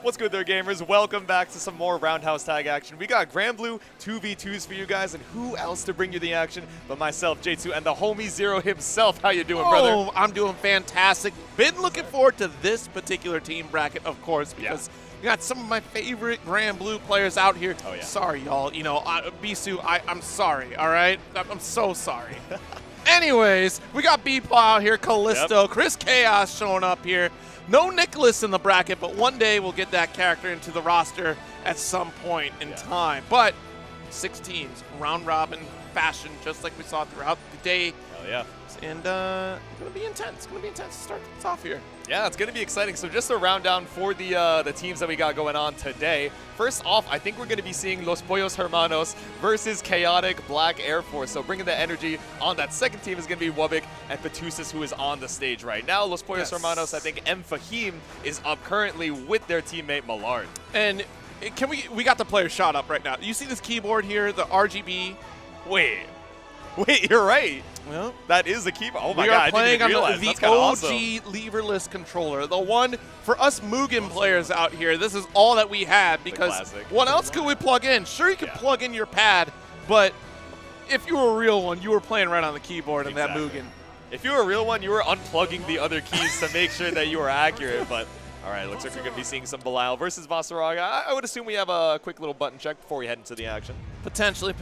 What's good there, gamers? Welcome back to some more Roundhouse Tag action. We got GRANBLUE 2v2s for you guys, and who else to bring you the action but myself, J2, and the homie Zero himself. How you doing, brother? Oh, I'm doing fantastic. Been looking forward to this particular team bracket, of course, because we got some of my favorite GRANBLUE players out here. Oh, yeah. Sorry, y'all. You know, Bisu, I'm sorry, all right? I'm so sorry. Anyways, we got BEPAW out here, CALLISTO, Chris Chaos showing up here. No Nicholas in the bracket, but one day we'll get that character into the roster at some point in time. But 6 teams, round robin fashion, just like we saw throughout the day. Hell yeah. And it's going to be intense. It's going to be intense to start things off here. Yeah, it's going to be exciting. So just a rundown for the teams that we got going on today. First off, I think we're going to be seeing Los Pollos Hermanos versus Chaotic Black Air Force. So bringing the energy on that second team is going to be WUBBIQ and PATUSSES, who is on the stage right now. Los Pollos Hermanos, I think MFAHIM is up currently with their teammate MALLARO. And can we got the player shot up right now. You see this keyboard here, the RGB? Wait, you're right. Well, that is the keyboard. Oh my we god, are playing I didn't even on realize. the That's kinda OG awesome. leverless controller. The one for us Mugen players out here. This is all that we had because classic. what else could we plug in? Sure, you could plug in your pad, but if you were a real one, you were playing right on the keyboard in that Mugen. If you were a real one, you were unplugging the other keys to make sure that you were accurate. But all right, looks like we're going to be seeing some Belial versus Vasaraga. I would assume we have a quick little button check before we head into the action. Potentially,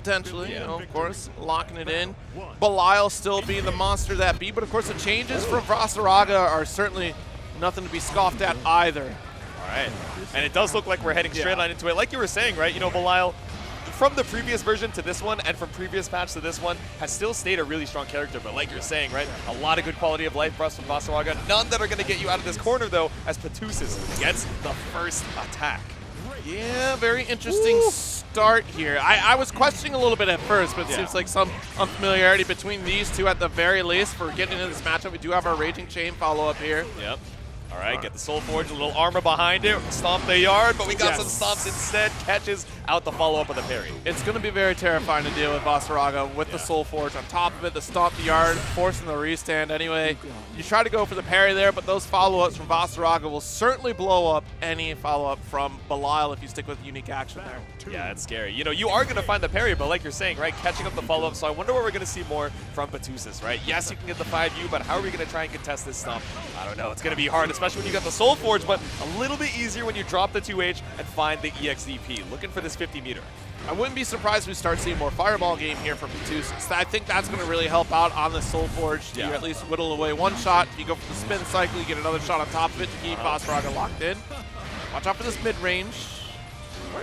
you know, of course, locking it in. Belial still being the monster that be, but of course the changes from Vasaraga are certainly nothing to be scoffed at either. All right, and it does look like we're heading straight on into it. Like you were saying, right, you know, Belial, from the previous version to this one and from previous patch to this one, has still stayed a really strong character. But like you're saying, right, a lot of good quality of life for us from Vasaraga. None that are going to get you out of this corner, though, as PATUSSES gets the first attack. Yeah, very interesting start here. I was questioning a little bit at first, but it seems like some unfamiliarity between these two at the very least for getting into this matchup. We do have our Raging Chain follow-up here. Yep. All right, get the Soul Forge, a little armor behind it, stomp the yard, but we got some stomps instead, catches out the follow-up of the parry. It's going to be very terrifying to deal with Vasaraga with the Soul Forge on top of it, the stomp the yard, forcing the restand anyway. You try to go for the parry there, but those follow-ups from Vasaraga will certainly blow up any follow-up from Belial if you stick with unique action there. Yeah, it's scary. You know, you are going to find the parry, but like you're saying, right, catching up the follow-up, so I wonder where we're going to see more from PATUSSES, right? Yes, you can get the 5U, but how are we going to try and contest this stomp? I don't know. It's going to be hard, especially when you got the Soul Forge, but a little bit easier when you drop the 2H and find the EXDP. Looking for this 50 meter. I wouldn't be surprised if we start seeing more Fireball game here from PATUSSES. I think that's going to really help out on the Soul Forge to at least whittle away one shot. If you go for the spin cycle, you get another shot on top of it to keep Vasaraga locked in. Watch out for this mid-range.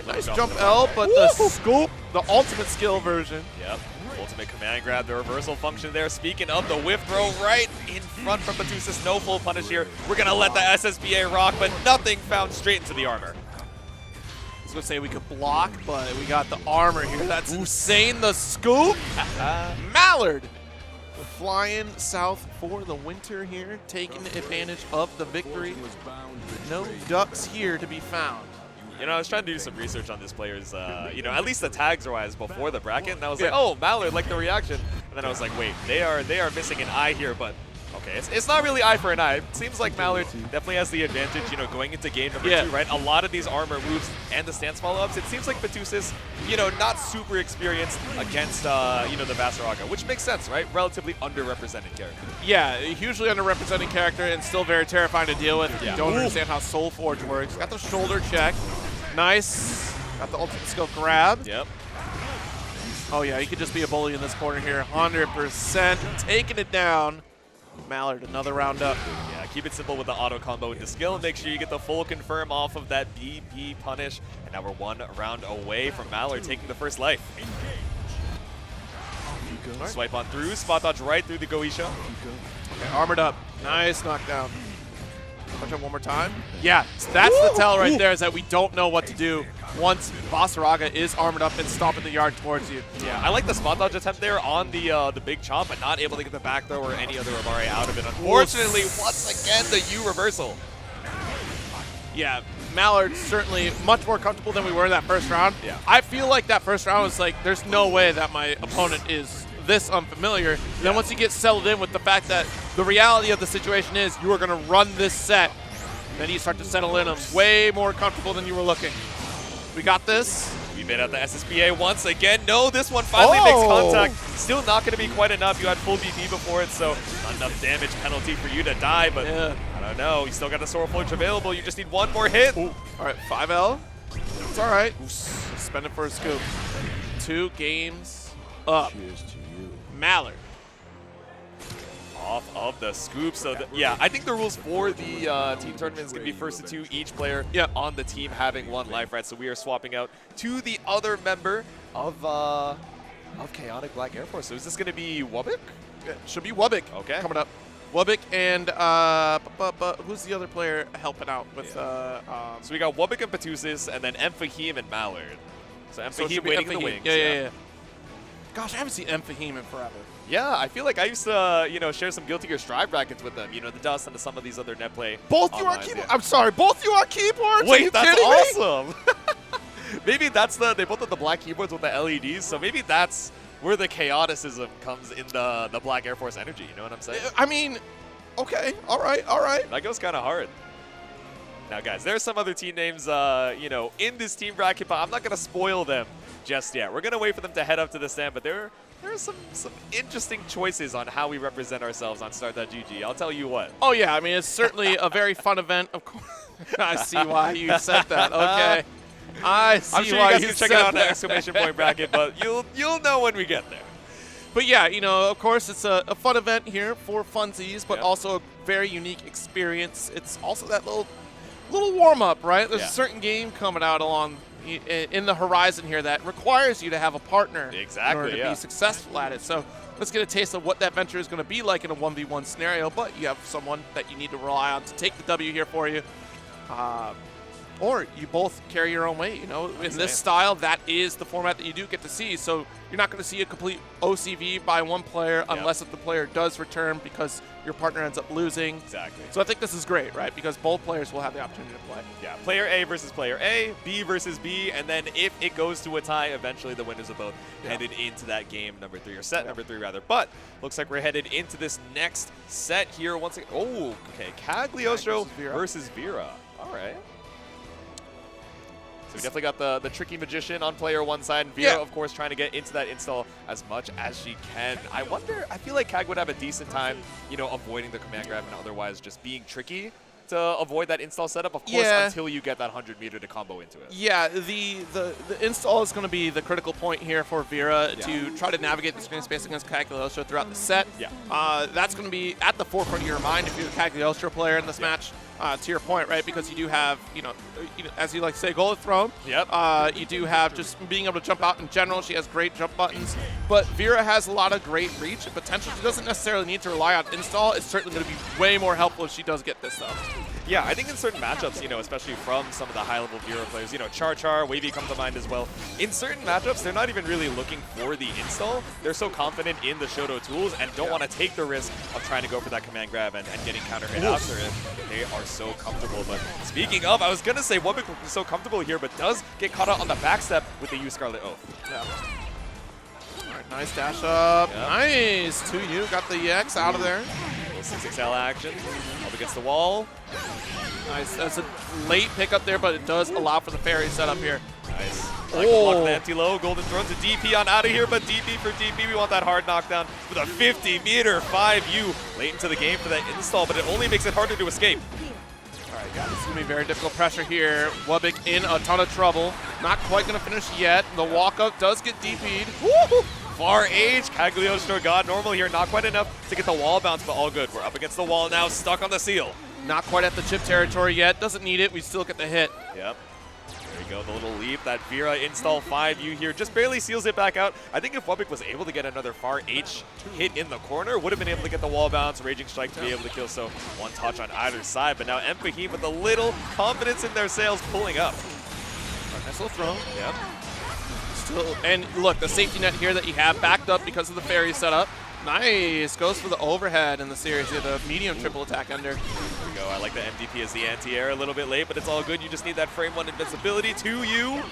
Nice jump L, but the scoop, the ultimate skill version. Yep. Ultimate command grab, the reversal function there. Speaking of the whiff throw right in front from PATUSSES, no full punish here. We're going to let the SSBA rock, but nothing found straight into the armor. I was going to say we could block, but we got the armor here. That's insane. The scoop. Mallard flying south for the winter here, taking advantage of the victory. No ducks here to be found. You know, I was trying to do some research on this player's, you know, at least the tags wise before the bracket, and I was like, oh, Mallard, like the reaction. And then I was like, wait, they are missing an eye here, but okay, it's not really eye for an eye. It seems like Mallard definitely has the advantage, you know, going into game number 2, right? A lot of these armor moves and the stance follow-ups, it seems like PATUSSES, you know, not super experienced against, you know, the Vasaraga, which makes sense, right? Relatively underrepresented character. Yeah, a hugely underrepresented character and still very terrifying to deal with if you don't understand how Soul Forge works. Got the shoulder check. Nice. Got the ultimate skill grab. Yep. Oh, yeah, he could just be a bully in this corner here. 100% taking it down. Mallard, another round up. Yeah, keep it simple with the auto combo with the skill and make sure you get the full confirm off of that BP punish. And now we're 1 round away from Mallard taking the first life. Swipe on through, spot dodge right through the Goisha. Okay, armored up. Nice knockdown. Punch up one more time. Yeah, that's the tell right there, is that we don't know what to do once Vasaraga is armored up and stomping the yard towards you. Yeah, I like the spot dodge attempt there on the big chomp, but not able to get the back throw or any other Amare out of it. Unfortunately, once again, the U reversal. Yeah, Mallard certainly much more comfortable than we were in that first round. Yeah. I feel like that first round was like, there's no way that my opponent is this unfamiliar. Then once you get settled in with the fact that the reality of the situation is you are going to run this set Then you start to settle in them. Way more comfortable than you were looking. We got this. We've been at the SSBA once again. No, this one finally makes contact. Still not going to be quite enough. You had full BP before it, so not enough damage penalty for you to die. But I don't know. You still got the Soul Forge available. You just need one more hit. Ooh. All right, 5L. It's all right. Spend it for a scoop. 2 games up. Cheers to you. Mallard. Off of the scoop. So, yeah, I think the rules for the team tournament is going to be first to 2, each player on the team having 1 life, right? So we are swapping out to the other member of Chaotic Black Air Force. So is this going to be WUBBIQ? Yeah, should be WUBBIQ. Okay. Coming up. WUBBIQ and who's the other player helping out with? So we got WUBBIQ and PATUSSES, and then MFAHIM and Mallard. So MFAHIM waiting in the wings. Yeah. Gosh, I haven't seen MFAHIM in forever. Yeah, I feel like I used to, share some Guilty Gear Strive brackets with them. The Dust and some of these other net play. Both you are keyboards. I'm sorry, both you are keyboards. Wait, that's awesome. Maybe that's they both have the black keyboards with the LEDs. So maybe that's where the chaoticism comes in the Black Air Force energy. You know what I'm saying? I mean, okay, all right. That goes kind of hard. Now, guys, there's some other team names, in this team bracket, but I'm not going to spoil them just yet. We're going to wait for them to head up to the stand, but there are some interesting choices on how we represent ourselves on Start.gg. I'll tell you what. Oh, yeah. I mean, it's certainly a very fun event. Of course. I see why you said that. Okay. I see I'm sure why you guys can check it out on the exclamation point bracket, but you'll know when we get there. But yeah, of course, it's a fun event here for funsies, but also a very unique experience. It's also that little warm-up, right? There's a certain game coming out along in the horizon here that requires you to have a partner in order to be successful at it. So let's get a taste of what that venture is going to be like in a 1v1 scenario, but you have someone that you need to rely on to take the W here for you. Or you both carry your own weight. In this style, that is the format that you do get to see. So you're not going to see a complete OCV by one player unless if the player does return because your partner ends up losing. Exactly. So I think this is great, right? Because both players will have the opportunity to play. Yeah, player A versus player A, B versus B, and then if it goes to a tie, eventually the winners are both headed into that game number 3, or set number 3 rather. But looks like we're headed into this next set here once again. Oh, okay, Cagliostro versus Vera. All right. So we definitely got the tricky magician on player 1 side, and Vera, of course, trying to get into that install as much as she can. I feel like Cag would have a decent time, avoiding the command grab and otherwise just being tricky to avoid that install setup, of course, until you get that 100 meter to combo into it. Yeah, the install is going to be the critical point here for Vera to try to navigate the screen space against Cagliostro throughout the set. That's going to be at the forefront of your mind if you're a Cagliostro player in this match. To your point, right? Because you do have, as you like to say, goal thrown. You do have just being able to jump out in general. She has great jump buttons. But Vera has a lot of great reach and potential. She doesn't necessarily need to rely on install. It's certainly going to be way more helpful if she does get this stuff. Yeah, I think in certain matchups, especially from some of the high-level Vera players, Char, Wavy come to mind as well. In certain matchups, they're not even really looking for the install. They're so confident in the Shoto tools and don't want to take the risk of trying to go for that command grab and getting counter hit after it. They are so comfortable. But speaking of, I was going to say WUBBIQ is so comfortable here, but does get caught out on the backstep with the U Scarlet Oath. All right, nice dash up. Nice. 2U got the EX out of there. 6XL action. Up against the wall. Nice. That's a late pickup there, but it does allow for the fairy setup here. Nice. Like block the empty low. Golden Throne to DP on out of here, but DP for DP. We want that hard knockdown with a 50-meter 5U late into the game for that install, but it only makes it harder to escape. All right, guys. This is going to be very difficult pressure here. WUBBIQ in a ton of trouble. Not quite going to finish yet. The walk-up does get DP'd. Woo! Far Age, Cagliostro got normal here. Not quite enough to get the wall bounce, but all good. We're up against the wall now, stuck on the seal. Not quite at the chip territory yet. Doesn't need it. We still get the hit. Yep. There you go, the little leap. That Vera install 5U here just barely seals it back out. I think if WUBBIQ was able to get another Far H hit in the corner, would have been able to get the wall bounce, Raging Strike to be able to kill. So one touch on either side. But now MFAHIM with a little confidence in their sails pulling up. Nice little throw. Yep. And look, the safety net here that you have backed up because of the fairy setup. Nice. Goes for the overhead in the series here, the medium triple attack ender. There we go. I like the MDP as the anti-air a little bit late, but it's all good. You just need that frame 1 invincibility to you.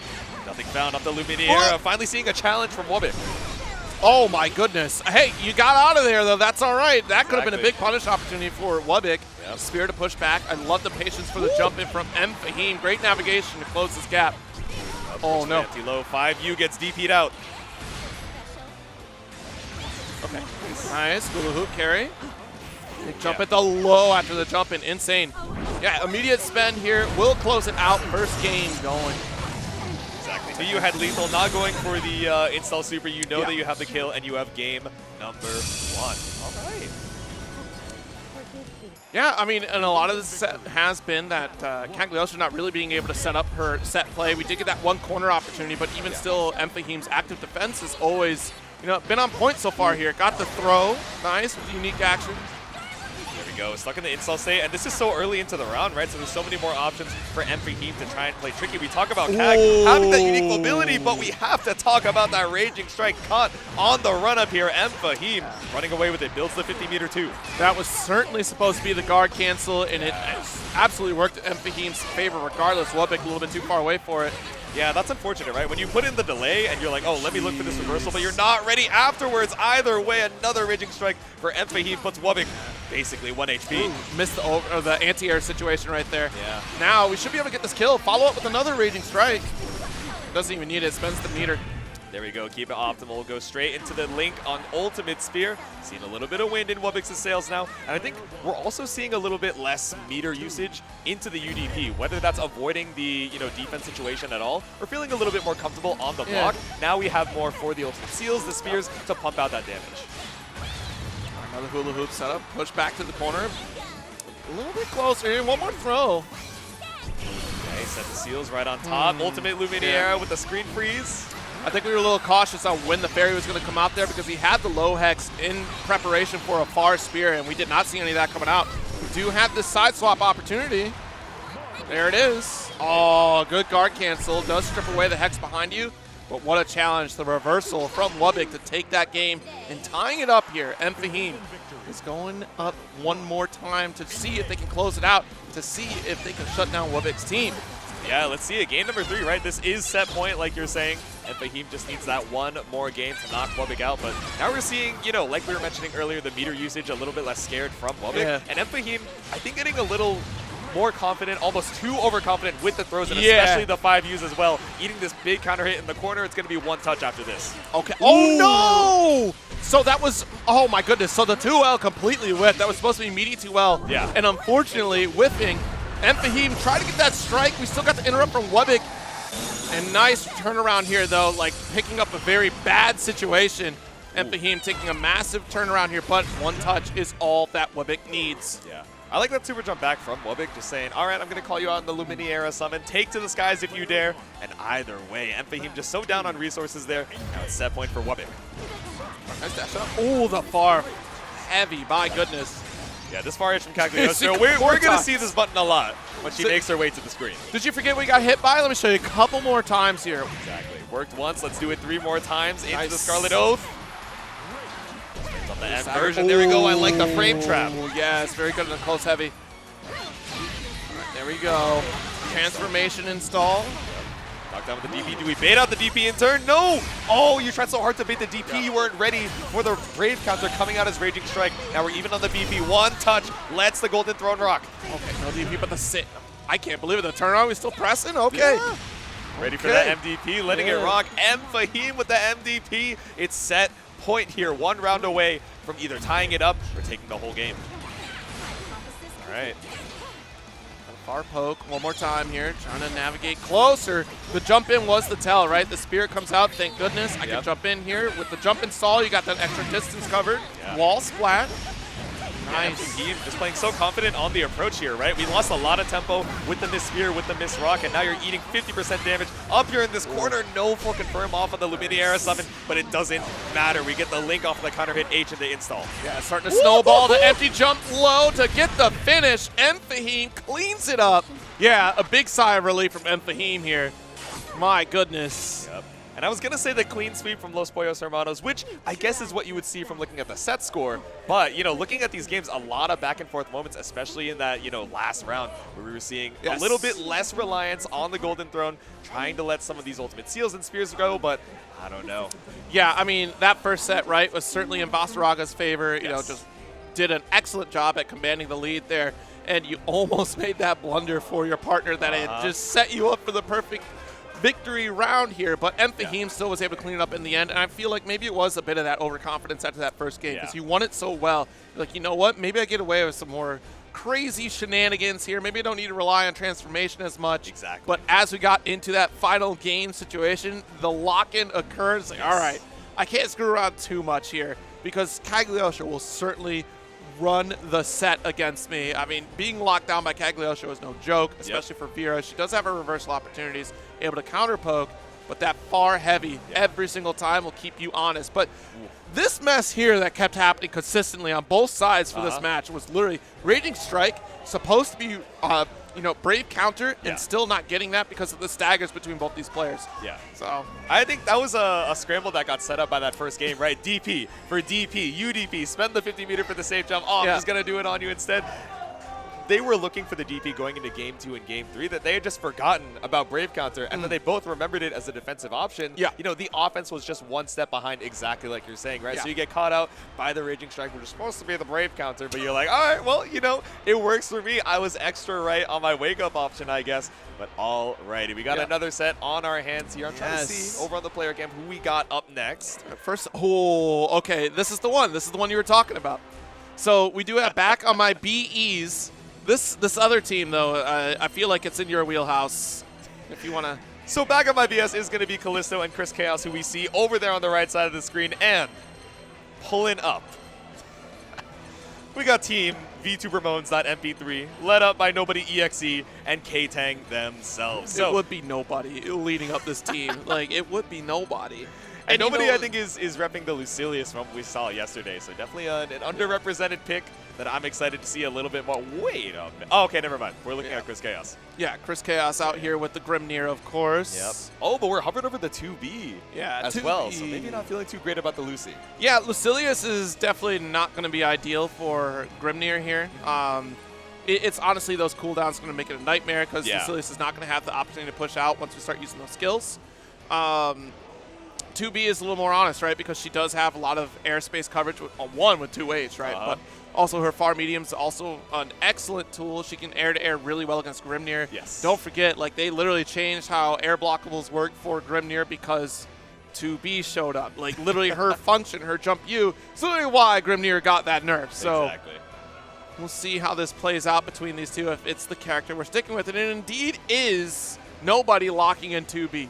Nothing found off the Luminaire. Finally seeing a challenge from WUBBIQ. Oh my goodness. Hey, you got out of there though. That's all right. That could have been a big Exactly. punish opportunity for WUBBIQ. Yep. Spear to push back. I love the patience for the jump in from MFAHIM. Great navigation to close this gap. Oh no. Anti-low 5U gets DP'd out. Okay. Nice. Hula hoop carry. Big jump at the low after the jump in. Insane. Yeah, immediate spend here. Will close it out. First game going. Exactly. So you had lethal, not going for the install super. You know that you have the kill, and you have game number 1. All right. Yeah, I mean, and a lot of this set has been that Cagliostro not really being able to set up her set play. We did get that one corner opportunity, but even still, MFAHIM's active defense has always, been on point so far here. Got the throw, nice with the unique action. There we go, stuck in the install state, and this is so early into the round, right? So there's so many more options for MFAHIM to try and play tricky. We talk about KAG having that unique mobility, but we have to talk about that Raging Strike caught on the run-up here. MFAHIM running away with it, builds the 50-meter too. That was certainly supposed to be the guard cancel, and it absolutely worked in MFAHIM's favor regardless. WUBBIQ a little bit too far away for it. Yeah, that's unfortunate, right? When you put in the delay and you're like, oh, let me look for this reversal, but you're not ready afterwards. Either way, another Raging Strike for MFAHIM puts WUBBIQ basically 1 HP. Ooh, missed the anti-air situation right there. Yeah. Now we should be able to get this kill. Follow up with another Raging Strike. Doesn't even need it. Spends the meter. There we go, keep it optimal. Go straight into the link on Ultimate Spear. Seeing a little bit of wind in WUBBIQ's sails now. And I think we're also seeing a little bit less meter usage into the UDP, whether that's avoiding the defense situation at all, or feeling a little bit more comfortable on the block. Now we have more for the Ultimate Seals, the Spears, to pump out that damage. Another hula hoop setup. Push back to the corner. A little bit closer here. One more throw. Okay, set the Seals right on top. Ultimate Luminaire with the screen freeze. I think we were a little cautious on when the Fairy was going to come out there because he had the low hex in preparation for a far spear, and we did not see any of that coming out. We do have this side swap opportunity. There it is. Oh, good guard cancel. Does strip away the hex behind you, but what a challenge. The reversal from WUBBIQ to take that game and tying it up here. MFAHIM is going up one more time to see if they can close it out, to see if they can shut down WUBBIQ's team. Yeah, let's see it. Game number 3, right? This is set point, like you're saying. MFAHIM just needs that one more game to knock WUBBIQ out. But now we're seeing, like we were mentioning earlier, the meter usage a little bit less scared from WUBBIQ. Yeah. And MFAHIM, I think, getting a little more confident, almost too overconfident with the throws, and especially the 5Us as well. Eating this big counter hit in the corner, it's going to be one touch after this. Okay. Oh, no! So that was, oh my goodness. So the 2L completely whiffed. That was supposed to be meaty 2L. Yeah. And unfortunately, whiffing. MFAHIM tried to get that strike. We still got the interrupt from WUBBIQ. And nice turnaround here, though, like picking up a very bad situation. MFAHIM taking a massive turnaround here, but one touch is all that WUBBIQ needs. Yeah. I like that super jump back from WUBBIQ, just saying, all right, I'm going to call you out in the Luminaire summon. Take to the skies if you dare. And either way, MFAHIM just so down on resources there. Now it's set point for WUBBIQ. Nice dash up. Oh, the far heavy, my goodness. Yeah, this far edge from Cagliostro. We're going to see this button a lot when she makes her way to the screen. Did you forget we got hit by? Let me show you a couple more times here. Exactly. Worked once. Let's do it 3 more times into the Scarlet Oath. On the M version. There we go. I like the frame trap. Yes, very good in the close heavy. All right, there we go. Transformation install. Knocked down with the DP. Do we bait out the DP in turn? No! Oh, you tried so hard to bait the DP. You weren't ready for the Brave counter coming out as Raging Strike. Now we're even on the BP. One touch lets the Golden Throne rock. Okay, no DP, but the sit. I can't believe it. The turnaround, we still pressing? Okay. Yeah. Ready for that MDP, letting it rock. MFAHIM with the MDP. It's set point here. 1 round away from either tying it up or taking the whole game. All right. Far poke, one more time here, trying to navigate closer. The jump in was the tell, right? The spirit comes out, thank goodness. I can jump in here. With the jump install, you got that extra distance covered. Yeah. Wall splat. Nice. MFAHIM just playing so confident on the approach here, right? We lost a lot of tempo with the Miss Spear, with the Miss Rock, and now you're eating 50% damage up here in this corner. No full confirm off of the Luminaire summon, but it doesn't matter. We get the link off of the counter hit H in the install. Yeah, starting to snowball. The empty jump low to get the finish. MFAHIM cleans it up. Yeah, a big sigh of relief from MFAHIM here. My goodness. Yep. And I was going to say the clean sweep from Los Pollos Hermanos, which I guess is what you would see from looking at the set score. But, you know, looking at these games, a lot of back and forth moments, especially in that, you know, last round where we were seeing a little bit less reliance on the Golden Throne, trying to let some of these ultimate seals and spears go, but I don't know. Yeah, I mean, that first set, right, was certainly in Basaraga's favor. You know, just did an excellent job at commanding the lead there. And you almost made that blunder for your partner that had just set you up for the perfect victory round here. But MFAHIM still was able to clean it up in the end. And I feel like maybe it was a bit of that overconfidence after that first game because you won it so well. You're like, you know what? Maybe I get away with some more crazy shenanigans here. Maybe I don't need to rely on transformation as much. Exactly. But as we got into that final game situation, the lock-in occurs. Like, all right, I can't screw around too much here because Cagliostro will certainly run the set against me. I mean, being locked down by Cagliostro is no joke, especially for Vera. She does have her reversal opportunities, able to counter poke, but that far heavy every single time will keep you honest. But this mess here that kept happening consistently on both sides for this match was literally Raging Strike, supposed to be you know, brave counter and still not getting that because of the staggers between both these players. Yeah. So I think that was a scramble that got set up by that first game, right? DP for DP, UDP, spend the 50 meter for the safe jump. Oh, I'm just going to do it on you instead. They were looking for the DP going into game 2 and game 3 that they had just forgotten about Brave Counter, and then they both remembered it as a defensive option. Yeah. You know, the offense was just one step behind, exactly like you're saying, right? So you get caught out by the Raging Strike, which is supposed to be the Brave Counter, but you're like, all right, well, you know, it works for me. I was extra right on my wake-up option, I guess. But all righty, we got another set on our hands here. I'm trying to see over on the player cam who we got up next. First, okay, this is the one. This is the one you were talking about. So we do have back on my BEs. This other team, though, I feel like it's in your wheelhouse if you want to. So back on my BS is going to be Callisto and Chris Chaos, who we see over there on the right side of the screen, and pulling up. We got team VTuberMoans.mp3, led up by NOBODYEXE and KTANG themselves. So it would be nobody leading up this team. Like, it would be nobody. And nobody, I think, is repping the Lucilius from what we saw yesterday. So definitely an underrepresented pick that I'm excited to see a little bit more. Wait a minute. Oh, okay, never mind. We're looking at Chris Chaos. Yeah, Chris Chaos out here with the Grimnir, of course. Yep. Oh, but we're hovering over the 2B as 2B. Well. So maybe not feeling too great about the Lucy. Yeah, Lucilius is definitely not going to be ideal for Grimnir here. It's honestly those cooldowns going to make it a nightmare because Lucilius is not going to have the opportunity to push out once we start using those skills. 2B is a little more honest, right? Because she does have a lot of airspace coverage with 2H, right? But also her far medium is also an excellent tool. She can air-to-air really well against Grimnir. Yes. Don't forget, like, they literally changed how air blockables work for Grimnir because 2B showed up. Like, literally her function, her jump U, is literally why Grimnir got that nerf. So we'll see how this plays out between these two if it's the character we're sticking with. And it indeed is nobody locking in 2B.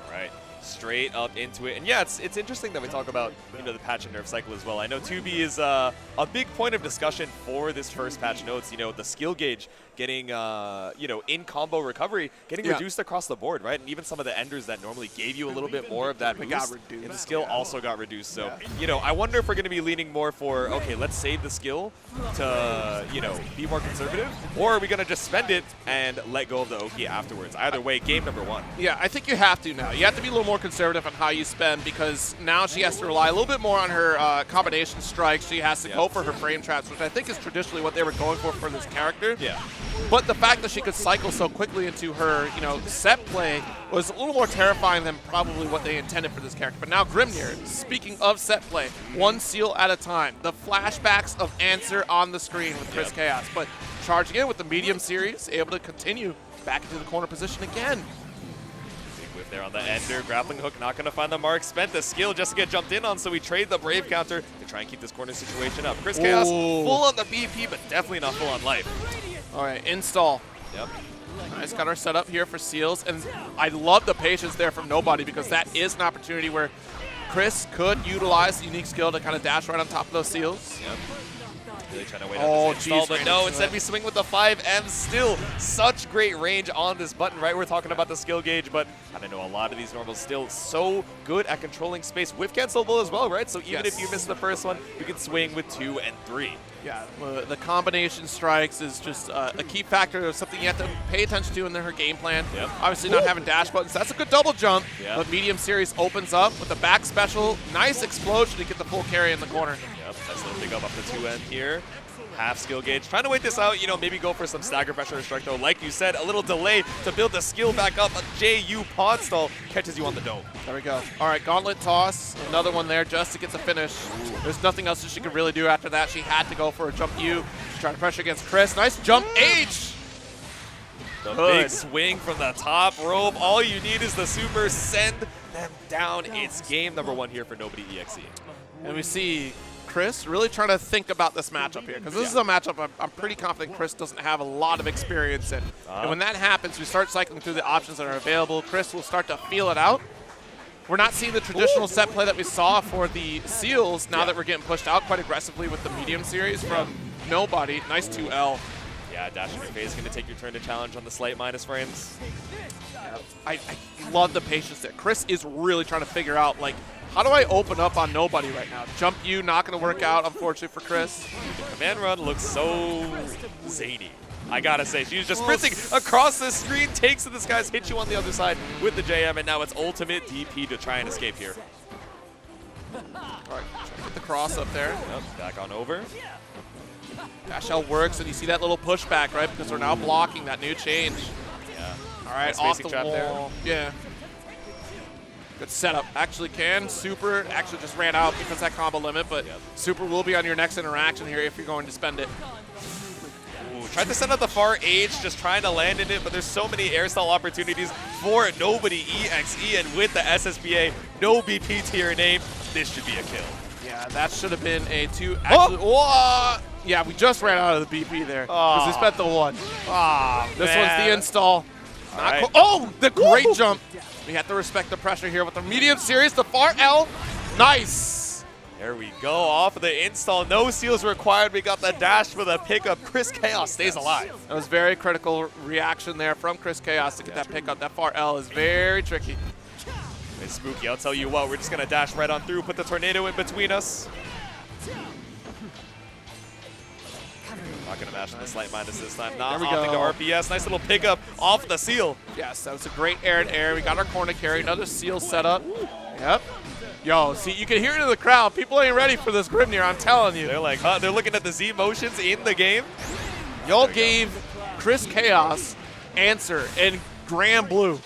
All right. Straight up into it. And yeah, it's interesting that we talk about, you know, the patch and nerf cycle as well. I know 2B is a big point of discussion for this first patch notes. You know, the skill gauge getting, you know, in combo recovery, getting reduced across the board, right? And even some of the enders that normally gave you a little bit more of that boost in the skill also got reduced. So, you know, I wonder if we're going to be leaning more for, okay, let's save the skill to, you know, be more conservative, or are we going to just spend it and let go of the Oki afterwards? Either way, game number 1. Yeah, I think you have to now. You have to be a little more conservative on how you spend because now she has to rely a little bit more on her combination strikes. She has to go for her frame traps, which I think is traditionally what they were going for this character. Yeah. But the fact that she could cycle so quickly into her, you know, set play was a little more terrifying than probably what they intended for this character. But now Grimnir, speaking of set play, one seal at a time. The flashbacks of Answer on the screen with Chris Chaos, but charging in with the medium series, able to continue back into the corner position again. Big whiff there on the ender. Grappling hook not going to find the mark. Spent the skill just to get jumped in on, so we trade the Brave counter to try and keep this corner situation up. Chris Chaos full on the BP, but definitely not full on life. All right, install. Yep. Nice, got our set up here for seals, and I love the patience there from Nobody because that is an opportunity where Chris could utilize the unique skill to kind of dash right on top of those seals. Yep. Really trying to wait on this install, but no, instead it. we swing with the 5M. Still such great range on this button, right? We're talking about the skill gauge, but I know a lot of these normals still so good at controlling space with cancelable as well, right? So even if you miss the first one, you can swing with 2 and 3. Yeah, the combination strikes is just a key factor of something you have to pay attention to in her game plan. Yep. Obviously not having dash buttons. That's a good double jump, but medium series opens up with the back special. Nice explosion to get the full carry in the corner. Yep, nice little pick up the 2 end here. Half skill gauge. Trying to wait this out, maybe go for some stagger pressure or strike though. Like you said, a little delay to build the skill back up. A JU pod stall catches you on the dome. There we go. All right, gauntlet toss. Another one there just to get the finish. There's nothing else that she could really do after that. She had to go for a jump U. She's trying to pressure against Chris. Nice jump H. The big swing from the top rope. All you need is the super. Send them down. It's game number 1 here for NOBODYEXE. And we see Chris really trying to think about this matchup here, because this is a matchup I'm pretty confident Chris doesn't have a lot of experience in. And when that happens, we start cycling through the options that are available. Chris will start to feel it out. We're not seeing the traditional set play that we saw for the Seals now that we're getting pushed out quite aggressively with the medium series from Nobody. Nice 2L. Yeah, dash in your face is going to take your turn to challenge on the slight minus frames. I love the patience there. Chris is really trying to figure out, like, how do I open up on Nobody right now? Jump U, not going to work out, unfortunately, for Chris. The command run looks so zany. I gotta say, she's just sprinting across the screen, takes to this guy's, hits you on the other side with the JM, and now it's ultimate DP to try and escape here. All right, get the cross up there. Yep, back on over. Dash L works, and you see that little pushback, right? Because we're now blocking that new change. Yeah. All right, nice off the trap wall. There. Yeah. Good setup. Actually can. Super actually just ran out because that combo limit, but Super will be on your next interaction here if you're going to spend it. Ooh, tried to send out the far H, just trying to land in it, but there's so many air stall opportunities for NOBODYEXE, and with the SSBA, no BP to your name, this should be a kill. Yeah, that should have been a 2. Actually, yeah, we just ran out of the BP there because we spent the 1. This one's the install. Not oh, the great jump. We have to respect the pressure here with the medium series, the far L. Nice. There we go, off of the install. No seals required. We got the dash for the pickup. Chris Chaos stays alive. That was very critical reaction there from Chris Chaos to get that pickup. That far L is very tricky. It's spooky, I'll tell you what. We're just going to dash right on through, put the tornado in between us. Not going to mash in the slight minus this time. Not opting to RPS. Nice little pickup off the seal. Yes, that was a great air-to-air. We got our corner carry. Another seal setup. Yep. Yo, see, you can hear it in the crowd. People ain't ready for this Grimnir, I'm telling you. They're like, huh? They're looking at the Z motions in the game. Y'all gave Chris Chaos answer in GRANBLUE.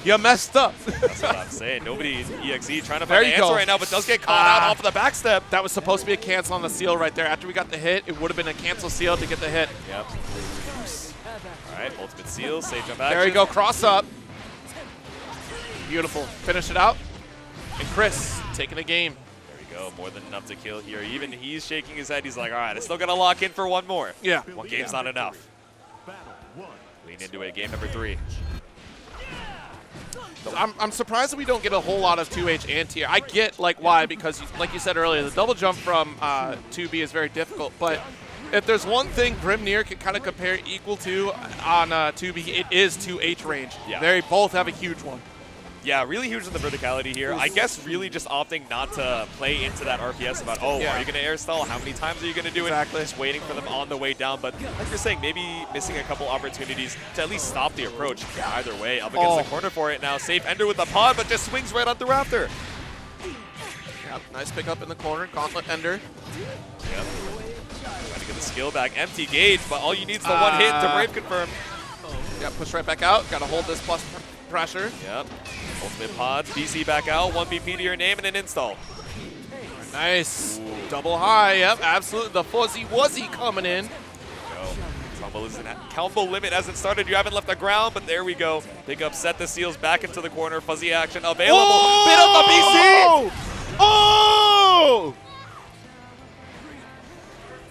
You messed up. That's what I'm saying. NOBODYEXE trying to find the answer right now, but does get caught out off of the back step. That was supposed to be a cancel on the seal right there. After we got the hit, it would have been a cancel seal to get the hit. Yep. All right, ultimate seal, safe jump action. There you go, cross up. Beautiful. Finish it out. And Chris taking the game. There we go, more than enough to kill here. Even he's shaking his head. He's like, all right, I still got to lock in for one more. Yeah. One game's not enough. Lean into it, game number 3. I'm surprised that we don't get a whole lot of 2H and tier. I get why, because like you said earlier, the double jump from 2B is very difficult. But if there's one thing Grimnir can kind of compare equal to on 2B, it is 2H range. Yeah. They both have a huge one. Yeah, really huge in the verticality here. I guess really just opting not to play into that RPS about, are you going to air stall? How many times are you going to do it? Just waiting for them on the way down. But like you're saying, maybe missing a couple opportunities to at least stop the approach. Either way, up against the corner for it now. Safe ender with the pod, but just swings right on through after. Yep, nice pick up in the corner. Gauntlet ender. Yep. Trying to get the skill back. Empty gauge, but all you need is the one hit to Brave confirm. Yep, push right back out. Got to hold this plus pressure. Yep. Ultimate pods, BC back out, 1 BP to your name, and an install. Nice. Ooh. Double high, yep, absolutely. The fuzzy wuzzy coming in. Combo limit hasn't started. You haven't left the ground, but there we go. Big up, set the seals back into the corner. Fuzzy action available. Oh! Bit up the BC! Oh!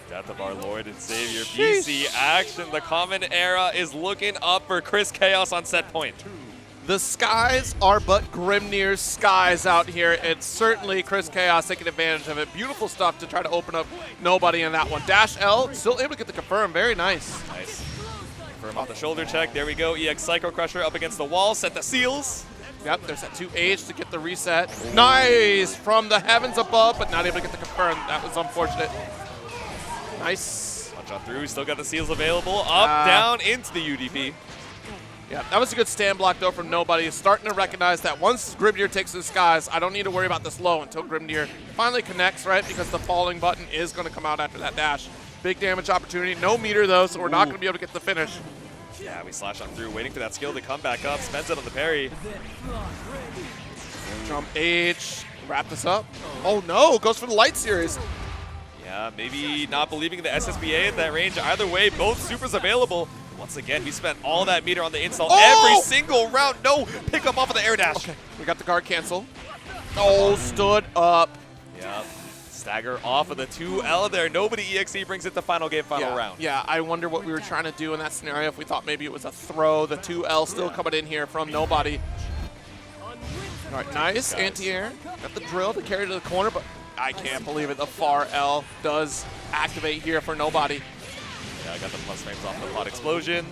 Death of our Lord and Savior. BC action. The common era is looking up for Chris Chaos on set point. The skies are but Grimnir's skies out here. It's certainly Chris Chaos taking advantage of it. Beautiful stuff to try to open up Nobody in that one. Dash L still able to get the confirm. Very nice. Nice. Confirm off the shoulder check. There we go. EX Psycho Crusher up against the wall. Set the seals. Yep, there's that 2H to get the reset. Nice from the heavens above, but not able to get the confirm. That was unfortunate. Nice. Punch on through. Still got the seals available. Up, down, into the UDP. Yeah, that was a good stand block, though, from Nobody. Starting to recognize that once Grimnir takes the skies, I don't need to worry about this low until Grimnir finally connects, right? Because the falling button is going to come out after that dash. Big damage opportunity. No meter, though, so we're not going to be able to get the finish. Yeah, we slash on through, waiting for that skill to come back up. Spends it on the parry. Jump H. Wrap this up. Oh, no. Goes for the light series. Yeah, maybe not believing in the SSBA at that range. Either way, both supers available. Once again, we spent all that meter on the install every single round. No, pick up off of the air dash. Okay, we got the guard cancel. Oh, stood up. Yep. Stagger off of the 2L there. Nobody EXE brings it to final game, final round. Yeah, I wonder what we were trying to do in that scenario if we thought maybe it was a throw. The 2L still coming in here from Nobody. All right, nice anti-air. Got the drill to carry to the corner, but I can't believe it. The far L does activate here for Nobody. Yeah, I got the plus frames off the pot explosion.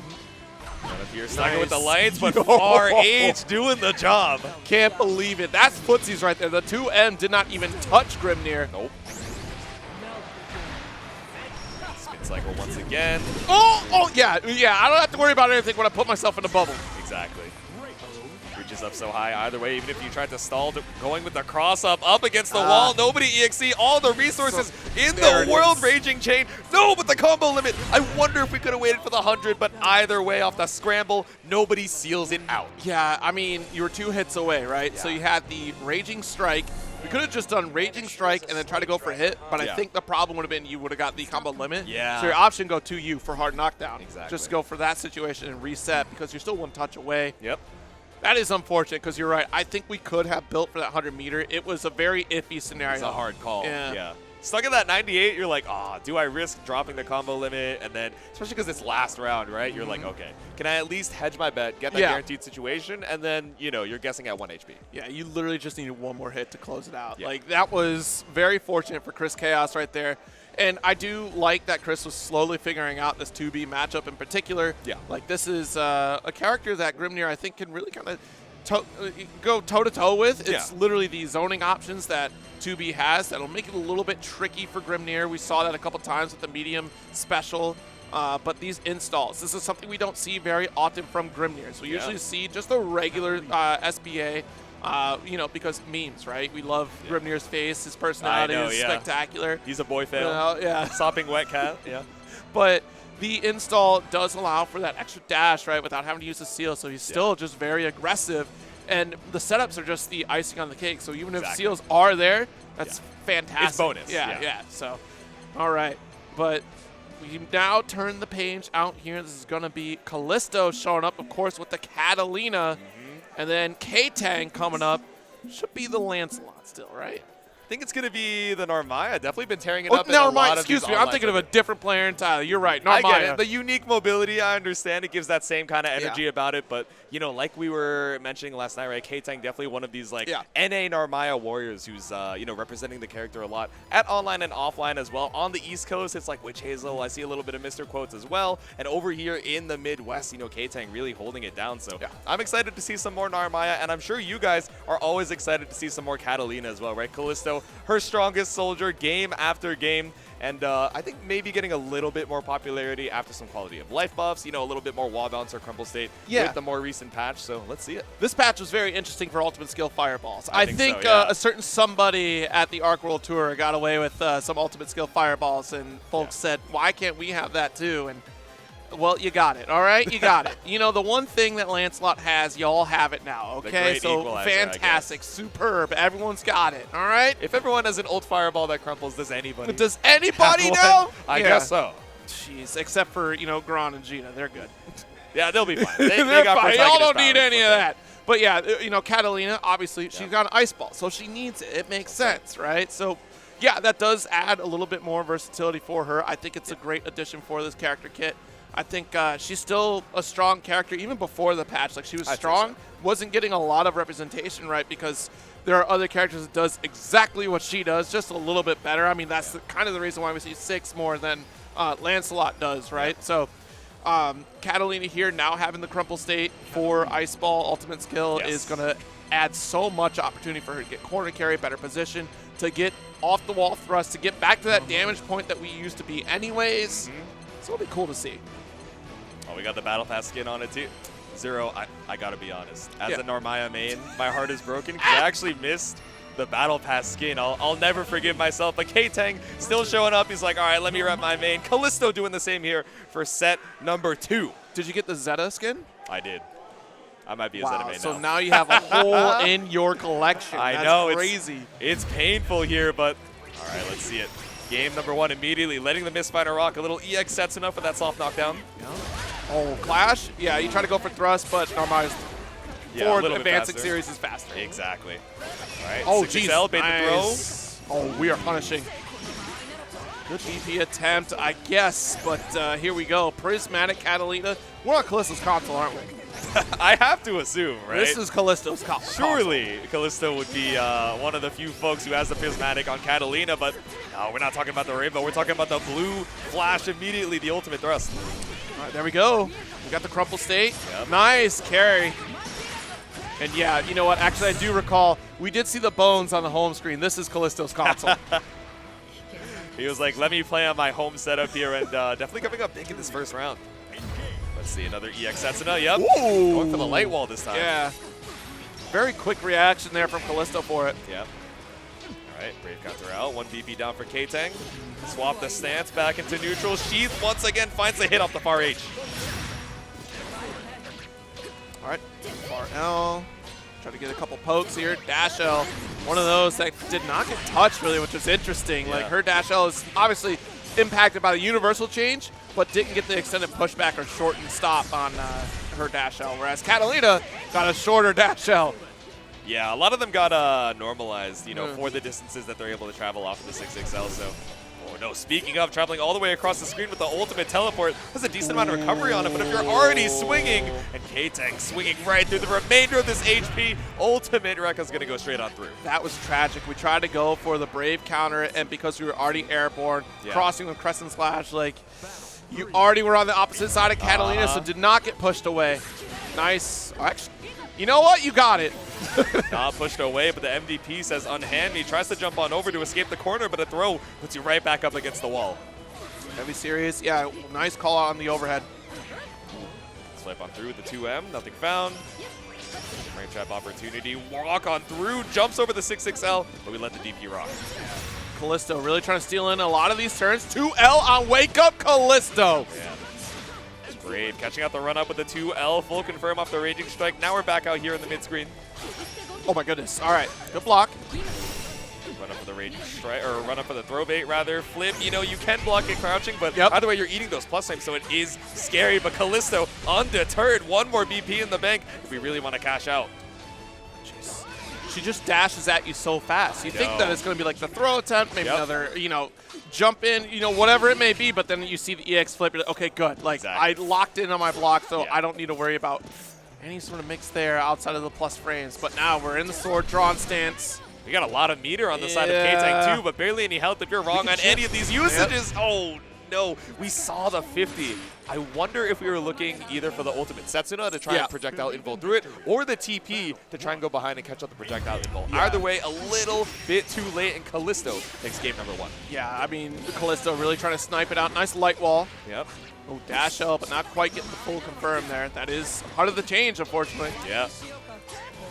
Up here, Stagger with the lights, but far H doing the job. Can't believe it. That's footsies right there. The 2M did not even touch Grimnir. Nope. Spin cycle once again. Oh, yeah. I don't have to worry about anything when I put myself in the bubble. Exactly. Reaches up so high either way, even if you tried to stall, going with the cross up against the wall. Nobody EXE, all the resources in the world raging chain. No, but the combo limit. I wonder if we could have waited for the 100, but either way, off the scramble, Nobody seals it out. Yeah, I mean, you were 2 hits away, right? Yeah. So you had the Raging Strike. We could have just done Raging Strike and then try to go for hit, but I think the problem would have been you would have got the combo limit. Yeah. So your option go to you for hard knockdown. Exactly. Just go for that situation and reset because you're still 1 touch away. Yep. That is unfortunate because you're right. I think we could have built for that 100 meter. It was a very iffy scenario. It's a hard call. Yeah. Stuck at that 98, you're like, do I risk dropping the combo limit? And then, especially because it's last round, right? You're like, okay, can I at least hedge my bet, get that guaranteed situation? And then, you're guessing at 1 HP. Yeah, you literally just needed 1 more hit to close it out. Like, that was very fortunate for Chris Chaos right there. And I do like that Chris was slowly figuring out this 2B matchup in particular. Yeah. Like, this is a character that Grimnir, I think, can really kind of go toe-to-toe with. It's literally the zoning options that 2B has that'll make it a little bit tricky for Grimnir. We saw that a couple times with the medium special. But these installs, this is something we don't see very often from Grimnir. So we usually see just the regular SBA. Because memes, right? We love Grimnir's face. His personality is spectacular. He's a boy fail. Sopping wet cat. Yeah. But the install does allow for that extra dash, right, without having to use the seal. So he's still just very aggressive. And the setups are just the icing on the cake. So even if seals are there, that's fantastic. It's bonus. Yeah. So, all right. But we now turn the page out here. This is going to be Callisto showing up, of course, with the Catalina. And then KTANG coming up. Should be the Lancelot still, right? I think it's going to be the Narmaya. Definitely been tearing it up in a Narmaya, lot of excuse me. I'm thinking of a different player entirely. You're right. Narmaya. I get it. The unique mobility, I understand. It gives that same kind of energy about it. But, like we were mentioning last night, right? KTANG definitely one of these, NA Narmaya warriors who's, representing the character a lot at online and offline as well. On the East Coast, it's like Witch Hazel. I see a little bit of Mr. Quotes as well. And over here in the Midwest, KTANG really holding it down. So I'm excited to see some more Narmaya. And I'm sure you guys are always excited to see some more Catalina as well, right? Callisto, her strongest soldier game after game. And I think maybe getting a little bit more popularity after some quality of life buffs, a little bit more wall bounce or crumble state with the more recent patch. So let's see it. This patch was very interesting for Ultimate Skill Fireballs. I think so, a certain somebody at the Arc World Tour got away with some Ultimate Skill Fireballs, and folks said, why can't we have that too? And well, you got it, all right? You got it. The one thing that Lancelot has, y'all have it now, okay? So fantastic, superb. Everyone's got it, all right? If everyone has an ult fireball that crumples, does anybody? Does anybody know? I guess so. Jeez, except for, Gron and Gina. They're good. Yeah, they'll be fine. They They're got fine. Y'all don't need any of okay. that. But yeah, Catalina, obviously, she's got an ice ball, so she needs it. It makes sense, right? So yeah, that does add a little bit more versatility for her. I think it's a great addition for this character kit. I think she's still a strong character even before the patch. Like, she was strong, so. wasn't getting a lot of representation, right? Because there are other characters that does exactly what she does, just a little bit better. I mean, that's kind of the reason why we see 6 more than Lancelot does, right? Yep. So Catalina here now having the crumple state for Ice Ball ultimate skill is going to add so much opportunity for her to get corner carry, better position, to get off the wall thrust, to get back to that damage point that we used to be anyways. So it'll be cool to see. Oh, we got the Battle Pass skin on it too. Zero, I gotta be honest. As a Narmaya main, my heart is broken because I actually missed the Battle Pass skin. I'll never forgive myself. But KTANG still showing up. He's like, all right, let me rep my main. Callisto doing the same here for set number 2. Did you get the Zeta skin? I did. I might be a Zeta main so now. now you have a hole in your collection. I know. Crazy. It's painful here, but all right, let's see it. Game number 1 immediately, letting the Mistfighter rock. A little EX Setsuna for that soft knockdown. Oh, Clash? Yeah, you try to go for thrust, but Narmaya's forward advancing series is faster. Exactly. All right, oh, 6XL, bait nice. the throw. Oh, we are punishing. Good BP attempt, I guess, but here we go. Prismatic Catalina. We're on Callisto's console, aren't we? I have to assume, right? This is Callisto's console. Surely Callisto would be one of the few folks who has the Prismatic on Catalina, but no, we're not talking about the Rainbow. We're talking about the blue flash immediately, the ultimate thrust. All right, there we go. We got the crumple state. Yep. Nice carry. And yeah, you know what? Actually, I do recall we did see the bones on the home screen. This is Callisto's console. He was like, let me play on my home setup here, and definitely coming up big in this first round. Let's see, another EX Setsuna. Yep. Ooh. Going for the light wall this time. Yeah. Very quick reaction there from Callisto for it. Yep. All right, Brave counter out. 1 BP down for KTANG. Swap the stance back into neutral. Sheath once again finds a hit off the far H. All right, far L. Try to get a couple pokes here. Dash L, one of those that did not get touched really, which was interesting. Yeah. Like, her Dash L is obviously impacted by the universal change, but didn't get the extended pushback or shortened stop on her Dash L, whereas Catalina got a shorter Dash L. Yeah, a lot of them got normalized, you know, for the distances that they're able to travel off of the 6XL. So, oh no, speaking of traveling all the way across the screen with the ultimate teleport, there's a decent amount of recovery on it, but if you're already swinging, and KTANG swinging right through the remainder of this HP, ultimate Rekka's going to go straight on through. That was tragic. We tried to go for the Brave counter, and because we were already airborne, crossing with Crescent Slash, like, you already were on the opposite side of Catalina, so did not get pushed away. Nice. Actually, you know what? You got it. Not pushed away, but the MVP says unhand me. Tries to jump on over to escape the corner, but a throw puts you right back up against the wall. Heavy series. Yeah, nice call out on the overhead. Swipe on through with the 2M. Nothing found. Frame trap opportunity. Walk on through. Jumps over the 6XL, but we let the DP rock. Callisto really trying to steal in a lot of these turns. 2L on Wake Up Callisto. Yeah. Brave catching out the run up with the 2L. Full confirm off the Raging Strike. Now we're back out here in the mid screen. Oh my goodness. All right. Good block. Run up for the Raging Strike, or run up for the throw bait rather. Flip, you know, you can block it crouching, but either way, you're eating those plus frames, so it is scary. But Callisto undeterred. 1 more BP in the bank if we really want to cash out. Jeez. She just dashes at you so fast. You think that it's going to be like the throw attempt, maybe another, you know, jump in, you know, whatever it may be, but then you see the EX flip, you're like, okay, good. Like, I locked in on my block, so I don't need to worry about any sort of mix there outside of the plus frames. But now we're in the sword drawn stance. We got a lot of meter on the side of KTANG too, but barely any health if you're wrong on any of these usages. Oh no, we saw the 50. I wonder if we were looking either for the ultimate Setsuna to try and projectile invul through it, or the TP to try and go behind and catch up the projectile invul. Either way, a little bit too late, and Callisto takes game number 1. Yeah, I mean, Callisto really trying to snipe it out. Nice light wall. Yep. Oh, dash up, but not quite getting the full confirm there. That is part of the change, unfortunately. Yeah.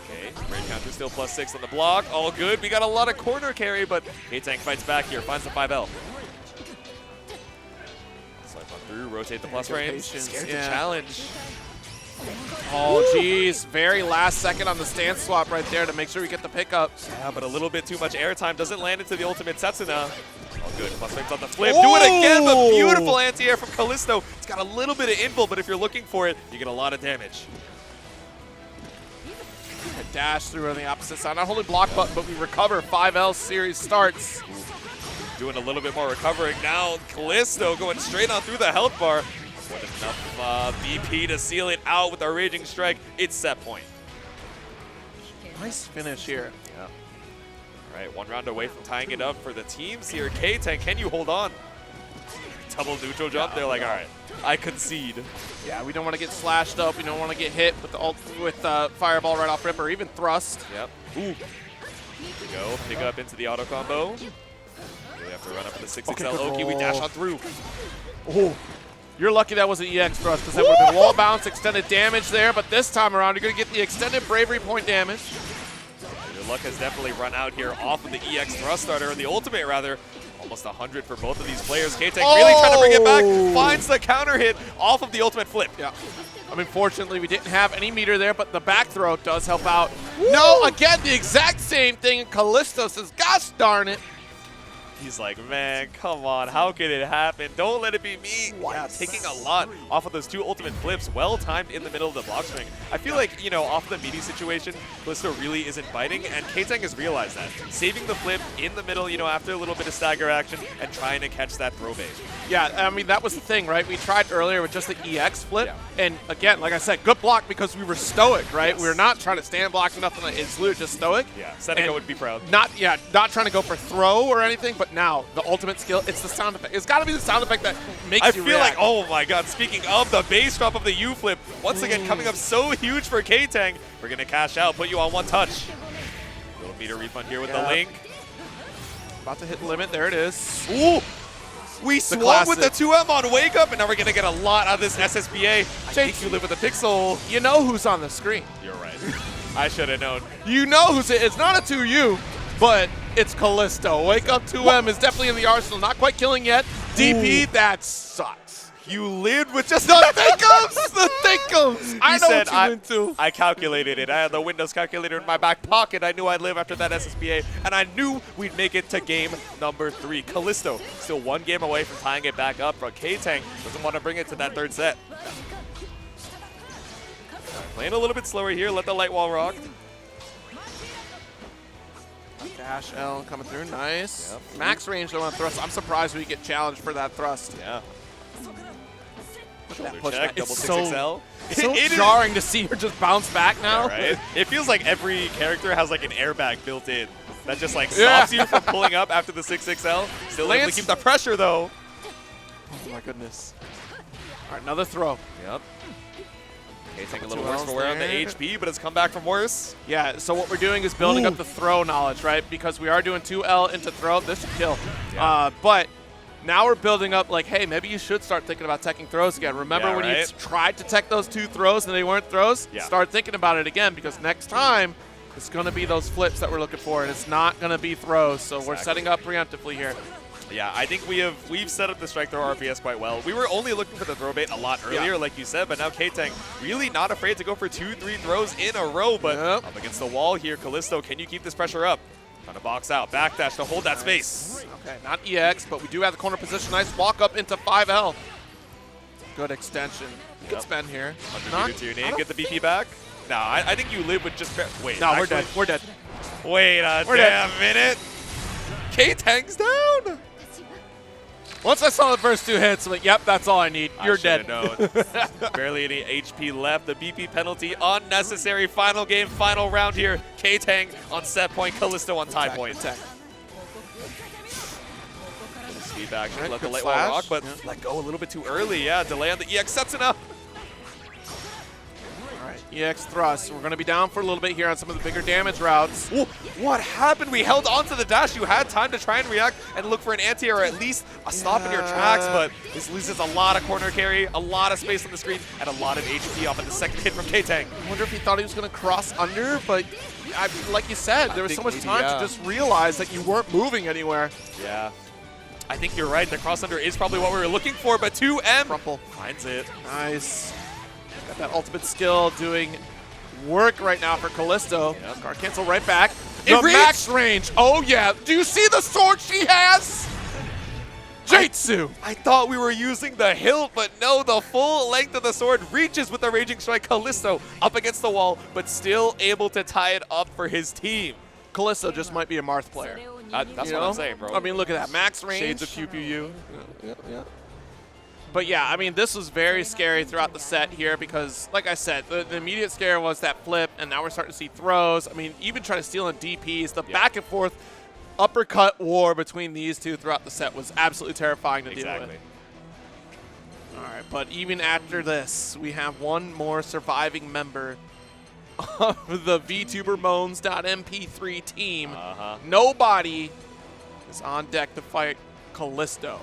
Okay, Brave counter still +6 on the block. All good. We got a lot of corner carry, but KTANG fights back here, finds the 5L. Swipe on through, rotate the plus frames. Scared to challenge. Oh, jeez. Very last second on the stance swap right there to make sure we get the pickup. Yeah, but a little bit too much airtime. Doesn't land into the ultimate Setsuna. Oh, good. Plus frames on the flip. Do it again, but beautiful anti-air from Callisto. It's got a little bit of invul, but if you're looking for it, you get a lot of damage. A dash through on the opposite side. Not only block button, but we recover. 5L series starts. Doing a little bit more recovering now. Callisto going straight on through the health bar. With enough BP to seal it out with our Raging Strike, it's set point. Nice finish here. Yeah. All right, 1 round away from tying it up for the teams here. KTANG, can you hold on? Double neutral jump. They're like, all right, I concede. Yeah, we don't want to get slashed up. We don't want to get hit with the fireball right off rip or even thrust. Yep. Ooh. Here we go. Pick up into the auto combo. We have to run up in the 6XL Oki. We dash on through. Oh, you're lucky that was an EX thrust because that would have been wall bounce, extended damage there. But this time around, you're going to get the extended bravery point damage. Your luck has definitely run out here off of the EX thrust starter, or the ultimate rather. Almost 100 for both of these players. KTANG really trying to bring it back. Finds the counter hit off of the ultimate flip. Yeah. I mean, fortunately, we didn't have any meter there, but the back throw does help out. Woo! No, again, the exact same thing. And Callisto says, gosh darn it. He's like, man, come on, how can it happen? Don't let it be me. Yeah, taking a lot off of those 2 ultimate flips, well timed in the middle of the block string. I feel like, you know, off the meaty situation, Callisto really isn't biting, and KTANG has realized that. Saving the flip in the middle, you know, after a little bit of stagger action, and trying to catch that throw bait. Yeah, I mean, that was the thing, right? We tried earlier with just the EX flip, and again, like I said, good block because we were stoic, right? We were not trying to stand block nothing. It's literally just stoic. Yeah, Seneca would be proud. Not trying to go for throw or anything, but now the ultimate skill, it's the sound effect. It's got to be the sound effect that makes you react. I feel like, oh my god, speaking of the base drop of the U flip, once again coming up so huge for KTANG. We're going to cash out, put you on 1 touch. Little meter refund here with the link. About to hit limit, there it is. Ooh! We swung with the 2M on Wake Up, and now we're going to get a lot out of this SSBA. I think you live with a pixel. You know who's on the screen. You're right. I should have known. You know who's it. It's not a 2U, but it's Callisto. Wake Up 2M is definitely in the arsenal. Not quite killing yet. DP, that sucks. You lived with just the thinkums! The thinkums! I know what you into. I calculated it. I had the Windows calculator in my back pocket. I knew I'd live after that SSBA, and I knew we'd make it to game number 3. Callisto still 1 game away from tying it back up, but KTANG doesn't want to bring it to that 3rd set. Playing a little bit slower here. Let the light wall rock. Dash L coming through, nice. Yep. Max range though on thrust. I'm surprised we get challenged for that thrust. Yeah. Shoulder check, back. double 6XL. So jarring to see her just bounce back now. Yeah, right? It feels like every character has like an airbag built in that just like stops you from pulling up after the 6XL. Still able to keep the pressure though. Oh my goodness. All right, another throw. Yep. KTANG a little worse for wear on the HP, but it's come back from worse. Yeah, so what we're doing is building up the throw knowledge, right? Because we are doing 2L into throw. This should kill. Yeah. But now we're building up like, hey, maybe you should start thinking about teching throws again. Remember when you tried to tech those 2 throws and they weren't throws? Yeah. Start thinking about it again because next time it's going to be those flips that we're looking for, and it's not going to be throws. So we're setting up preemptively here. Yeah, I think we've set up the strike throw RPS quite well. We were only looking for the throw bait a lot earlier, like you said, but now KTANG really not afraid to go for 2-3 throws in a row, but up against the wall here. Callisto, can you keep this pressure up? Trying to box out, backdash to hold that space. Okay, not EX, but we do have the corner position. Nice walk up into 5L. Good extension. You can spend here. Under tuning, get the BP back. No, I think you live with just... Wait, no, we're dead. We're dead. Wait a damn minute. KTANG's down. Once I saw the first 2 hits, I'm like, yep, that's all I need. You're dead. Barely any HP left. The BP penalty, unnecessary. Final game, final round here. KTANG on set point, Callisto on tie point. Speed action, let the light wall rock, but let go a little bit too early. Yeah, delay on the EX sets enough. EX thrust. We're going to be down for a little bit here on some of the bigger damage routes. Ooh, what happened? We held on to the dash. You had time to try and react and look for an anti or at least a stop in your tracks, but this loses a lot of corner carry, a lot of space on the screen, and a lot of HP off of the second hit from KTANG. I wonder if he thought he was going to cross under, but like you said, there was so much time to just realize that you weren't moving anywhere. Yeah. I think you're right. The cross under is probably what we were looking for, but 2M Crumple finds it. Nice. Got that ultimate skill doing work right now for Callisto. Yep. Guard cancel right back. The max range. Oh, yeah. Do you see the sword she has? Jitsu. I thought we were using the hilt, but no, the full length of the sword reaches with the Raging Strike. Callisto up against the wall, but still able to tie it up for his team. Callisto just might be a Marth player. That's what I'm saying, bro. I mean, look at that. Max range. Shades of QQU. Yeah. But yeah, I mean, this was very scary throughout the set here because, like I said, the immediate scare was that flip, and now we're starting to see throws. I mean, even trying to steal in DPs. The back and forth uppercut war between these two throughout the set was absolutely terrifying to deal with. All right, but even after this, we have one more surviving member of the VTuberMoans.mp3 team. Nobody is on deck to fight Callisto.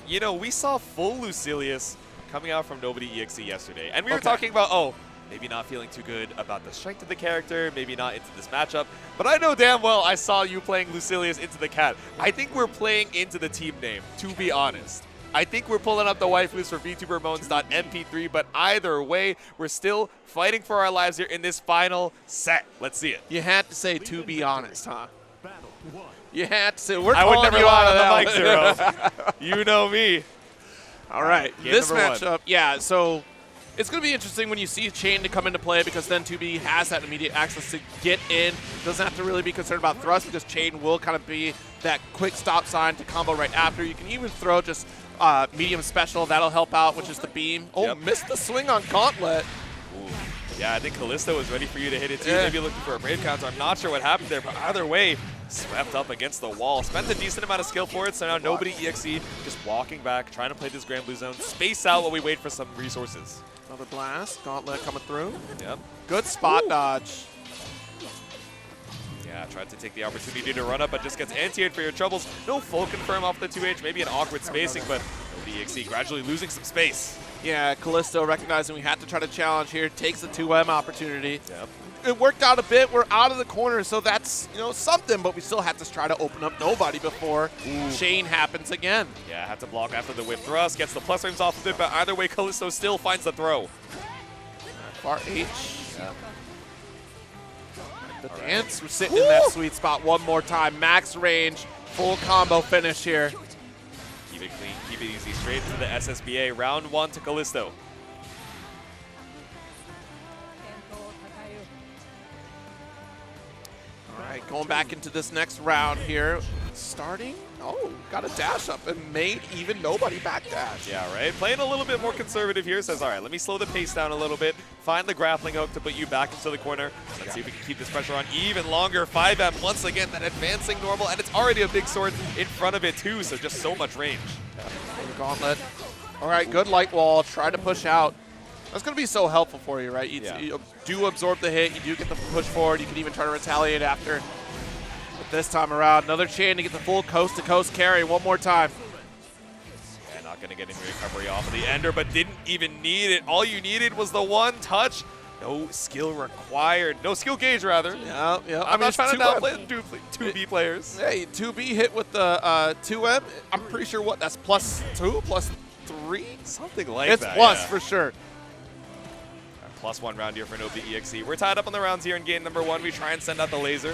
You know, we saw full Lucilius coming out from NOBODYEXE yesterday, and we were talking about, oh, maybe not feeling too good about the strength of the character, maybe not into this matchup, but I know damn well I saw you playing Lucilius into the cat. I think we're playing into the team name, to be honest. I think we're pulling up the waifus for VTuberMoans.mp3, but either way, we're still fighting for our lives here in this final set. Let's see it. You had to say, to be honest, huh? You had to say, we're I would calling never you lie out on of the that mic, Zero. You know me. All right, Game this number matchup, yeah, so it's going to be interesting when you see Chain to come into play because then 2B has that immediate access to get in. Doesn't have to really be concerned about thrust because Chain will kind of be that quick stop sign to combo right after. You can even throw just medium special. That'll help out, which is the beam. Oh, missed the swing on Gauntlet. Ooh. Yeah, I think Callisto was ready for you to hit it too. Maybe looking for a brave counter. I'm not sure what happened there, but either way, swept up against the wall. Spent a decent amount of skill for it, so now NOBODYEXE just walking back, trying to play this GRANBLUE zone. Space out while we wait for some resources. Another blast. Gauntlet coming through. Yep. Good spot dodge. Yeah, tried to take the opportunity to run up, but just gets anti-aid for your troubles. No full confirm off the 2H, maybe an awkward spacing, but NOBODYEXE gradually losing some space. Yeah, Callisto recognizing we had to try to challenge here, takes the 2M opportunity. Yep. It worked out a bit. We're out of the corner, so that's, you know, something, but we still have to try to open up nobody before Shane happens again. Yeah, had to block after the whip thrust, gets the plus frames off of it, but either way, Callisto still finds the throw. Far H. Yeah. The dance, we're sitting in that sweet spot one more time. Max range, full combo finish here. Keep it clean, keep it easy, straight to the SSBA. Round 1 to Callisto. All right, going back into this next round here. Starting, got a dash up and made even nobody backdash. Yeah, right? Playing a little bit more conservative here. Says, all right, let me slow the pace down a little bit. Find the grappling hook to put you back into the corner. Let's see if we can keep this pressure on even longer. 5M, once again, that advancing normal, and it's already a big sword in front of it too, so just so much range. Gauntlet. All right, good light wall. Try to push out. That's going to be so helpful for you, right? You do absorb the hit. You do get the push forward. You can even try to retaliate after. But this time around, another chain to get the full coast-to-coast carry one more time. Yeah, not going to get any recovery off of the ender, but didn't even need it. All you needed was the one touch. No skill required. No skill gauge, rather. Yeah. I'm not trying to downplay the 2B players. Hey, 2B hit with the 2M. I'm pretty sure that's +2, +3? Something like that. It's plus for sure. +1 round here for NOBODYEXE. We're tied up on the rounds here in game number 1. We try and send out the laser.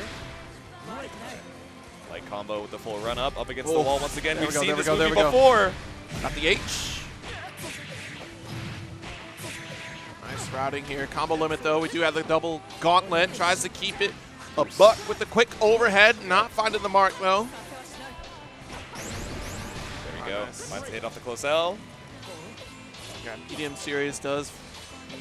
Light combo with the full run up against the wall once again. We've seen this movie before. Got the H. Nice routing here. Combo limit though. We do have the double gauntlet. Tries to keep it a buck with the quick overhead. Not finding the mark though. There we go. Finds the hit off the close L. Got medium series does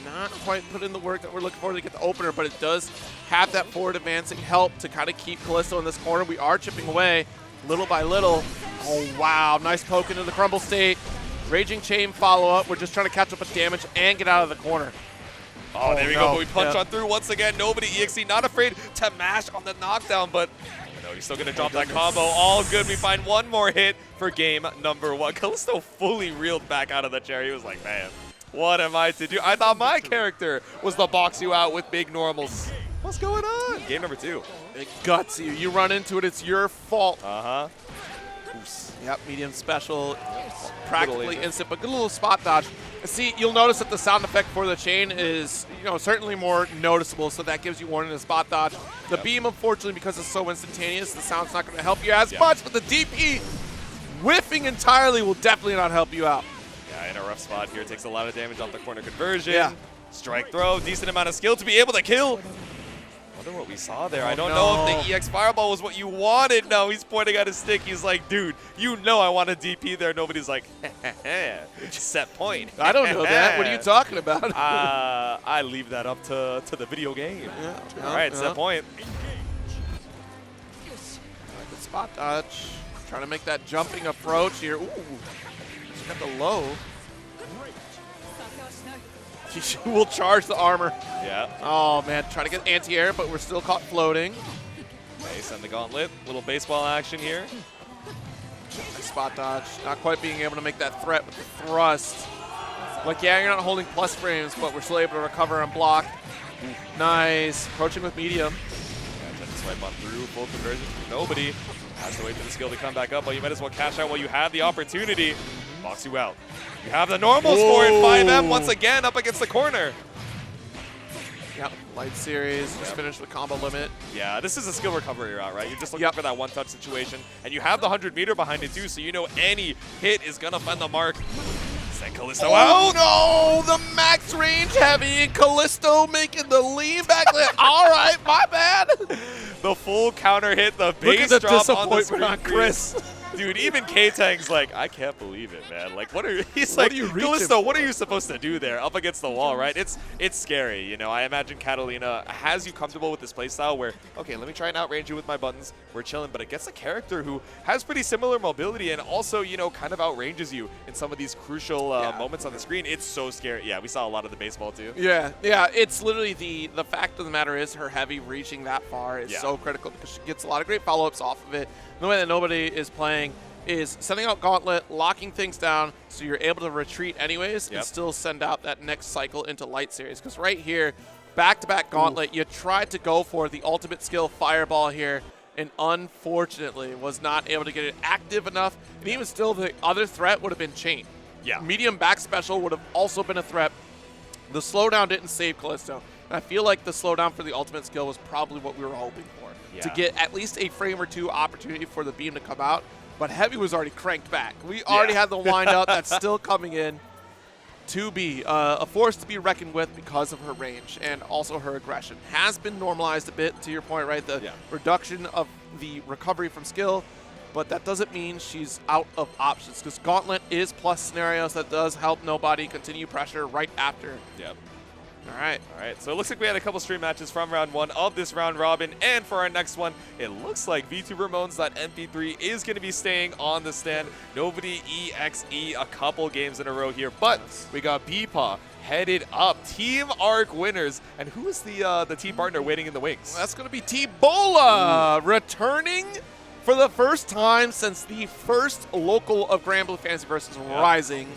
not quite put in the work that we're looking for to get the opener, but it does have that forward advancing help to kind of keep Callisto in this corner. We are chipping away little by little. Oh, wow. Nice poke into the crumble state. Raging chain follow-up. We're just trying to catch up with damage and get out of the corner. Oh, there we go. But we punch on through once again. NOBODYEXE not afraid to mash on the knockdown, but no, he's still going to drop that combo. All good. We find one more hit for game number 1. Callisto fully reeled back out of the chair. He was like, man, what am I to do? I thought my character was the box you out with big normals. What's going on? Game number 2. It guts you. You run into it. It's your fault. Oops. Yep, medium special. Practically instant, but good little spot dodge. See, you'll notice that the sound effect for the chain is, certainly more noticeable, so that gives you warning to spot dodge. The beam, unfortunately, because it's so instantaneous, the sound's not going to help you as much, but the DP whiffing entirely will definitely not help you out. Yeah, in a rough spot here. Takes a lot of damage off the corner conversion. Yeah. Strike throw, decent amount of skill to be able to kill. wonder what we saw there. I don't know if the EX Fireball was what you wanted. No, he's pointing at his stick. He's like, dude, you know I want a DP there. Nobody's like, set point. I don't know that. What are you talking about? I leave that up to the video game. Yeah, All right, set point. Good spot dodge. Trying to make that jumping approach here. Ooh, she got the low. She will charge the armor. Yeah. Oh, man. Trying to get anti-air, but we're still caught floating. Base and the gauntlet. Little baseball action here. Nice spot dodge. Not quite being able to make that threat with the thrust. Like, yeah, you're not holding plus frames, but we're still able to recover and block. Nice. Approaching with medium. Yeah, trying to swipe on through. Full conversion from nobody. Has to wait for the skill to come back up, but you might as well cash out while you have the opportunity. Box you out. You have the normals for it. 5M once again up against the corner. Yep, light series, just finished with combo limit. Yeah, this is a skill recovery route, right? You're just looking for that one-touch situation, and you have the 100-meter behind it too, so you know any hit is gonna find the mark. Send Callisto out. Oh no, the max range heavy, and Callisto making the lean back there. All right, my bad. The full counter hit, the base Look at the drop on the disappointment on Chris. Dude, even KTANG's like, I can't believe it, man. Like, he's What like, are you reaching Callisto, what for? are you supposed to do there up against the wall, right? It's scary, you know. I imagine Catalina has you comfortable with this playstyle where, okay, let me try and outrange you with my buttons. We're chilling, but it gets a character who has pretty similar mobility and also, you know, kind of outranges you in some of these crucial moments on the screen. It's so scary. Yeah, we saw a lot of the baseball too. Yeah, it's literally the fact of the matter is her heavy reaching that far is so critical because she gets a lot of great follow-ups off of it. The way that nobody is playing is sending out Gauntlet, locking things down so you're able to retreat anyways and still send out that next cycle into Light Series. Because right here, back-to-back Gauntlet, you tried to go for the ultimate skill Fireball here and unfortunately was not able to get it active enough. And even still, the other threat would have been Chain. Yeah. Medium back special would have also been a threat. The slowdown didn't save Callisto. And I feel like the slowdown for the ultimate skill was probably what we were hoping for. To get at least a frame or two opportunity for the beam to come out. But Heavy was already cranked back. We already had the wind up that's still coming in. 2B, a force to be reckoned with because of her range and also her aggression. Has been normalized a bit, to your point, right? The reduction of the recovery from skill, but that doesn't mean she's out of options because Gauntlet is plus scenarios that does help Nobody continue pressure right after. Yep. All right. All right, so it looks like we had a couple stream matches from round one of this round robin, and for our next one, it looks like VTuberMoans.mp3 is going to be staying on the stand. Nobody EXE a couple games in a row here, but we got BEPAW headed up. Team ARC winners, and who is the team partner waiting in the wings? Well, that's going to be T-Bola returning for the first time since the first local of GRANBLUE Fantasy vs. Rising.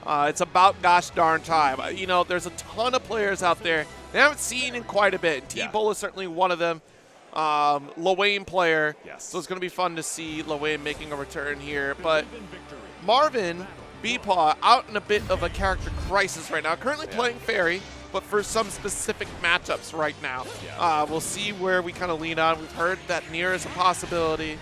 It's about gosh darn time. You know, there's a ton of players out there they haven't seen in quite a bit. T-Bola is certainly one of them. Lawayne player. So it's going to be fun to see Lawayne making a return here. But Marvin, BEPAW, out in a bit of a character crisis right now. Currently playing Fairy, but for some specific matchups right now. We'll see where we kind of lean on. We've heard that Nier is a possibility.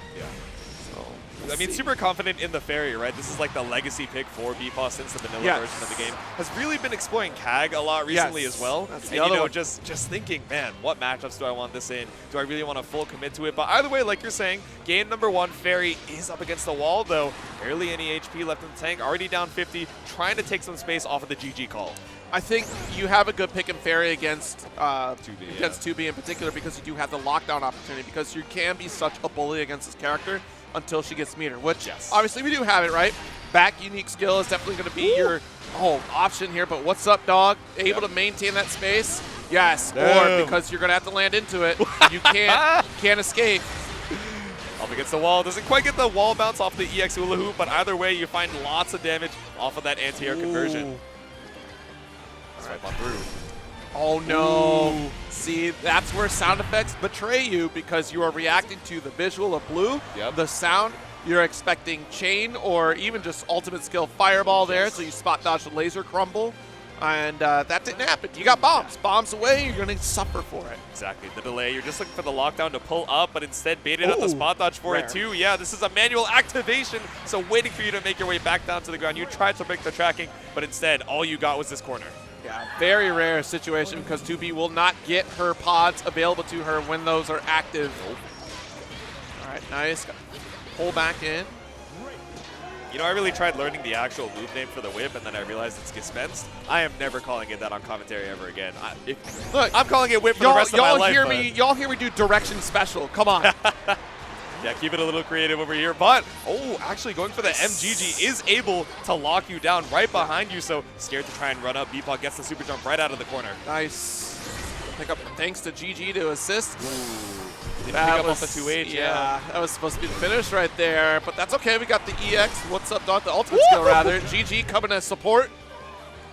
I mean, super confident in the Fairy, right? This is like the legacy pick for BEPAW since the vanilla version of the game. Has really been exploring KAG a lot recently as well. That's and, you know, just thinking, man, what matchups do I want this in? Do I really want to full commit to it? But either way, like you're saying, game number one, Fairy is up against the wall, though. Barely any HP left in the tank, already down 50, trying to take some space off of the GG call. I think you have a good pick in Fairy against 2B in particular because you do have the lockdown opportunity because you can be such a bully against this character until she gets meter, which obviously we do have it, right? Back unique skill is definitely going to be your option here, but what's up, dog? Able to maintain that space? Yes, or because you're going to have to land into it. You can't escape. Up against the wall. Doesn't quite get the wall bounce off the EX hula hoop, but either way, you find lots of damage off of that anti-air conversion. Swipe on through. Oh no. See, that's where sound effects betray you because you are reacting to the visual of blue, the sound. You're expecting Chain or even just ultimate skill Fireball there, so you spot dodge the laser crumble. And that didn't happen. You got bombs. Bombs away, you're going to suffer for it. Exactly. The delay, you're just looking for the lockdown to pull up, but instead baited out the spot dodge for it too. Yeah, this is a manual activation, so waiting for you to make your way back down to the ground. You tried to break the tracking, but instead all you got was this corner. Yeah, Yeah, very rare situation because 2B will not get her pods available to her when those are active. All right, nice. Pull back in. You know, I really tried learning the actual move name for the whip, and then I realized it's dispensed. I am never calling it that on commentary ever again. Look, I'm calling it whip for the rest of my life. Y'all hear me do direction special. Come on. Yeah, keep it a little creative over here. But, oh, actually going for the MGG is able to lock you down right behind you. So scared to try and run up. BEPAW gets the super jump right out of the corner. Nice. Pick up thanks to GG to assist. Didn't pick up off the 2H, yeah. That was supposed to be the finish right there. But that's okay. We got the EX. What's up, dog? The ultimate skill, rather. GG coming as support.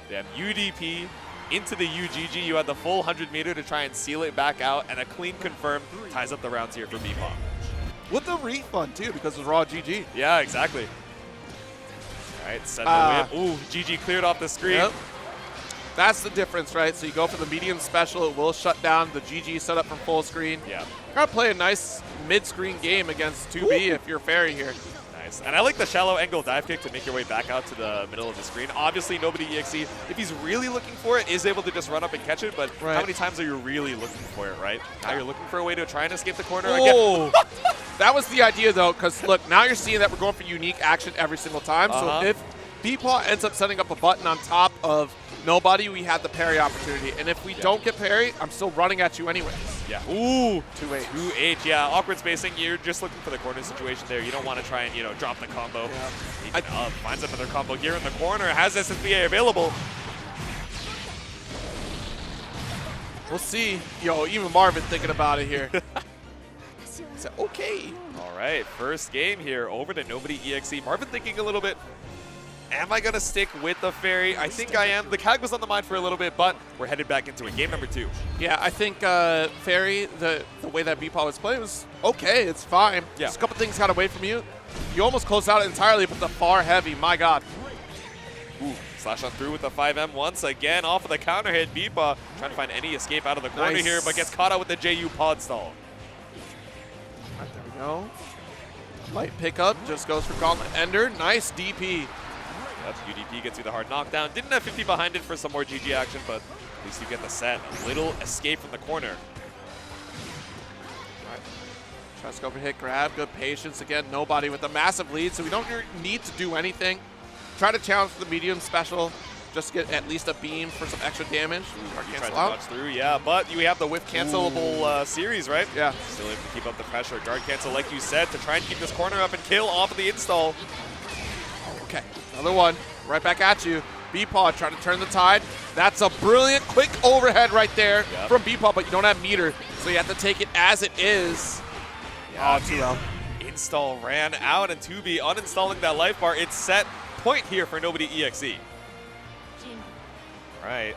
Damn, UDP into the UGG. You had the full 100 meter to try and seal it back out. And a clean confirm ties up the rounds here for BEPAW. With the refund, too, because it was raw GG. Yeah, exactly. All right, send the whip. Ooh, GG cleared off the screen. Yep. That's the difference, right? So you go for the medium special, it will shut down the GG setup from full screen. Yeah. Gotta play a nice mid-screen game against 2B if you're Fairy here. Nice. And I like the shallow angle dive kick to make your way back out to the middle of the screen. Obviously, NOBODYEXE, if he's really looking for it, is able to just run up and catch it, but how many times are you really looking for it, right? Now you're looking for a way to try and escape the corner again. That was the idea, though, because, look, now you're seeing that we're going for unique action every single time. So if BEPAW ends up setting up a button on top of Nobody, we have the parry opportunity. And if we don't get parry, I'm still running at you anyways. Yeah. Ooh. 2H. 2H, yeah. Awkward spacing. You're just looking for the corner situation there. You don't want to try and, you know, drop the combo. Yeah. Finds another combo here in the corner. Has SSBA available. We'll see. Yo, even Marvin thinking about it here. So, okay. All right. First game here over to NOBODYEXE. Marvin thinking a little bit. Am I going to stick with the Fairy? I think I am. The CAG was on the mind for a little bit, but we're headed back into it. Game number 2. Yeah, I think Fairy, the way that BEPAW was playing was okay. It's fine. Yeah. Just a couple things got away from you. You almost closed out entirely, but the far heavy, my God. Ooh, slash on through with the 5M once again. Off of the counter hit. BEPAW trying to find any escape out of the corner here, but gets caught out with the JU pod stall. All right, there we go. Light pickup, just goes for Gauntlet Ender. Nice DP. Yep, UDP gets you the hard knockdown. Didn't have 50 behind it for some more GG action, but at least you get the set. A little escape from the corner. All right. Tries to go for hit grab. Good patience again. Nobody with a massive lead, so we don't need to do anything. Try to challenge for the medium special. Just get at least a beam for some extra damage. You try to dodge through, yeah, but you have the whiff cancelable series, right? Yeah. Still able to keep up the pressure. Guard cancel, like you said, to try and keep this corner up and kill off of the install. Okay, another one. Right back at you. BEPAW trying to turn the tide. That's a brilliant quick overhead right there from BEPAW, but you don't have meter, so you have to take it as it is. Yeah, 2L. Install ran out, and 2B uninstalling that life bar. It's set point here for NOBODYEXE. All right.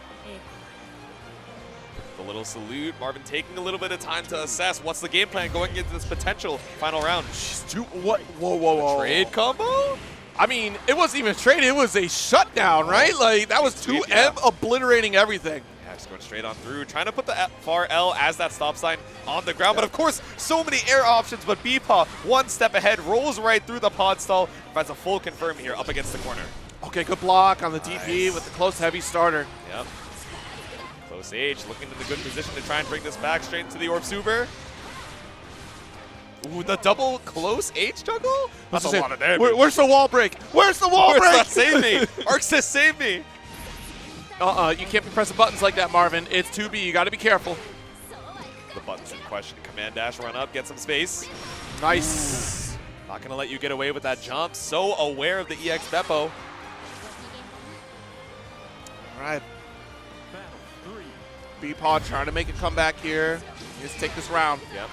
The little salute. Marvin taking a little bit of time to assess what's the game plan going into this potential final round. What? Whoa. Trade combo? I mean, it wasn't even a trade. It was a shutdown, right? Like, that was 2M obliterating everything. Yeah, just going straight on through. Trying to put the far L as that stop sign on the ground. But, of course, so many air options. But BEPAW, one step ahead, rolls right through the pod stall. Finds a full confirm here up against the corner. Okay, good block on the DP with the close heavy starter. Yep. Close H, looking in the good position to try and bring this back straight into the Orb Super. Ooh, the double close H juggle? That's a lot of damage. Where's the wall break? Where's the wall break? Save me. Arxis, save me. You can't be pressing buttons like that, Marvin. It's 2B. You got to be careful. The buttons in question. Command dash, run up, get some space. Nice. Ooh. Not going to let you get away with that jump. So aware of the EX BEPAW. All right. BEPAW trying to make a comeback here. Let's take this round. Yep.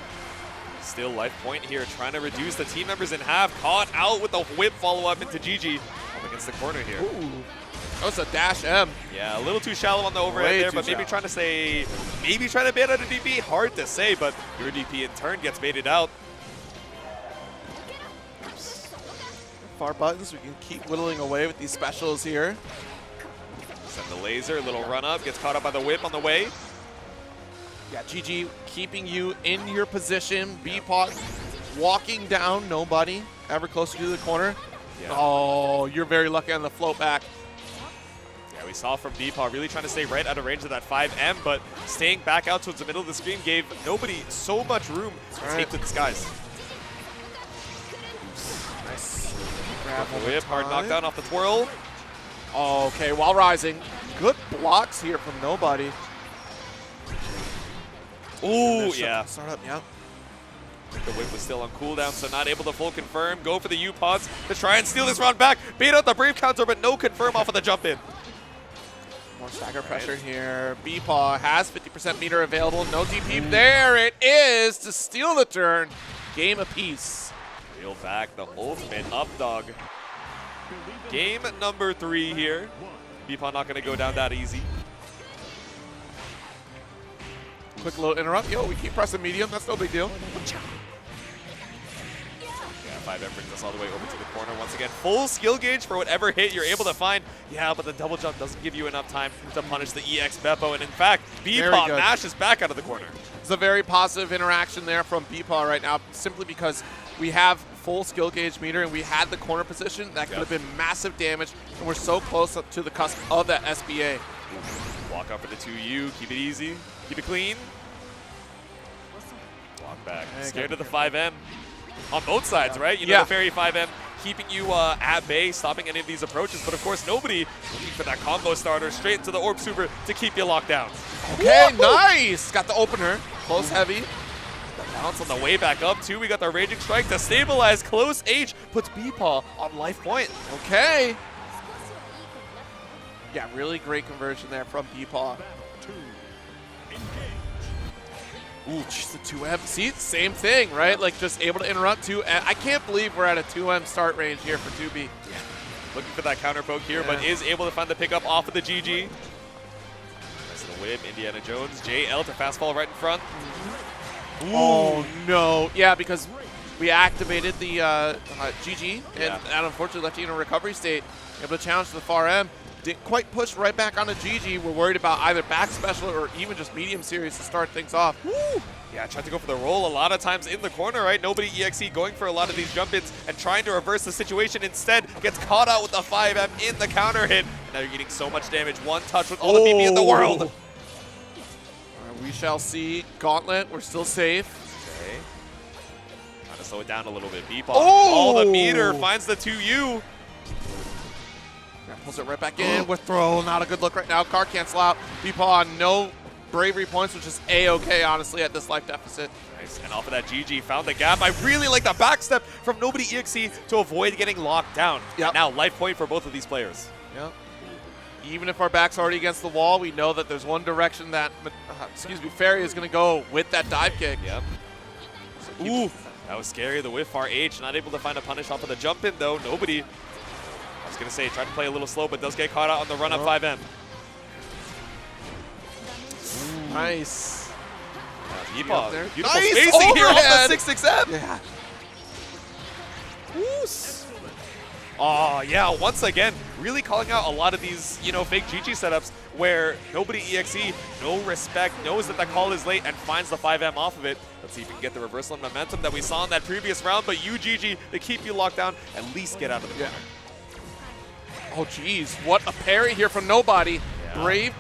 Still life point here, trying to reduce the team members in half. Caught out with the whip follow-up into GG. Up against the corner here. Ooh. That was a dash M. Yeah, a little too shallow on the overhead there, but maybe trying to say, maybe trying to bait out a DP. Hard to say, but your DP in turn gets baited out. Oops. Far buttons, we can keep whittling away with these specials here. Send the laser, little run up, gets caught up by the whip on the way. Yeah, GG keeping you in your position. BEPAW walking down, nobody ever closer to the corner. Yeah. Oh, you're very lucky on the float back. Yeah, we we saw from BEPAW really trying to stay right out of range of that 5M, but staying back out towards the middle of the screen gave nobody so much room to take to the skies. Nice. Grab the whip, hard knockdown off the twirl. Okay, while rising. Good blocks here from Nobody. Ooh, yeah. Start up, yeah. The whip was still on cooldown, so not able to full confirm. Go for the U-pods to try and steal this round back. Bait out the brave counter, but no confirm off of the jump in. More stagger pressure here. BEPAW has 50% meter available. No DP. There it is to steal the turn. Game apiece. Reel back the ultimate up dog. Game number 3 here. BEPAW not going to go down that easy. Quick little interrupt. Yo, we keep pressing medium. That's no big deal. Yeah, 5M brings us all the way over to the corner once again. Full skill gauge for whatever hit you're able to find. Yeah, but the double jump doesn't give you enough time to punish the EX BEPAW. And in fact, BEPAW mashes back out of the corner. It's a very positive interaction there from BEPAW right now, simply because we have full skill gauge meter and we had the corner position. That could have been massive damage, and we're so close up to the cusp of that SBA. Walk up for the 2U, keep it easy, keep it clean. Walk back, scared of the 5M. On both sides, right? You know, the Fairy 5M keeping you at bay, stopping any of these approaches, but of course nobody looking for that combo starter straight into the Orb Super to keep you locked down. Okay, nice! Got the opener, close heavy. Bounce on the way back up too. We got the Raging Strike to stabilize. Close H puts BEPAW on life point. Okay. Yeah, really great conversion there from BEPAW. Ooh, just the 2M. See, same thing, right? Like just able to interrupt 2M. I can't believe we're at a 2M start range here for 2B. Yeah. Looking for that counter poke here, but is able to find the pickup off of the GG. That's the whip. Indiana Jones. JL to fast fall right in front. Oh, no. Yeah, because we activated the GG, and that unfortunately left you in a recovery state. Able to challenge to the far M. Didn't quite push right back onto GG. We're worried about either back special or even just medium series to start things off. Woo! Yeah, tried to go for the roll a lot of times in the corner, right? Nobody EXE going for a lot of these jump-ins and trying to reverse the situation. Instead, gets caught out with the 5M in the counter hit. Now you're getting so much damage. One touch with all the BP in the world. We shall see. Gauntlet, we're still safe. Okay. Trying to slow it down a little bit. BEPAW, all the meter, finds the 2U. Pulls it right back in with throw. Not a good look right now. Car cancel out. BEPAW no bravery points, which is A-okay, honestly, at this life deficit. Nice. And off of that GG, found the gap. I really like the backstep from Nobody EXE to avoid getting locked down. Yep. Now, life point for both of these players. Yep. Even if our back's already against the wall, we know that there's one direction that, Fairy is going to go with that dive kick. Yep. So ooh, that was scary. The whiff far H, not able to find a punish off of the jump in, though. Nobody. I was going to say, tried to play a little slow, but does get caught out on the run up 5M. Nice. BEPAW, beautiful nice spacing here off the 6-6M. Yeah. Woos. Oh, yeah, once again, really calling out a lot of these, you know, fake GG setups where Nobody EXE, no respect, knows that the call is late and finds the 5M off of it. Let's see if we can get the reversal and momentum that we saw in that previous round, but UGG, they keep you locked down, at least get out of the corner. Oh, geez. What a parry here from Nobody. Yeah. Brave.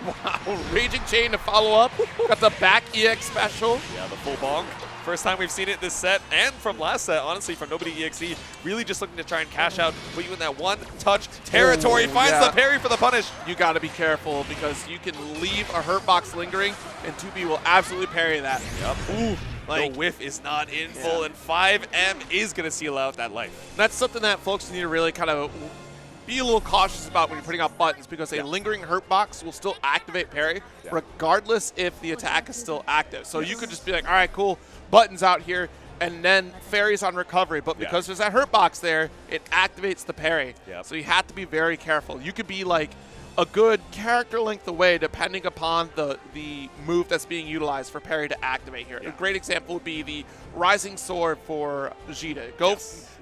Wow. Raging Chain to follow up. Got the back EX special. Yeah, the full bonk. First time we've seen it this set and from last set, honestly, from Nobody EXE. Really just looking to try and cash out, put you in that one-touch territory. Finds the parry for the punish. You got to be careful because you can leave a hurt box lingering, and 2B will absolutely parry that. Yep. Ooh. Like, the whiff is not in full, and 5M is going to seal out that life. That's something that folks need to really kind of be a little cautious about when you're putting out buttons, because a lingering hurt box will still activate parry regardless if the attack is still active. So you could just be like, all right, cool, buttons out here, and then Fairy's on recovery. But because there's that hurt box there, it activates the parry. So you have to be very careful. You could be like a good character length away depending upon the move that's being utilized for parry to activate here. A great example would be the Rising Sword for Vegeta. Go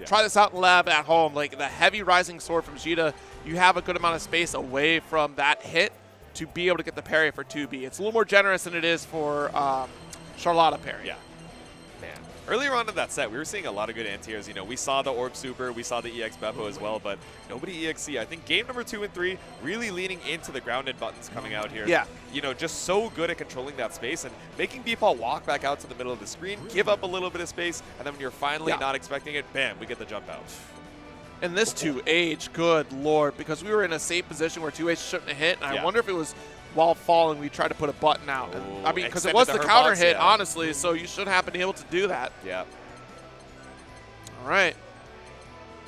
try this out in lab at home. Like the heavy Rising Sword from Vegeta, you have a good amount of space away from that hit to be able to get the parry for 2B. It's a little more generous than it is for Charlotta parry. Yeah. Man. Earlier on in that set, we were seeing a lot of good anti-airs. You know, we saw the Orb Super, we saw the EX BEPAW as well, but nobody EXC. I think game number 2 and 3 really leaning into the grounded buttons coming out here. Yeah. You know, just so good at controlling that space and making BEPAW walk back out to the middle of the screen, give up a little bit of space, and then when you're finally not expecting it, bam, we get the jump out. And this 2H, good lord, because we were in a safe position where 2H shouldn't have hit, and I wonder if it was while falling we tried to put a button out. And, I mean, because it was the counter hit, honestly, so you should have been able to do that. Yeah. All right.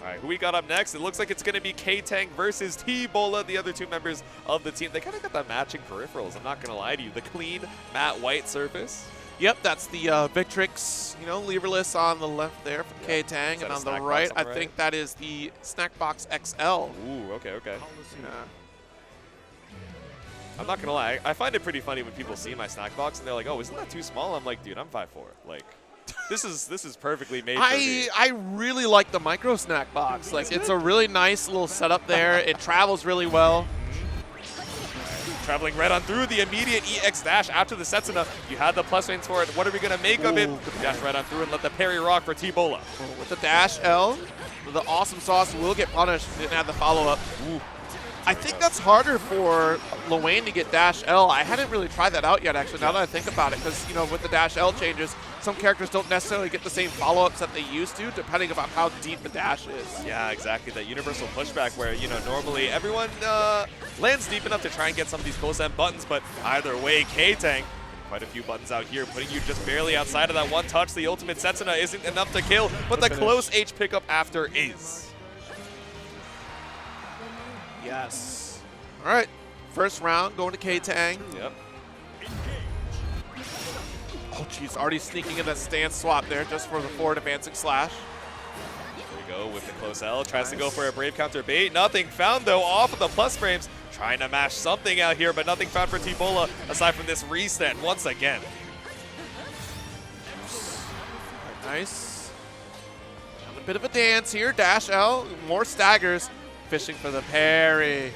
All right, who we got up next? It looks like it's going to be KTANG versus T-Bola, the other 2 members of the team. They kind of got the matching peripherals, I'm not going to lie to you. The clean matte white surface. Yep, that's the Victrix, you know, leverless on the left there for KTANG, and on the right, I think that is the Snackbox XL. Ooh, okay, okay. Yeah. I'm not gonna lie, I find it pretty funny when people see my snack box and they're like, "Oh, isn't that too small?" I'm like, "Dude, I'm 5'4". Like, this is perfectly made for me. I really like the micro snack box. Like, it's a really nice little setup there. It travels really well. Traveling right on through the immediate EX dash after the Setsuna. You had the plus range for it. What are we gonna make of it? Dash right on through and let the parry rock for T-Bola. With the dash L, the awesome sauce will get punished. Didn't have the follow up. Ooh. I think that's harder for Luane to get dash L. I hadn't really tried that out yet, actually, now that I think about it, because, you know, with the dash L changes, some characters don't necessarily get the same follow-ups that they used to, depending on how deep the dash is. Yeah, exactly. That universal pushback where, you know, normally everyone lands deep enough to try and get some of these close-end buttons, but either way, KTANG, quite a few buttons out here, putting you just barely outside of that one touch. The ultimate Setsuna isn't enough to kill, but the close H pickup after is. Yes. All right. First round going to KTANG. Yep. Oh, geez. Already sneaking in that stance swap there just for the forward advancing slash. There we go with the close L. Tries to go for a brave counter bait. Nothing found, though, off of the plus frames. Trying to mash something out here, but nothing found for T-Bola aside from this reset once again. Nice. A bit of a dance here. Dash L. More staggers. Fishing for the parry.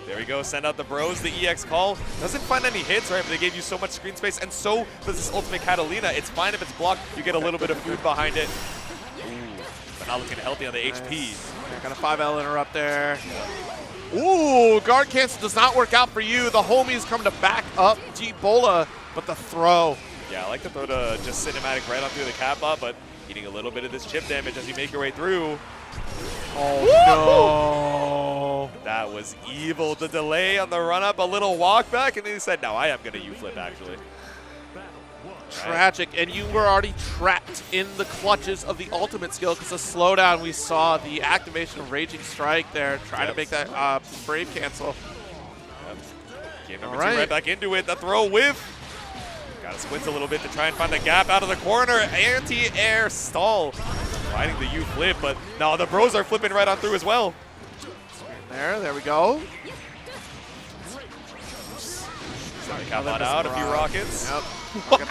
There we go, send out the bros, the EX call. Doesn't find any hits, right? But they gave you so much screen space, and so does this ultimate Catalina. It's fine if it's blocked. You get a little bit of food behind it. Ooh, but not looking healthy on the HP. Got a 5L interrupt there. Ooh, guard cancel does not work out for you. The homies come to back up T-Bola, but the throw. Yeah, I like the throw to just cinematic right on through the cat bot, but eating a little bit of this chip damage as you make your way through. Oh, no. That was evil. The delay on the run-up, a little walk back, and then he said, no, I am going to U-flip, actually. Tragic, and you were already trapped in the clutches of the ultimate skill because the slowdown we saw, the activation of Raging Strike there, trying to make that Brave cancel. Game number 2 right back into it. The throw whiff. Got to squint a little bit to try and find a gap out of the corner. Anti-air stall. Finding the U-flip, but no, the bros are flipping right on through as well. There we go. Cat bot out, a few rockets. Yep.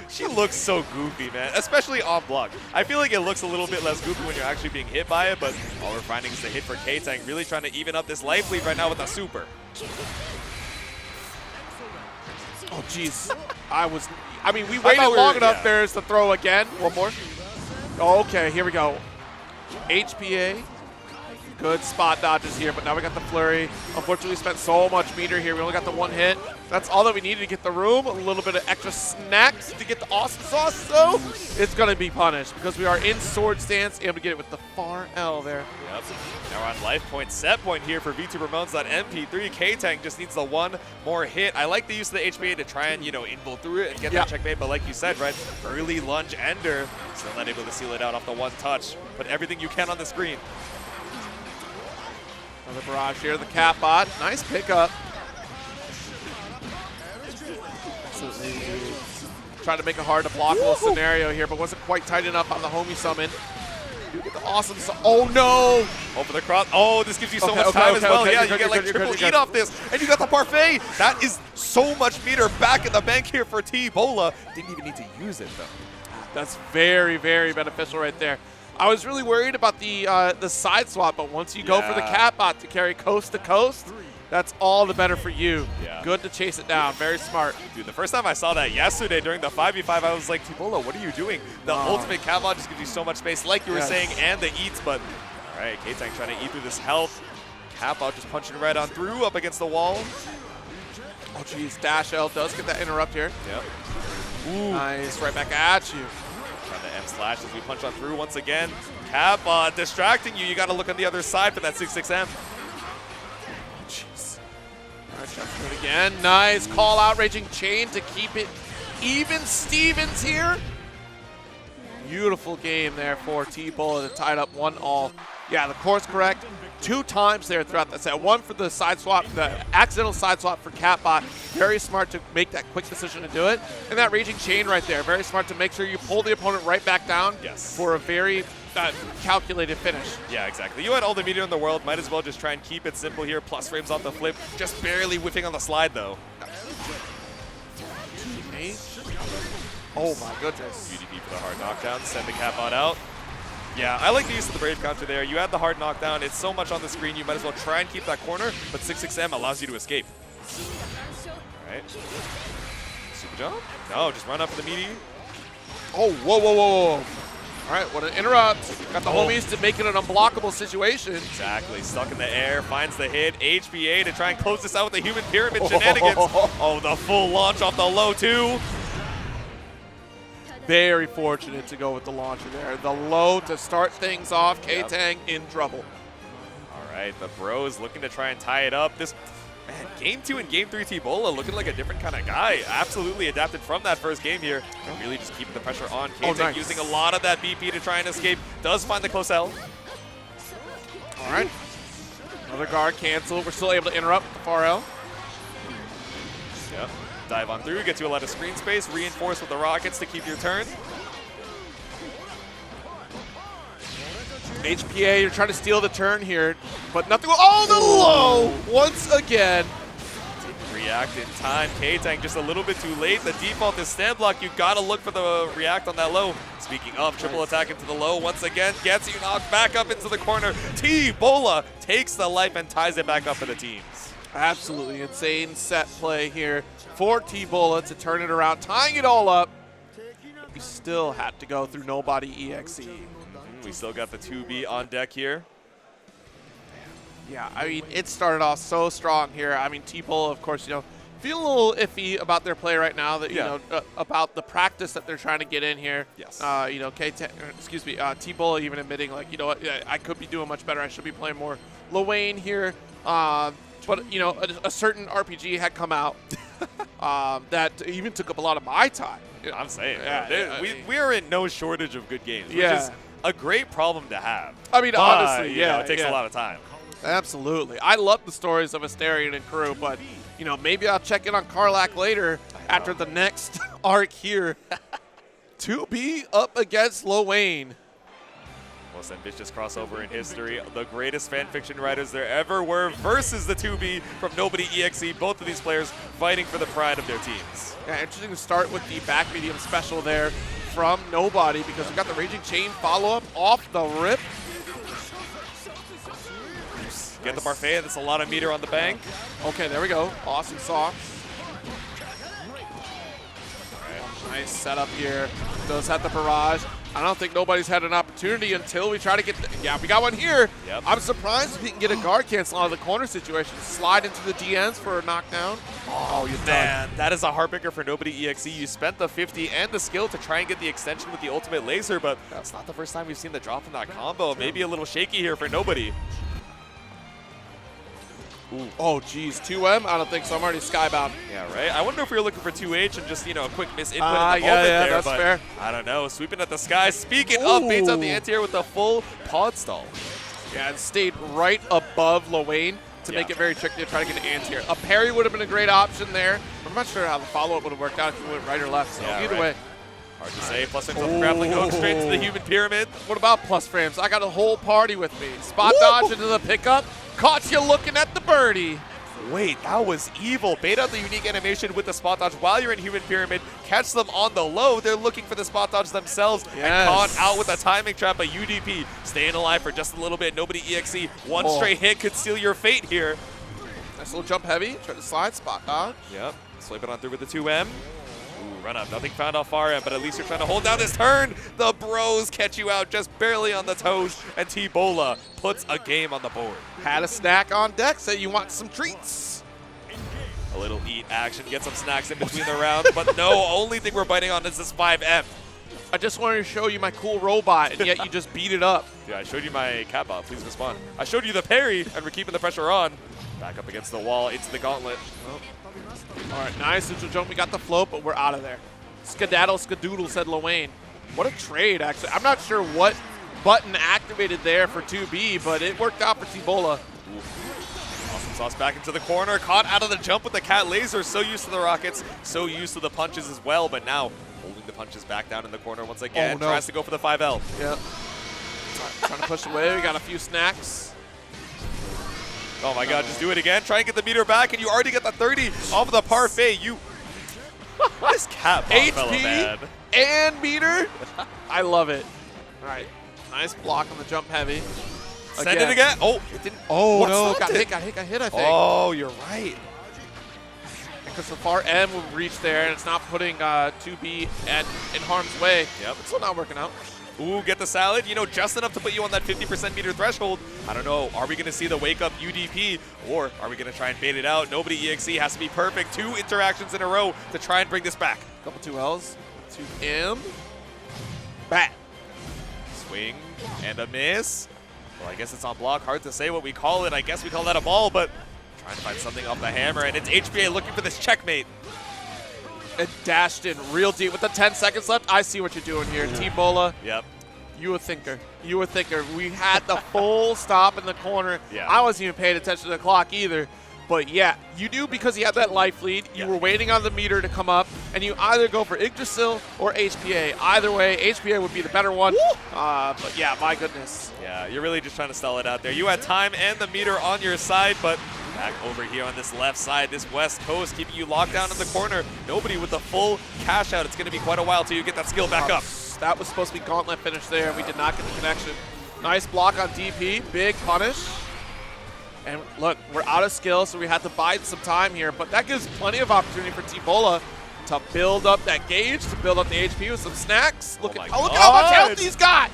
She looks so goofy, man, especially on block. I feel like it looks a little bit less goofy when you're actually being hit by it, but all we're finding is the hit for KTANG, really trying to even up this life lead right now with a super. Oh, jeez. I mean, we waited long enough. There's the throw again. One more. Okay, here we go. HPA. Good spot dodges here, but now we got the flurry. Unfortunately, we spent so much meter here. We only got the one hit. That's all that we needed to get the room. A little bit of extra snacks to get the awesome sauce, so it's going to be punished because we are in sword stance, able to get it with the far L there. Yep. Now we're on life point, set point here for VTuberMoans.mp3. KTANG just needs the one more hit. I like the use of the HPA to try and, you know, invul through it and get that checkmate, but like you said, right, early lunge ender. Still not able to seal it out off the one touch. Put everything you can on the screen. Another barrage here, the cat bot. Nice pickup. Trying to make a hard to block little scenario here, but wasn't quite tight enough on the homie summon. You get the awesome. Oh no! Over the cross. Oh, this gives you so much time as well. Yeah, you get like triple eat off this, and you got the parfait. That is so much meter back in the bank here for T-Bola. Didn't even need to use it though. That's very, very beneficial right there. I was really worried about the side swap, but once you go for the cat bot to carry coast to coast, that's all the better for you. Yeah. good to chase it down. Very smart. Dude, the first time I saw that yesterday during the 5v5, I was like, T-Bolo, what are you doing? The ultimate cat mod just gives you so much space, like you were saying, and the eats, but all right, KTANG trying to eat through this health. Cap out just punching right on through, up against the wall. Oh, geez, Dash L does get that interrupt here. Yep. Ooh. Nice, right back at you. Trying to M slash as we punch on through once again. Cap distracting you. You got to look on the other side for that 6-6M. Jeez. All right, jump to it again. Nice call out, Raging Chain to keep it even. Stevens here. Beautiful game there for T-Bolo to tie it up 1-all. Yeah, the course correct 2 times there throughout the set. One for the side swap, the accidental side swap for Catbot. Very smart to make that quick decision to do it. And that Raging Chain right there, very smart to make sure you pull the opponent right back down for a very calculated finish. Yeah, exactly. You had all the meter in the world. Might as well just try and keep it simple here. Plus frames off the flip. Just barely whiffing on the slide, though. Oh, my goodness. UDP for the hard knockdown. Send the Catbot out. Yeah, I like the use of the Brave counter there. You had the hard knockdown. It's so much on the screen. You might as well try and keep that corner, but 6-6M allows you to escape. All right. Super jump? No, just run up for the meaty. Oh, whoa, whoa, whoa, whoa. All right, what an interrupt. Got the homies to make it an unblockable situation. Exactly. Stuck in the air, finds the hit. HBA to try and close this out with the human pyramid shenanigans. Oh, the full launch off the low, too. Very fortunate to go with the launcher there. The low to start things off. KTANG in trouble. All right, the bros looking to try and tie it up. This, man, game 2 and game 3 T-Bolo looking like a different kind of guy. Absolutely adapted from that first game here. Really just keeping the pressure on. KTANG using a lot of that BP to try and escape. Does find the close L. All right. Another guard cancel. We're still able to interrupt with the far L. Yep. Dive on through, get you a lot of screen space, reinforce with the rockets to keep your turn. HPA, you're trying to steal the turn here, but nothing. Oh, the low once again. Didn't react in time. KTANG just a little bit too late. The default is stand block. You gotta look for the react on that low. Speaking of, triple attack into the low once again, gets you knocked back up into the corner. T-Bolo takes the life and ties it back up for the teams. Absolutely insane set play here for T-Bolo to turn it around, tying it all up. We still had to go through NOBODYEXE. We still got the 2B on deck here. Yeah, I mean, it started off so strong here. I mean, T-Bolo, of course, you know, feeling a little iffy about their play right now. That you know about the practice that they're trying to get in here. Yes. You know, T-Bolo even admitting like, you know what, I could be doing much better. I should be playing more Lane here. But, you know, a certain RPG had come out that even took up a lot of my time. I'm saying, we are in no shortage of good games, which is a great problem to have. I mean, honestly, you know, it takes a lot of time. Absolutely. I love the stories of Asterion and crew, but, you know, maybe I'll check in on Karlak later after the next arc here. 2B up against Lane. Most ambitious crossover in history. The greatest fanfiction writers there ever were versus the 2B from NOBODYEXE. Both of these players fighting for the pride of their teams. Yeah, interesting to start with the back medium special there from Nobody because we got the Raging Chain follow-up off the rip. Get the parfait. That's a lot of meter on the bank. Okay, there we go. Awesome sauce. Nice setup here. Does have the barrage. I don't think nobody's had an opportunity until we try to get we got one here. Yep. I'm surprised if he can get a guard cancel out of the corner situation. Slide into the DNs for a knockdown. Oh, you're man, that is a heartbreaker for NOBODYEXE. You spent the 50 and the skill to try and get the extension with the ultimate laser, but that's not the first time we've seen the drop in that combo. Maybe a little shaky here for Nobody. Ooh. Oh, geez. 2M? I don't think so. I'm already skybound. Yeah, right? I wonder if we were looking for 2H and just, you know, a quick misinput in the moment there. That's fair. I don't know. Sweeping at the sky. Speaking of, baits out the anti-air with the full pod stall. Yeah, and stayed right above Lane to make it very tricky to try to get an anti-air. A parry would have been a great option there. I'm not sure how the follow-up would have worked out if you went right or left. So either way. Hard to say. Plus frames off the grappling hook straight to the human pyramid. What about plus frames? I got a whole party with me. Spot dodge into the pickup. Caught you looking at the birdie. Wait, that was evil. Bait out the unique animation with the spot dodge while you're in human pyramid. Catch them on the low. They're looking for the spot dodge themselves. And caught out with a timing trap. But UDP staying alive for just a little bit. NOBODYEXE. One straight hit could seal your fate here. Nice little jump heavy. Try to slide, spot dodge. Yep. Slip it on through with the 2M. Ooh, run up. Nothing found off far end, but at least you're trying to hold down this turn. The bros catch you out just barely on the toes, and T-Bola puts a game on the board. Had a snack on deck, said you want some treats. A little eat action, get some snacks in between the rounds, but no, only thing we're biting on is this 5M. I just wanted to show you my cool robot, and yet you just beat it up. Yeah, I showed you my Kappa. Please respond. I showed you the parry, and we're keeping the pressure on. Back up against the wall, into the gauntlet. Oh. All right, nice neutral jump. We got the float, but we're out of there. Skedaddle, skadoodle, said Lil-Wayne. What a trade, actually. I'm not sure what button activated there for 2B, but it worked out for T-Bola. Awesome sauce back into the corner. Caught out of the jump with the cat laser. So used to the rockets, so used to the punches as well, but now holding the punches back down in the corner once again. Oh, no. Tries to go for the 5L. Yep. Trying to push away. We got a few snacks. Oh my god, just do it again. Try and get the meter back, and you already get the 30 off of the parfait. You. This cat fella, man. And meter. I love it. All right. Nice block on the jump heavy. Send it again. Oh, it didn't. Oh, What's no. left Got it? hit, I think. Oh, you're right. Because the far end will reach there, and it's not putting 2B in harm's way. Yep. It's still not working out. Ooh, get the salad. You know, just enough to put you on that 50% meter threshold. I don't know. Are we going to see the wake-up UDP, or are we going to try and bait it out? NOBODYEXE has to be perfect. 2 interactions in a row to try and bring this back. Couple 2Ls. 2M. Bat. Swing and a miss. Well, I guess it's on block. Hard to say what we call it. I guess we call that a ball, but trying to find something off the hammer, and it's HBA looking for this checkmate. It dashed in real deep with the 10 seconds left. I see what you're doing here. T-Bola. Yep. You a thinker. You a thinker. We had the full stop in the corner. Yeah. I wasn't even paying attention to the clock either. But yeah, you do because you had that life lead. You were waiting on the meter to come up, and you either go for Yggdrasil or HPA. Either way, HPA would be the better one. But yeah, my goodness. Yeah, you're really just trying to stall it out there. You had time and the meter on your side, but back over here on this left side, this west coast, keeping you locked down in the corner. Nobody with the full cash out. It's going to be quite a while till you get that skill back up. That was supposed to be gauntlet finish there, and we did not get the connection. Nice block on DP. Big punish. And look, we're out of skill, so we had to bide some time here, but that gives plenty of opportunity for T-Bola to build up that gauge, to build up the HP with some snacks. Look at how much health he's got.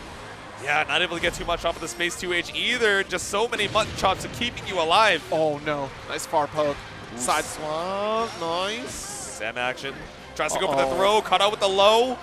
Yeah, not able to get too much off of the space 2H either. Just so many mutton chops are keeping you alive. Oh no, nice far poke. Side swap, nice. Sam action. Tries to go for the throw, caught out with the low.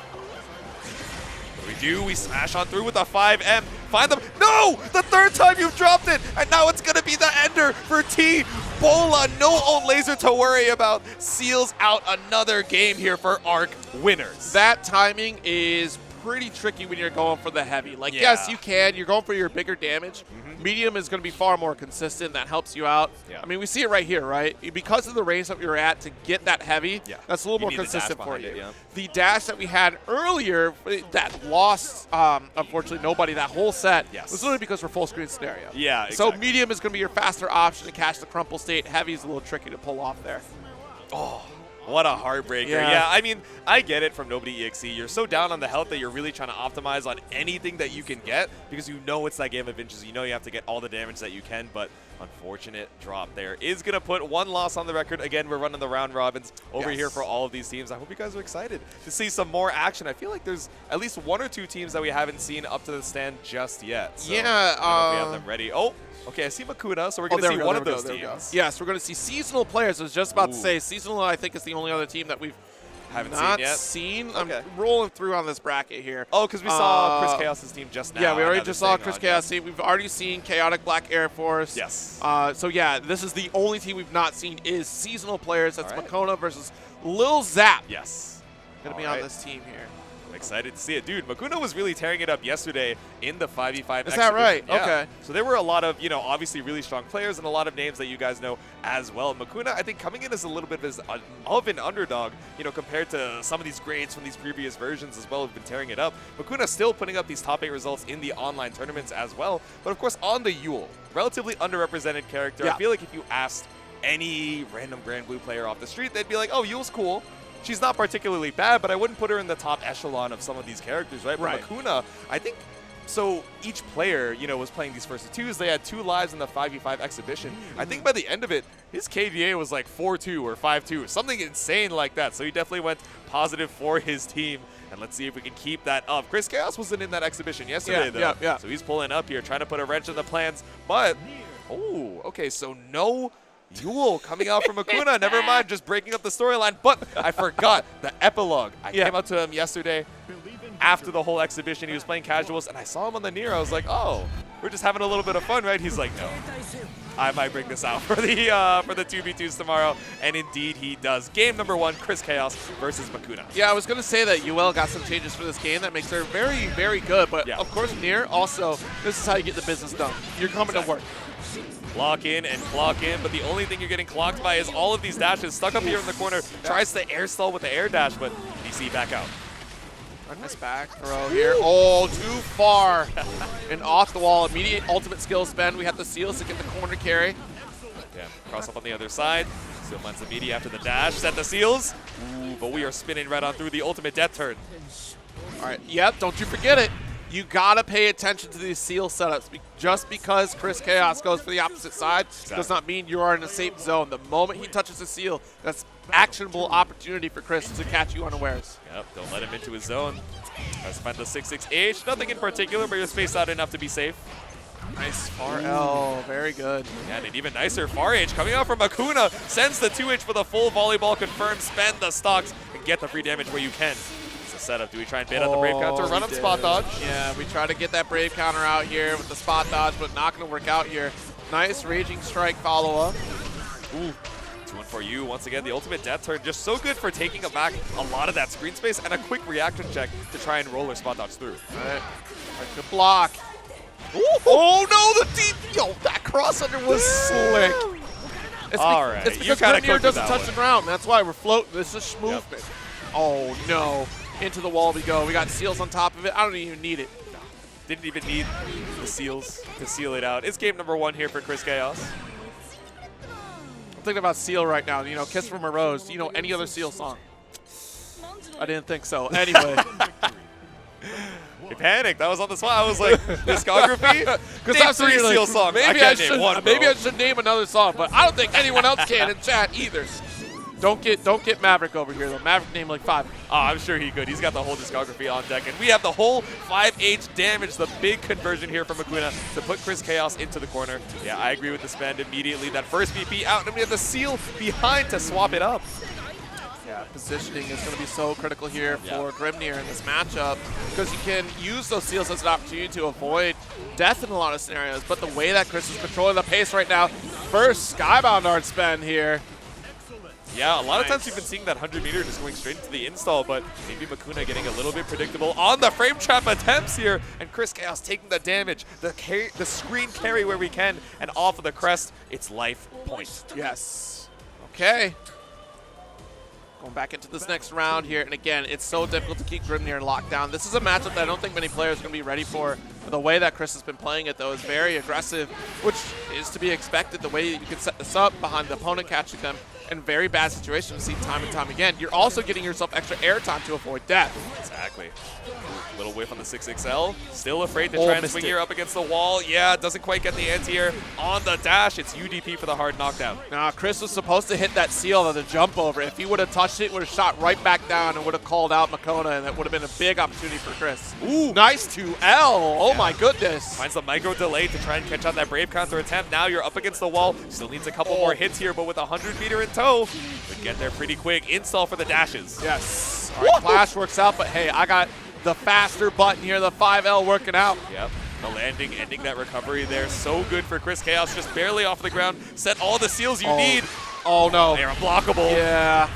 We smash on through with a 5M. Find them. No! The third time you've dropped it, and now it's going to be the ender for T-Bola. No ult laser to worry about. Seals out another game here for ARC winners. That timing is pretty tricky when you're going for the heavy. Like, yes, you can. You're going for your bigger damage. Medium is going to be far more consistent. That helps you out. I mean, we see it right here, right? Because of the range that you're at to get that heavy, that's a little more consistent for you. The dash that we had earlier that lost, unfortunately, nobody that whole set was literally because we're full screen scenario. Yeah, exactly. So medium is going to be your faster option to catch the crumple state. Heavy is a little tricky to pull off there. Oh. What a heartbreaker. Yeah, I mean, I get it from NOBODYEXE. You're so down on the health that you're really trying to optimize on anything that you can get because you know it's that game of inches. You know you have to get all the damage that you can, but unfortunate drop there is going to put one loss on the record. Again, we're running the round robins over here for all of these teams. I hope you guys are excited to see some more action. I feel like there's at least 1 or 2 teams that we haven't seen up to the stand just yet. So yeah. we have them ready. Oh. Okay, I see MAKOUNA, so we're going to see one of those teams. Yes, we're going to see seasonal players. I was just about to say, seasonal, I think, is the only other team that we've not seen. I'm rolling through on this bracket here. Oh, because we saw Chris Chaos's team just now. Yeah, we already just saw Chris Chaos' team. We've already seen Chaotic Black Air Force. Yes. So, yeah, this is the only team we've not seen is seasonal players. That's MAKOUNA versus Lil Zap. Yes. Going to be on this team here. I'm excited to see it. Dude, MAKOUNA was really tearing it up yesterday in the 5v5 Is that right? Yeah. Okay. So there were a lot of, you know, obviously really strong players and a lot of names that you guys know as well. MAKOUNA, I think, coming in as a little bit of an underdog, you know, compared to some of these grades from these previous versions as well, have been tearing it up. MAKOUNA still putting up these top 8 results in the online tournaments as well. But, of course, on the Yule, relatively underrepresented character. I feel like if you asked any random GRANBLUE player off the street, they'd be like, oh, Yule's cool. She's not particularly bad, but I wouldn't put her in the top echelon of some of these characters, right? But MAKOUNA, I think so each player, you know, was playing these first 2s. They had 2 lives in the 5v5 exhibition. I think by the end of it, his KDA was like 4-2 or 5-2, something insane like that. So he definitely went positive for his team. And let's see if we can keep that up. Chris Chaos wasn't in that exhibition yesterday, though. Yeah. So he's pulling up here, trying to put a wrench in the plans. But, oh, okay, so no Yule coming out from MAKOUNA. Never mind, just breaking up the storyline. But I forgot the epilogue. I came up to him yesterday after the whole exhibition. He was playing casuals, and I saw him on the near. I was like, oh, we're just having a little bit of fun, right? He's like, no, I might bring this out for the 2v2s tomorrow. And indeed, he does. Game number 1, Chris Chaos versus MAKOUNA. Yeah, I was going to say that UL got some changes for this game that makes her very, very good. But of course, near also, this is how you get the business done. You're coming to work. Block in and clock in, but the only thing you're getting clocked by is all of these dashes. Stuck up here in the corner, tries to air stall with the air dash, but DC back out. Nice back throw here. Oh, too far. And off the wall. Immediate ultimate skill spend. We have the seals to get the corner carry. Yeah, cross up on the other side. Seal finds the media after the dash. Set the seals. Ooh, but we are spinning right on through the ultimate death turn. All right, yep, don't you forget it. You gotta pay attention to these seal setups. Just because Chris Chaos goes for the opposite side does not mean you are in a safe zone. The moment he touches the seal, that's actionable opportunity for Chris to catch you unawares. Yep, don't let him into his zone. Tries to find the 6-6-H. Nothing in particular, but you're spaced out enough to be safe. Nice far L, very good. Yeah, and an even nicer far H coming out from MAKOUNA. Sends the 2H for the full volleyball confirmed. Spend the stocks and get the free damage where you can. Setup. Do we try and bait out the Brave counter? Run up spot dodge. Yeah, we try to get that Brave counter out here with the spot dodge, but not going to work out here. Nice Raging Strike follow-up. Ooh, 2-1 for you. Once again, the ultimate death turn. Just so good for taking back a lot of that screen space and a quick reaction check to try and roll or spot dodge through. All right. Good block. Ooh. Oh, no, the deep. Yo, that cross under was slick. All right. It's because Grimnir doesn't touch the ground. That's why we're floating. This is movement. Oh, no. Into the wall we go. We got seals on top of it. I don't even need it. No. Didn't even need the seals to seal it out. It's game number 1 here for Chris Chaos. I'm thinking about Seal right now. You know, Kiss from a Rose. Do you know any other Seal song? I didn't think so. Anyway. I panicked. I was on the spot. I was like, discography? Because I'm 3 Seal songs. Maybe I should name another song, but I don't think anyone else can in chat either. Don't get Maverick over here, though. Maverick named like 5. Oh, I'm sure he could. He's got the whole discography on deck. And we have the whole 5H damage, the big conversion here from MAKOUNA to put Chris Chaos into the corner. Yeah, I agree with the spend immediately. That first BP out, and we have the seal behind to swap it up. Yeah, positioning is going to be so critical here for Grimnir in this matchup because you can use those seals as an opportunity to avoid death in a lot of scenarios. But the way that Chris is controlling the pace right now, first Skybound art spend here. Yeah, a lot of times we've been seeing that 100-meter just going straight into the install, but maybe MAKOUNA getting a little bit predictable on the frame trap attempts here, and Chris Chaos taking the damage, the screen carry where we can, and off of the crest, it's life point. Yes. Okay. Going back into this next round here, and again, it's so difficult to keep Grimnir locked down. This is a matchup that I don't think many players are going to be ready for. The way that Chris has been playing it, though, is very aggressive, which is to be expected. The way that you can set this up behind the opponent catching them in very bad situations, we see time and time again. You're also getting yourself extra airtime to avoid death. Exactly. Little whiff on the 6XL. Still afraid to try and swing here up against the wall. Yeah, doesn't quite get the anti-air on the dash. It's UDP for the hard knockdown. Nah, Chris was supposed to hit that seal on the jump over. If he would have touched it, would have shot right back down and would have called out MAKOUNA, and that would have been a big opportunity for Chris. Ooh, nice 2L. Oh my goodness. Finds the micro delay to try and catch out that Brave counter attempt. Now you're up against the wall. Still needs a couple more hits here, but with 100-meter in tow, would get there pretty quick. Install for the dashes. Yes. All right, Clash works out, but hey, I got the faster button here, the 5L working out. Yep. The landing, ending that recovery there. So good for Chris Chaos, just barely off the ground. Set all the seals you need. Oh, no. They're unblockable. Yeah.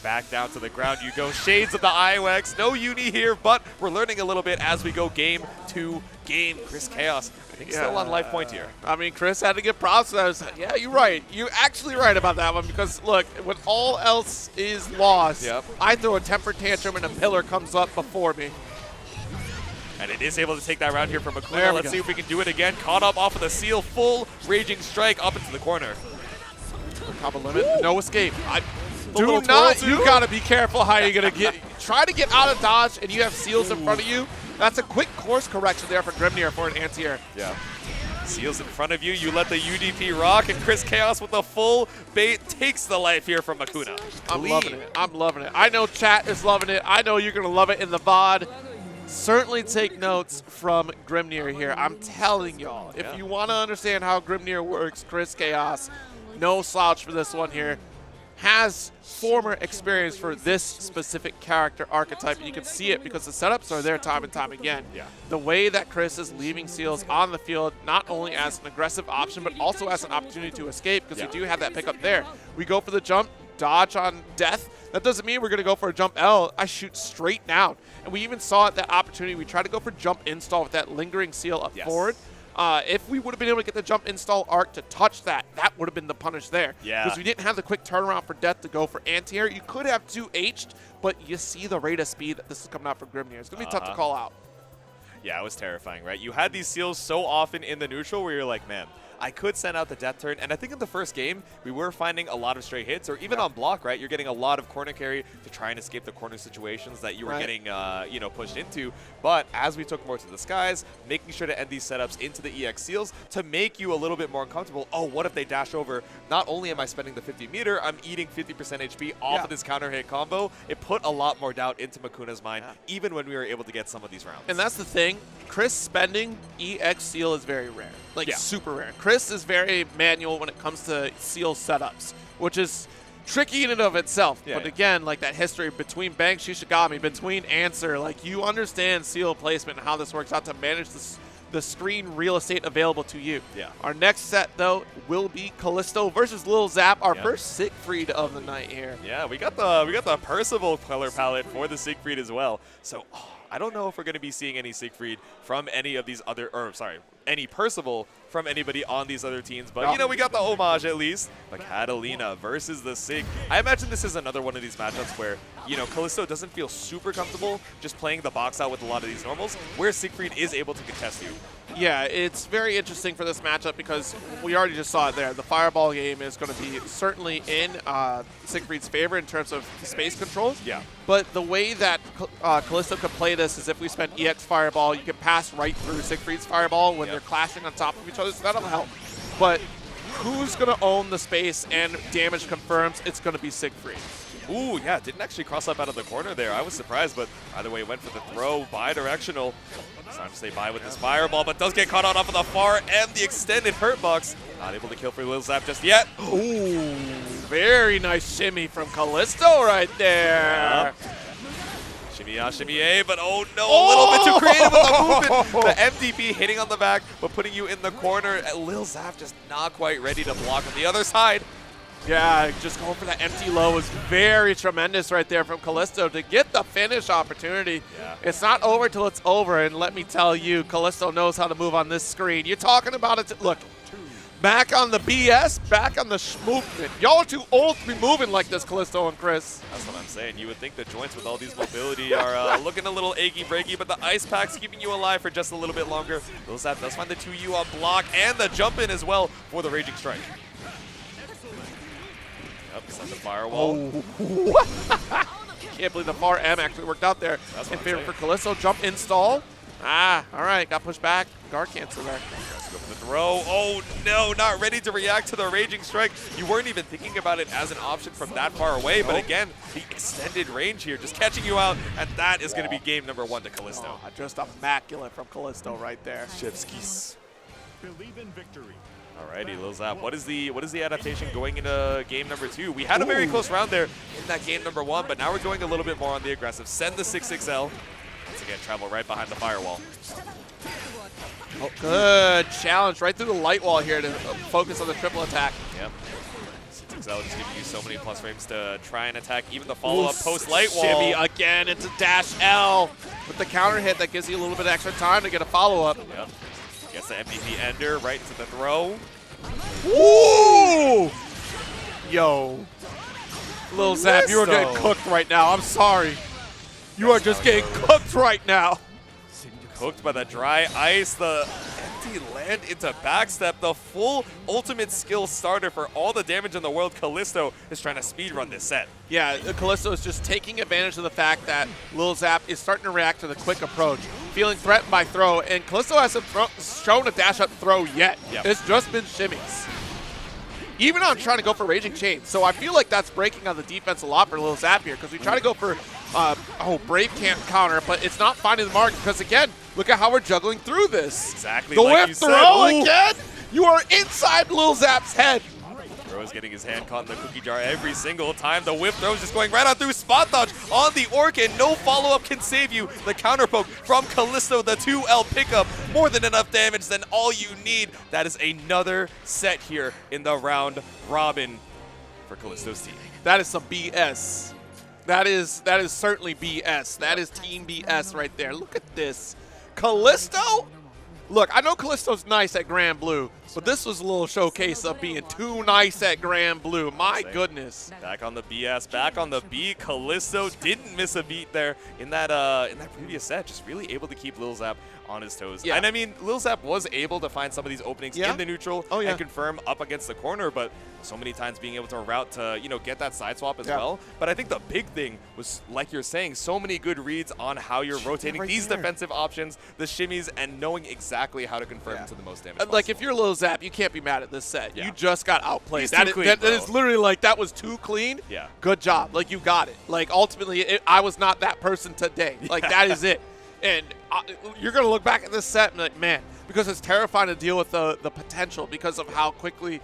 Back down to the ground you go. Shades of the IOX. No uni here, but we're learning a little bit as we go game to game. Chris Chaos, I think, still on life point here. I mean, Chris had to get props. Yeah, you're right. You're actually right about that one because, look, when all else is lost, I throw a temper tantrum and a pillar comes up before me. And it is able to take that round here from MAKOUNA. Let's see if we can do it again. Caught up off of the seal. Full Raging Strike up into the corner. Top of limit. No escape. Do not. You got to be careful how you're going to get. Try to get out of dodge, and you have seals in front of you. That's a quick course correction there for Grimnir for an anti-air. Yeah. Seals in front of you. You let the UDP rock, and Chris Chaos with the full bait takes the life here from MAKOUNA. I'm loving it. I'm loving it. I know chat is loving it. I know you're going to love it in the VOD. Certainly take notes from Grimnir here. I'm telling y'all, if you want to understand how Grimnir works, Chris Chaos, no slouch for this one here, has former experience for this specific character archetype, and you can see it because the setups are there time and time again. Yeah. The way that Chris is leaving Seals on the field, not only as an aggressive option, but also as an opportunity to escape, because we do have that pickup there. We go for the jump, dodge on death. That doesn't mean we're going to go for a jump L. I shoot straight down. And we even saw at that opportunity, we tried to go for jump install with that lingering seal up forward. If we would have been able to get the jump install arc to touch that, that would have been the punish there. Yeah. Because we didn't have the quick turnaround for death to go for anti-air. You could have 2H'd, but you see the rate of speed that this is coming out for Grimnir. It's going to be tough to call out. Yeah, it was terrifying, right? You had these seals so often in the neutral where you're like, man, I could send out the death turn. And I think in the first game, we were finding a lot of stray hits, or even on block, right? You're getting a lot of corner carry to try and escape the corner situations that you were getting, you know, pushed into. But as we took more to the skies, making sure to end these setups into the EX seals to make you a little bit more uncomfortable. Oh, what if they dash over? Not only am I spending the 50 meter, I'm eating 50% HP off of this counter hit combo. It put a lot more doubt into MAKOUNA's mind, even when we were able to get some of these rounds. And that's the thing. Chris spending EX seal is very rare. Like, super rare. Chris is very manual when it comes to seal setups, which is tricky in and of itself. But again, like that history between Bank Shishigami, between Answer, like you understand seal placement and how this works out to manage the screen real estate available to you. Our next set, though, will be Callisto versus Lil Zap, our first Siegfried of the night here. Yeah, we got the Percival color palette for the Siegfried as well. So I don't know if we're going to be seeing any Siegfried from any of these other, or sorry, any Percival from anybody on these other teams. But, you know, we got the homage at least. But Catalina versus the Sig. I imagine this is another one of these matchups where, you know, Callisto doesn't feel super comfortable just playing the box out with a lot of these normals, where Siegfried is able to contest you. Yeah, it's very interesting for this matchup because we already just saw it there. The Fireball game is going to be certainly in Siegfried's favor in terms of space control. Yeah. But the way that Callisto could play this is if we spend EX Fireball, you can pass right through Siegfried's Fireball when they're clashing on top of each other, so that'll help. But who's going to own the space and damage confirms it's going to be Siegfried. Ooh, yeah, didn't actually cross up out of the corner there. I was surprised, but either way, went for the throw, bi-directional. It's time to stay by with this Fireball, but does get caught out off of the far end, the extended hurt box. Not able to kill for Lil Zap just yet. Ooh, very nice shimmy from Callisto right there. Shimmy shimmy A, but oh no, a little bit too creative with the movement. The MDP hitting on the back, but putting you in the corner. Lil Zap just not quite ready to block on the other side. Yeah, just going for that empty low was very tremendous right there from Callisto to get the finish opportunity. Yeah. It's not over till it's over, and let me tell you, Callisto knows how to move on this screen. You're talking about it. Look, back on the BS, back on the movement. Y'all are too old to be moving like this, Callisto and Chris. That's what I'm saying. You would think the joints with all these mobility are looking a little achy-breaky, but the ice pack's keeping you alive for just a little bit longer. Lil Zap does find the 2U on block and the jump in as well for the Raging Strike. Yep, send the firewall. Oh. Can't believe the far M actually worked out there in favor for Callisto. Jump install. All right, got pushed back. Guard cancel there. Let's go for the throw. Oh no, not ready to react to the Raging Strike. You weren't even thinking about it as an option from that far away, but again, the extended range here just catching you out, and that is going to be game number 1 to Callisto. Just immaculate from Callisto right there. Shivskis. Believe in victory. Alrighty, Lil Zap, what is the adaptation going into game number 2? We had a very close round there in that game number 1, but now we're going a little bit more on the aggressive. Send the 6XL. Once again, travel right behind the firewall. Oh, good challenge right through the light wall here to focus on the triple attack. Yep. 6XL just giving you so many plus frames to try and attack even the follow-up post-light wall. Shimmy again into dash L with the counter hit that gives you a little bit extra time to get a follow-up. Yep. Gets the MVP ender right into the throw. Ooh! Yo. Lil Zap, you are getting cooked right now. I'm sorry. You are just getting cooked right now. Cooked by the dry ice, the empty land into backstep, the full ultimate skill starter for all the damage in the world. Callisto is trying to speedrun this set. Yeah, Callisto is just taking advantage of the fact that Lil Zap is starting to react to the quick approach. feeling threatened by throw, and Callisto hasn't shown a dash up throw yet. Yep. It's just been shimmies. Even on trying to go for Raging Chain. So I feel like that's breaking on the defense a lot for Lil Zap here, because we try to go for, Brave can't counter, but it's not finding the mark, because again, look at how we're juggling through this. Exactly The like whip you throw said. again? You are inside Lil Zap's head. Bro's getting his hand caught in the cookie jar every single time. The whip throw is just going right on through. Spot dodge on the Orchid. No follow-up can save you. The counter poke from Callisto, the 2L pickup. More than enough damage than all you need. That is another set here in the round robin for Callisto's team. That is some BS. That is certainly BS. That is team BS right there. Look at this. Callisto? Look, I know Callisto's nice at GRANBLUE, but this was a little showcase of being too nice at GRANBLUE. My goodness. Back on the BS, back on the B. Callisto didn't miss a beat there in that previous set. Just really able to keep Lil Zap on his toes. Yeah. And I mean, Lil Zap was able to find some of these openings in the neutral and confirm up against the corner, but so many times being able to route to, get that side swap as well. But I think the big thing was, like you're saying, so many good reads on how you're rotating these defensive options, the shimmies, and knowing exactly how to confirm to the most damage possible. Like, if you're Lil Zap, you can't be mad at this set. You just got outplayed. He's That too is, clean, that bro. is literally like, that was too clean. Yeah. Good job. Like, you got it. Like, ultimately, I was not that person today. Like, that is it. And you're going to look back at this set and be like, man, because it's terrifying to deal with the potential because of how quickly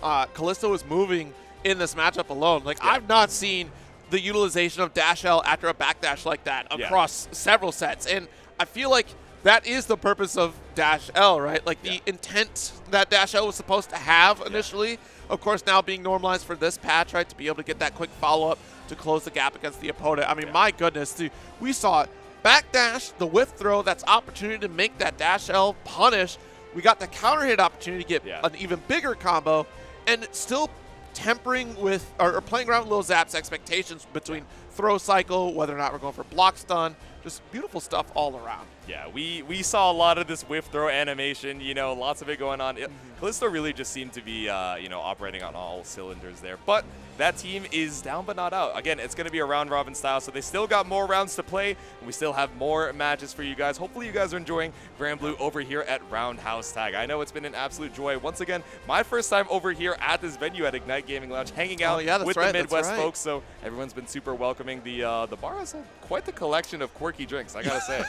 Callisto is moving in this matchup alone. Like, I've not seen the utilization of dash L after a backdash like that across several sets. And I feel like that is the purpose of dash L, right? Like, the intent that dash L was supposed to have initially, of course, now being normalized for this patch, right, to be able to get that quick follow-up to close the gap against the opponent. I mean, my goodness, dude, we saw it. Backdash, the whiff throw, that's opportunity to make that dash L punish. We got the counter hit opportunity to get an even bigger combo, and still tempering with, or playing around with Lil Zap's expectations between throw cycle, whether or not we're going for block stun, just beautiful stuff all around. Yeah, we saw a lot of this whiff throw animation, lots of it going on. Callisto really just seemed to be, operating on all cylinders there. But that team is down but not out. Again, it's going to be a round robin style, so they still got more rounds to play, and we still have more matches for you guys. Hopefully you guys are enjoying GRANBLUE over here at Roundhouse Tag. I know it's been an absolute joy. Once again, my first time over here at this venue at Ignite Gaming Lounge, hanging out with the Midwest folks, so everyone's been super welcoming. The bar has had quite the collection of quirky drinks, I gotta say.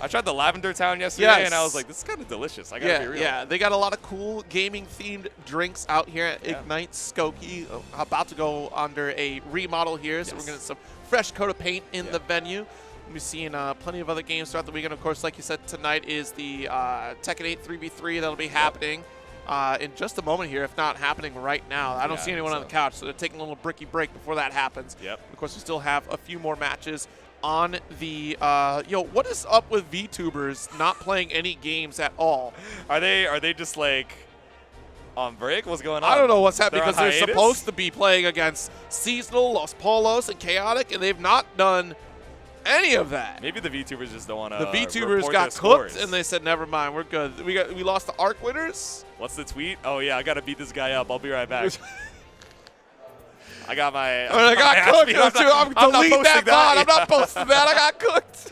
I tried the Lavender Town yesterday, and I was like, this is kind of delicious. I gotta be real. Yeah, they got a lot of cool gaming-themed drinks out here at Ignite Skokie. About to go under a remodel here, so we're going to get some fresh coat of paint in the venue. We'll be seeing plenty of other games throughout the weekend. Of course, like you said, tonight is the Tekken 8 3v3 that'll be happening in just a moment here, if not happening right now. I don't see anyone on the couch, so they're taking a little bricky break before that happens. Of course, we still have a few more matches on the what is up with VTubers not playing any games at all? Are they just like on break? What's going on? I don't know what's happening, because they're hiatus? supposed to be playing against Seasonal, Los Pollos, and Chaotic, and they've not done any of that. Maybe the VTubers just don't want to. The VTubers got cooked, and they said, "Never mind, we're good. We lost the ARC winners." What's the tweet? Oh yeah, I gotta beat this guy up. I'll be right back. I got my. I got cooked. I'm deleting that bot. I'm not posting that. I got cooked.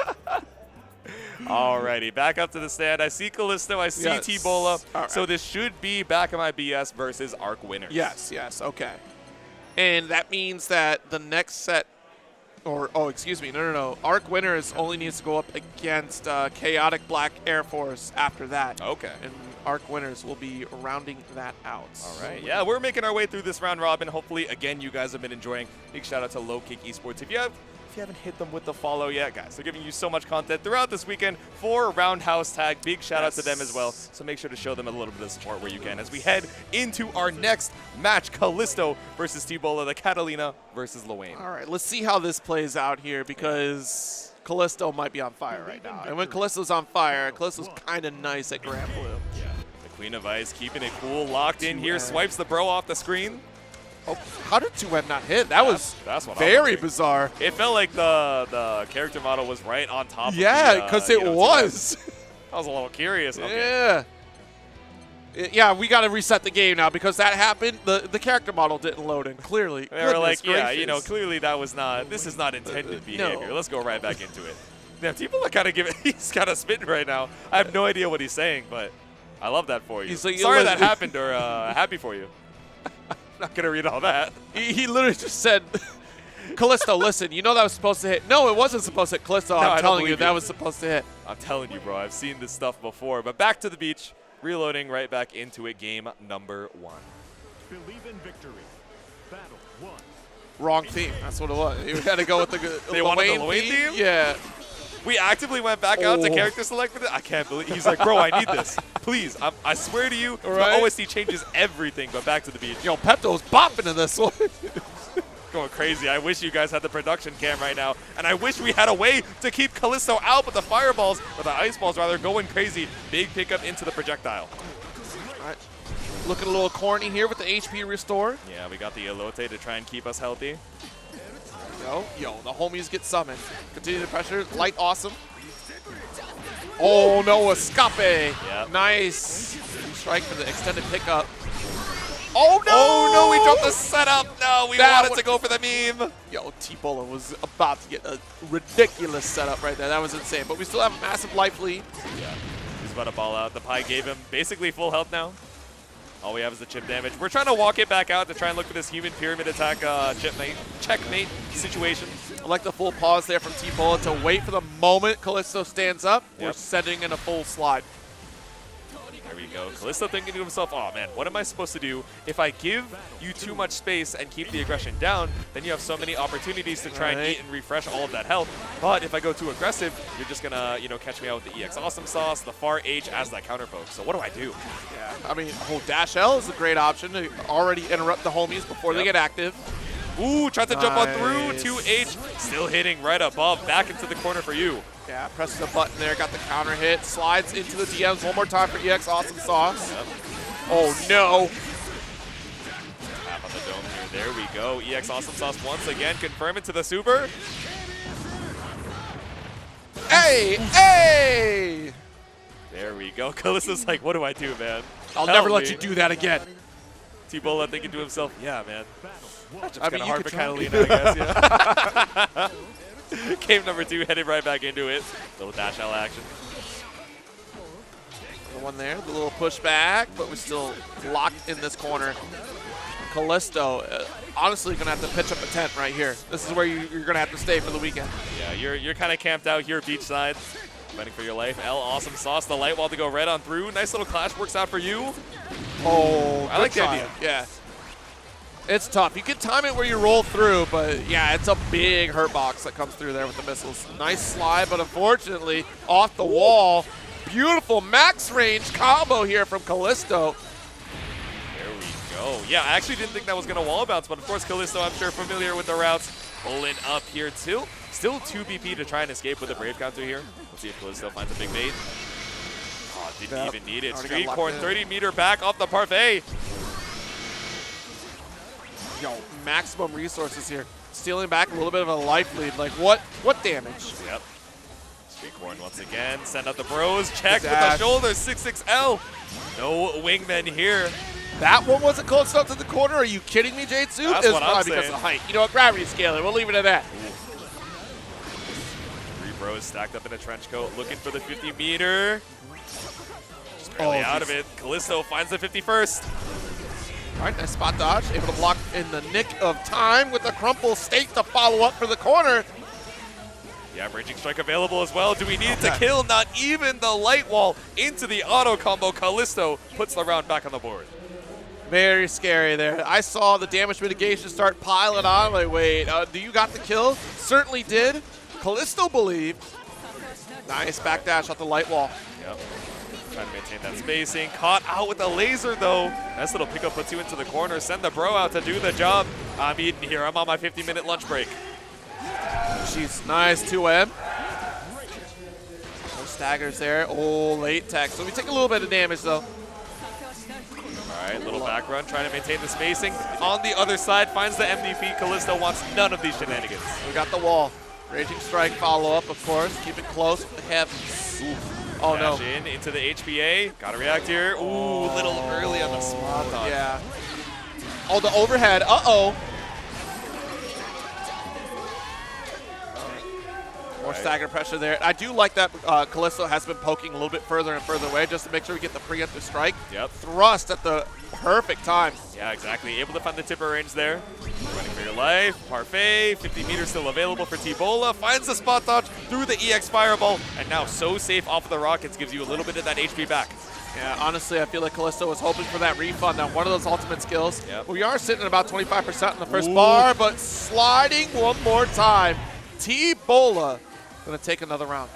Alrighty, back up to the stand. I see Callisto. I see T-Bola. Right. So this should be back in my BS versus ARC winners. Yes, okay. And that means that the next set, excuse me, no. ARC winners only needs to go up against Chaotic Black Air Force after that. Okay. And ARC winners will be rounding that out. All right. Yeah, we're making our way through this round robin. Hopefully, again, you guys have been enjoying. Big shout out to Kick Esports. If you haven't hit them with the follow yet, guys, they're giving you so much content throughout this weekend for Roundhouse Tag. Big shout out to them as well. So make sure to show them a little bit of support where you can as we head into our next match, Callisto versus T-Bola, the Catalina versus Luane. All right, let's see how this plays out here, because Callisto might be on fire right now. And when Callisto's on fire, Callisto's kind of nice at GRANBLUE. Yeah. The Queen of Ice keeping it cool, locked in here, swipes the bro off the screen. Oh, how did 2M not hit? That's what very bizarre. It felt like the character model was right on top of yeah, because it was. I was a little curious. Okay. Yeah, we got to reset the game now, because that happened. The character model didn't load in, clearly. They were like, clearly that was not, this is not intended behavior. No. Let's go right back into it. Yeah, people are kind of giving. He's kind of spitting right now. I have no idea what he's saying, but I love that for you. He's like, sorry that happened, or happy for you. I'm not gonna read all that. He literally just said, Callisto, listen, you know that was supposed to hit. No, it wasn't supposed to hit. Callisto, No, I'm telling you, that was supposed to hit. I'm telling you, bro. I've seen this stuff before. But back to the beach, reloading right back into it. Game number 1. Believe in victory. Battle 1. Wrong theme. That's what it was. You had to go with the They wanted the Luane theme? Yeah. We actively went back out to character select with it. I can't believe. He's like, bro, I need this. Please. I swear to you, right. the OST changes everything, but back to the beach. Yo, Pepto's bopping in this one. Going crazy. I wish you guys had the production cam right now, and I wish we had a way to keep Callisto out, but the fireballs, or the ice balls rather, going crazy. Big pickup into the projectile. All right. Looking a little corny here with the HP restore. Yeah, we got the elote to try and keep us healthy. Yo, the homies get summoned. Continue the pressure. Light awesome. Oh, no, escape. Yep. Nice. Strike for the extended pickup. Oh, no. Oh, no, we dropped the setup. No, we That wanted to go for the meme. Yo, T-Polo was about to get a ridiculous setup right there. That was insane. But we still have a massive life lead. Yeah, he's about to ball out. The pie gave him basically full health now. All we have is the chip damage. We're trying to walk it back out to try and look for this human pyramid attack checkmate situation. I like the full pause there from T-Polo to wait for the moment Callisto stands up. Yep. We're setting in a full slide. There we go. Callisto thinking to himself, oh man, what am I supposed to do? If I give you too much space and keep the aggression down, then you have so many opportunities to try and eat and refresh all of that health. But if I go too aggressive, you're just gonna, catch me out with the EX Awesome Sauce, the Far H as that counter poke. So what do I do? Yeah, I mean, whole dash L is a great option to already interrupt the homies before they get active. Ooh, tried to jump on through. Nice. 2H, still hitting right above, back into the corner for you. Yeah, presses a button there, got the counter hit, slides into the DMs one more time for EX Awesome Sauce. Yep. Oh no. Tap on the dome here. There we go. EX Awesome Sauce once again, confirm it to the super. Hey, hey! There we go. Callisto's like, what do I do, man? I'll Help never let me. you do that again. T-Bola thinking to himself, yeah, man. That's I mean, kind of you hard could for try. Catalina, I guess, yeah. Game number 2, headed right back into it. Little dash L action. The one there, the little pushback, but we're still locked in this corner. Callisto, honestly, gonna have to pitch up a tent right here. This is where you're gonna have to stay for the weekend. Yeah, you're kind of camped out here beachside, fighting for your life. L Awesome Sauce, the light wall to go right on through. Nice little clash works out for you. Oh, I like the try. idea. Yeah. It's tough. You can time it where you roll through, but yeah, it's a big hurt box that comes through there with the missiles. Nice slide, but unfortunately, off the wall. Beautiful max range combo here from Callisto. There we go. Yeah, I actually didn't think that was going to wall bounce, but of course, Callisto, I'm sure, familiar with the routes. Pulling up here, too. Still 2 BP to try and escape with a Brave counter here. Let's see if Callisto finds a big bait. Oh, didn't even need it. Already Street got corn, locked in. 30-meter back off the parfait. Yo, maximum resources here. Stealing back a little bit of a life lead. Like, what damage? Yep. Street corn once again. Send out the bros. Check with the Dash. shoulder. 6-6L. No wingmen here. That one wasn't close enough to the corner. Are you kidding me, Jade-Su? That's It's what I'm probably because saying. of height. You know what? Gravity scaling. We'll leave it at that. 3 bros stacked up in a trench coat, looking for the 50-meter. Just barely out of it. Callisto finds the 51st. All right, nice spot dodge. Able to block in the nick of time with the crumple state to follow up for the corner. Yeah, raging strike available as well. Do we need it to kill? Not even the light wall into the auto combo. Callisto puts the round back on the board. Very scary there. I saw the damage mitigation start piling on. I'm like, wait, do you got the kill? Certainly did. Callisto believed. Nice backdash off the light wall. Yep. Trying to maintain that spacing. Caught out with a laser, though. Nice little pickup puts you into the corner. Send the bro out to do the job. I'm eating here. I'm on my 50-minute lunch break. Jeez, nice 2M. No staggers there. Oh, late tech. So we take a little bit of damage, though. All right, little back run, trying to maintain the spacing. On the other side, finds the MVP. Callisto wants none of these shenanigans. We got the wall. Raging strike follow-up, of course. Keep it close with the heavy. Oh, no. Dash in into the HPA. Got to react here. Ooh, little early on the spot dodge. Yeah. Oh, the overhead. Uh-oh. More stagger pressure there. I do like that Callisto has been poking a little bit further and further away just to make sure we get the preemptive strike. Yep. Thrust at the perfect time. Yeah, exactly. Able to find the tipper range there. Running for your life. Parfait. 50 meters still available for T-Bola. Finds the spot dodge through the EX Fireball. And now so safe off of the rockets. Gives you a little bit of that HP back. Yeah, honestly, I feel like Callisto was hoping for that refund on one of those ultimate skills. Yep. We are sitting at about 25% in the first bar, but sliding one more time. T-Bola going to take another round.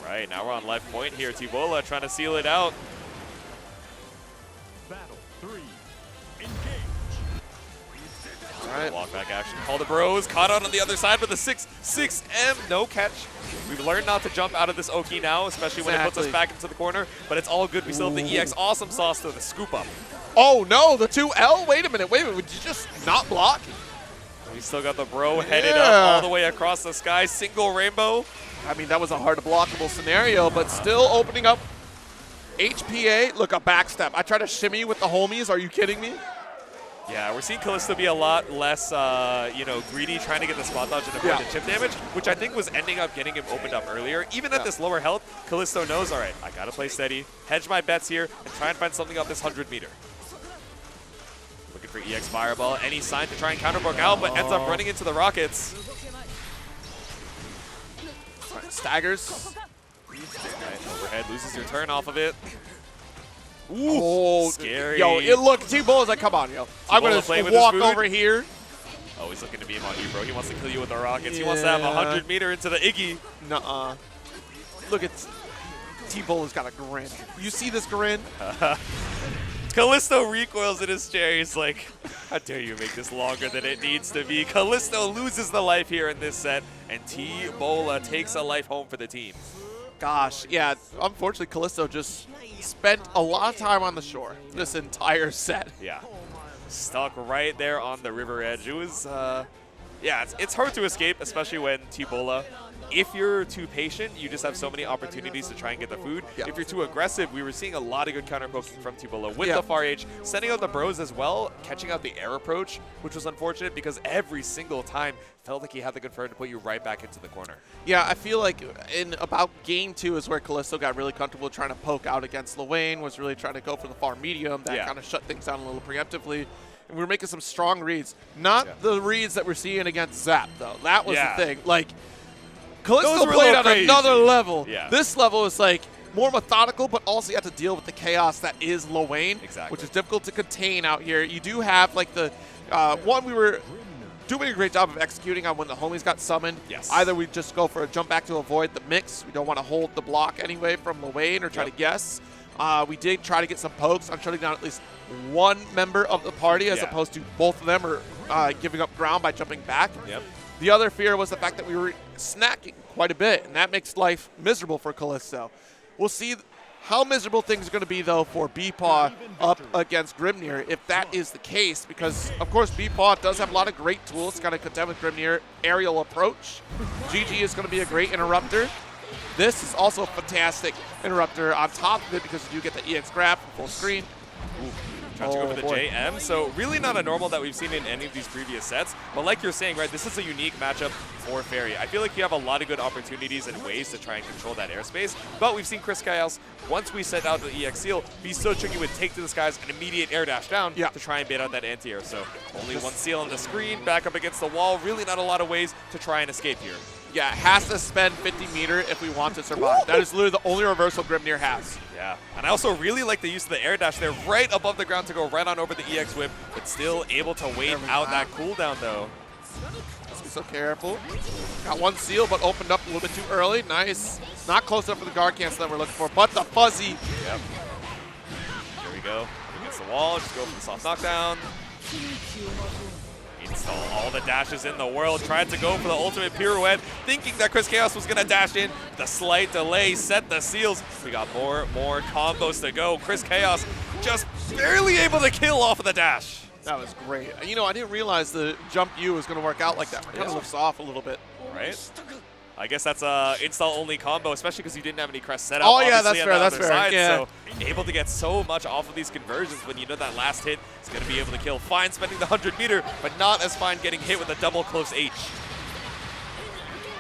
All right, now we're on life point here. T-Bola trying to seal it out. Battle 3. Engage. All right. Walk back action. Call the bros. Caught out on the other side with a 6-6M. No catch. We've learned not to jump out of this Oki now, especially when it puts us back into the corner. But it's all good. We still have the EX Awesome Sauce to the scoop up. Oh, no, the 2L? Wait a minute. Would you just not block? We still got the bro headed up all the way across the sky. Single rainbow. I mean, that was a hard to blockable scenario, but still opening up HPA. Look, a backstep. I try to shimmy with the homies. Are you kidding me? Yeah, we're seeing Callisto be a lot less, greedy, trying to get the spot dodge and avoid the chip damage, which I think was ending up getting him opened up earlier. Even at this lower health, Callisto knows, all right, I got to play steady, hedge my bets here, and try and find something up this 100-meter. Looking for EX Fireball, any sign to try and counterpoke out, but ends up running into the rockets. Right, staggers. Right, overhead, loses your turn off of it. Ooh, oh, scary. Yo, look, T-Bowla's like, come on, yo. I'm going to walk over here. Oh, he's looking to beam on you, bro. He wants to kill you with the rockets. He wants to have a 100-meter into the Iggy. Nuh-uh. Look at T-Bowla's got a grin. You see this grin? Callisto recoils in his chair. He's like, how dare you make this longer than it needs to be. Callisto loses the life here in this set, and T-Bola takes a life home for the team. Gosh, yeah, unfortunately, Callisto just spent a lot of time on the shore this entire set. Yeah, stuck right there on the river edge. It was, yeah, it's hard to escape, especially when T-Bola, if you're too patient, you just have so many opportunities to try and get the food. Yeah. If you're too aggressive, we were seeing a lot of good counter poking from T-Bola with the far H, sending out the bros as well, catching out the air approach, which was unfortunate because every single time felt like he had the good fur to put you right back into the corner. Yeah, I feel like in about game 2 is where Callisto got really comfortable trying to poke out against Lewayne, was really trying to go for the far medium. That kind of shut things down a little preemptively. And we were making some strong reads. Not the reads that we're seeing against Zap, though. That was the thing. Like, Callisto played on another level. Yeah. This level is like more methodical, but also you have to deal with the chaos that is Lewayne, which is difficult to contain out here. You do have like the one we were doing a great job of executing on when the homies got summoned. Yes. Either we just go for a jump back to avoid the mix. We don't want to hold the block anyway from Lewayne or try to guess. We did try to get some pokes on shutting down at least one member of the party as opposed to both of them are giving up ground by jumping back. Yep. The other fear was the fact that we were snacking quite a bit, and that makes life miserable for Callisto. We'll see how miserable things are going to be, though, for BEPAW up against Grimnir, if that is the case, because, of course, BEPAW does have a lot of great tools to kind of contend with Grimnir. Aerial approach. GG is going to be a great interrupter. This is also a fantastic interrupter on top of it because you do get the EX grab from full screen. Ooh. Trying to go for the JM, so really not a normal that we've seen in any of these previous sets, but like you're saying, right, this is a unique matchup for Fairy. I feel like you have a lot of good opportunities and ways to try and control that airspace, but we've seen Chris Chaos, once we set out the EX seal, be so tricky with take to the skies and immediate air dash down to try and bait out that anti-air. So only one seal on the screen, back up against the wall, really not a lot of ways to try and escape here. Yeah, has to spend 50 meter if we want to survive. That is literally the only reversal Grimnir has. Yeah, and I also really like the use of the air dash there right above the ground to go right on over the EX whip, but still able to wait out that cooldown though. Let's be so careful. Got one seal, but opened up a little bit too early. Nice. Not close enough for the guard cancel that we're looking for, but the fuzzy. Yep. Here we go. Against the wall, just go for the soft knockdown. Install all the dashes in the world, tried to go for the ultimate pirouette, thinking that Chris Chaos was gonna dash in. The slight delay set the seals. We got more combos to go. Chris Chaos just barely able to kill off of the dash. That was great. You know, I didn't realize the jump U was gonna work out like that. It kind of looks off a little bit. Right? I guess that's a install-only combo, especially because you didn't have any crest set up. Oh, yeah, that's fair, that's fair. Side, yeah. So able to get so much off of these conversions when you know that last hit is going to be able to kill. Fine spending the 100 meter, but not as fine getting hit with a double close H.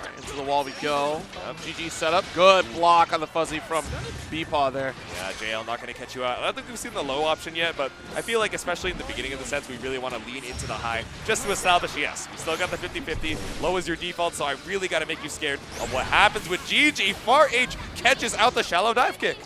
Right, into the wall we go. GG setup. Good block on the fuzzy from BEPAW there. Yeah, JL not going to catch you out. I don't think we've seen the low option yet, but I feel like especially in the beginning of the sets, we really want to lean into the high just to establish, yes, we still got the 50-50. Low is your default, so I really got to make you scared of what happens with GG. Far H catches out the shallow dive kick.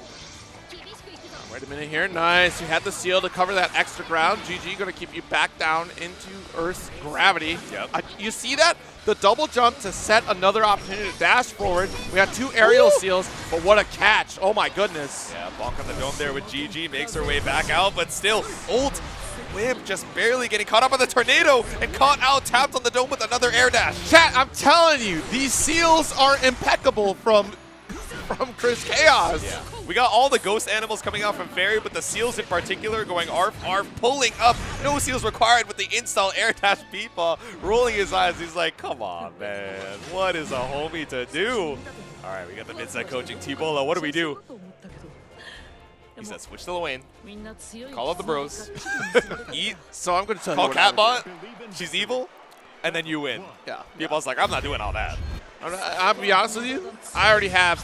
Wait a minute here. Nice. You had the seal to cover that extra ground. GG going to keep you back down into Earth's gravity. Yep. You see that? The double jump to set another opportunity to dash forward. We got 2 aerial seals, but what a catch. Oh my goodness. Yeah, bonk on the dome there with GG. Makes her way back out, but still, ult whip just barely getting caught up on the tornado and caught out, tapped on the dome with another air dash. Chat, I'm telling you, these seals are impeccable from Chris Chaos. Yeah. We got all the ghost animals coming out from Fairy, but the seals in particular going arf, pulling up. No seals required with the install air dash BEPAW, rolling his eyes. He's like, come on, man. What is a homie to do? All right, we got the mid-set coaching T-Bola. What do we do? He said, switch to Lane. Call up the bros. Eat. So I'm going to tell Call you what Catbot. She's evil. And then you win. Yeah. BEPAW's like, I'm not doing all that. I'll be honest with you. I already have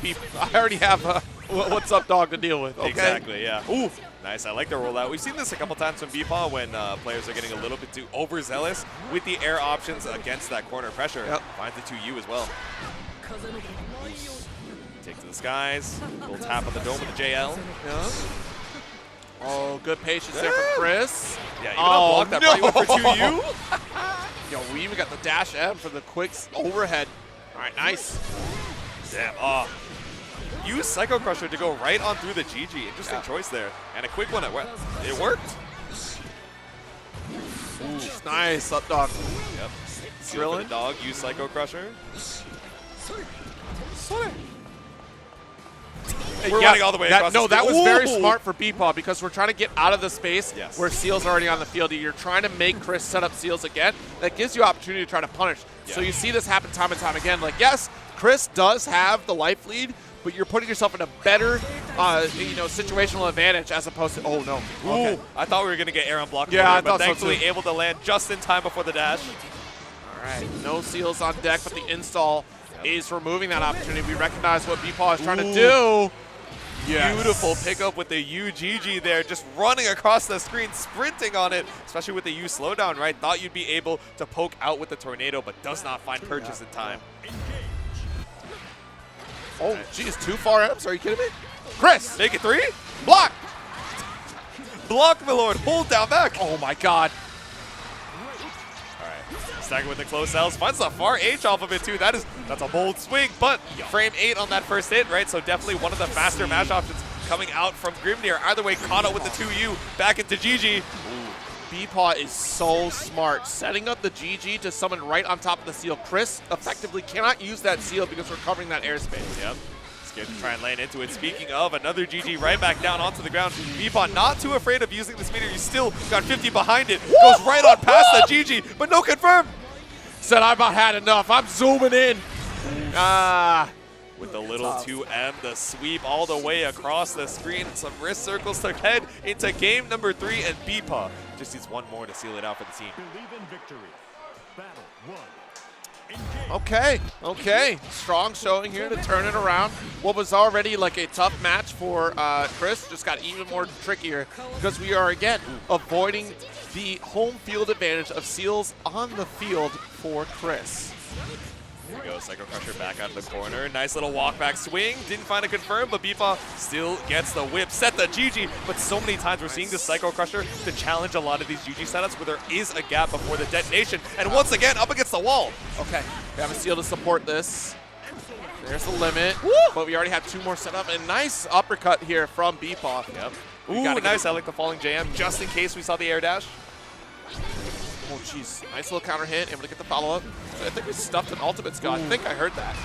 what's up dog to deal with. Okay? Exactly, yeah. Ooh, nice. I like the rollout. We've seen this a couple times from BEPAW when players are getting a little bit too overzealous with the air options against that corner pressure. Yep. Finds the 2U as well. Take to the skies. Little tap on the dome with the JL. Yeah. Oh, good patience there from Chris. Yeah, even on block that probably went for 2U. Yo, we even got the dash M for the quick overhead. All right, nice. Damn. Use Psycho Crusher to go right on through the GG. Interesting choice there. And a quick one. It worked. Ooh, nice up dog. Yep. Seal for the dog. Use Psycho Crusher. We're running all the way across. No, the that was Ooh. very smart for BEPAW because we're trying to get out of the space Yes. where seals are already on the field. You're trying to make Chris set up seals again. That gives you opportunity to try to punish. Yeah. So you see this happen time and time again. Like, yes, Chris does have the life lead, but you're putting yourself in a better, situational advantage as opposed to, oh no. Okay. Ooh. I thought we were going to get air on block. Yeah, I but thought so thankfully too. able to land just in time before the dash. All right, no seals on deck, but the install is removing that opportunity. We recognize what BEPAW is trying to do. Yes. Beautiful pickup with the UGG there, just running across the screen, sprinting on it, especially with the U slowdown, right? Thought you'd be able to poke out with the tornado, but does not find purchase in time. Oh, geez, 2 far M's? Are you kidding me? Chris! Make it 3? Block! Block, my lord. Hold down back. Oh my god. All right. Stacking with the close L's. Finds the far H off of it, too. That's a bold swing, but frame 8 on that first hit, right? So definitely one of the faster mash options coming out from Grimnir. Either way, caught up with the 2U back into GG. BEPAW is so smart, setting up the GG to summon right on top of the seal. Chris effectively cannot use that seal because we're covering that airspace. Yep. Scared to try and land into it. Speaking of, another GG right back down onto the ground. BEPAW not too afraid of using this meter. You still got 50 behind it. Goes right on past the GG, but no confirm. Said I've about had enough. I'm zooming in. With the little 2M, the sweep all the way across the screen. Some wrist circles to head into game number 3, and BEPAW just needs one more to seal it out for the team. Believe in victory. Battle 1. Okay. Strong showing here to turn it around. What was already like a tough match for Chris just got even more trickier because we are, again, avoiding the home field advantage of seals on the field for Chris. Here we go, Psycho Crusher back out of the corner. Nice little walk back swing. Didn't find a confirm, but BEPAW still gets the whip. Set the GG, but so many times we're seeing this Psycho Crusher to challenge a lot of these GG setups where there is a gap before the detonation. And once again, up against the wall. Okay, we have a seal to support this. There's the limit, but we already have 2 more set up. And nice uppercut here from BEPAW. Yep. Ooh, nice. I like the falling JM just in case we saw the air dash. Oh, jeez. Nice little counter hit. Able to get the follow-up. I think we stuffed an ultimate Scott. I think I heard that.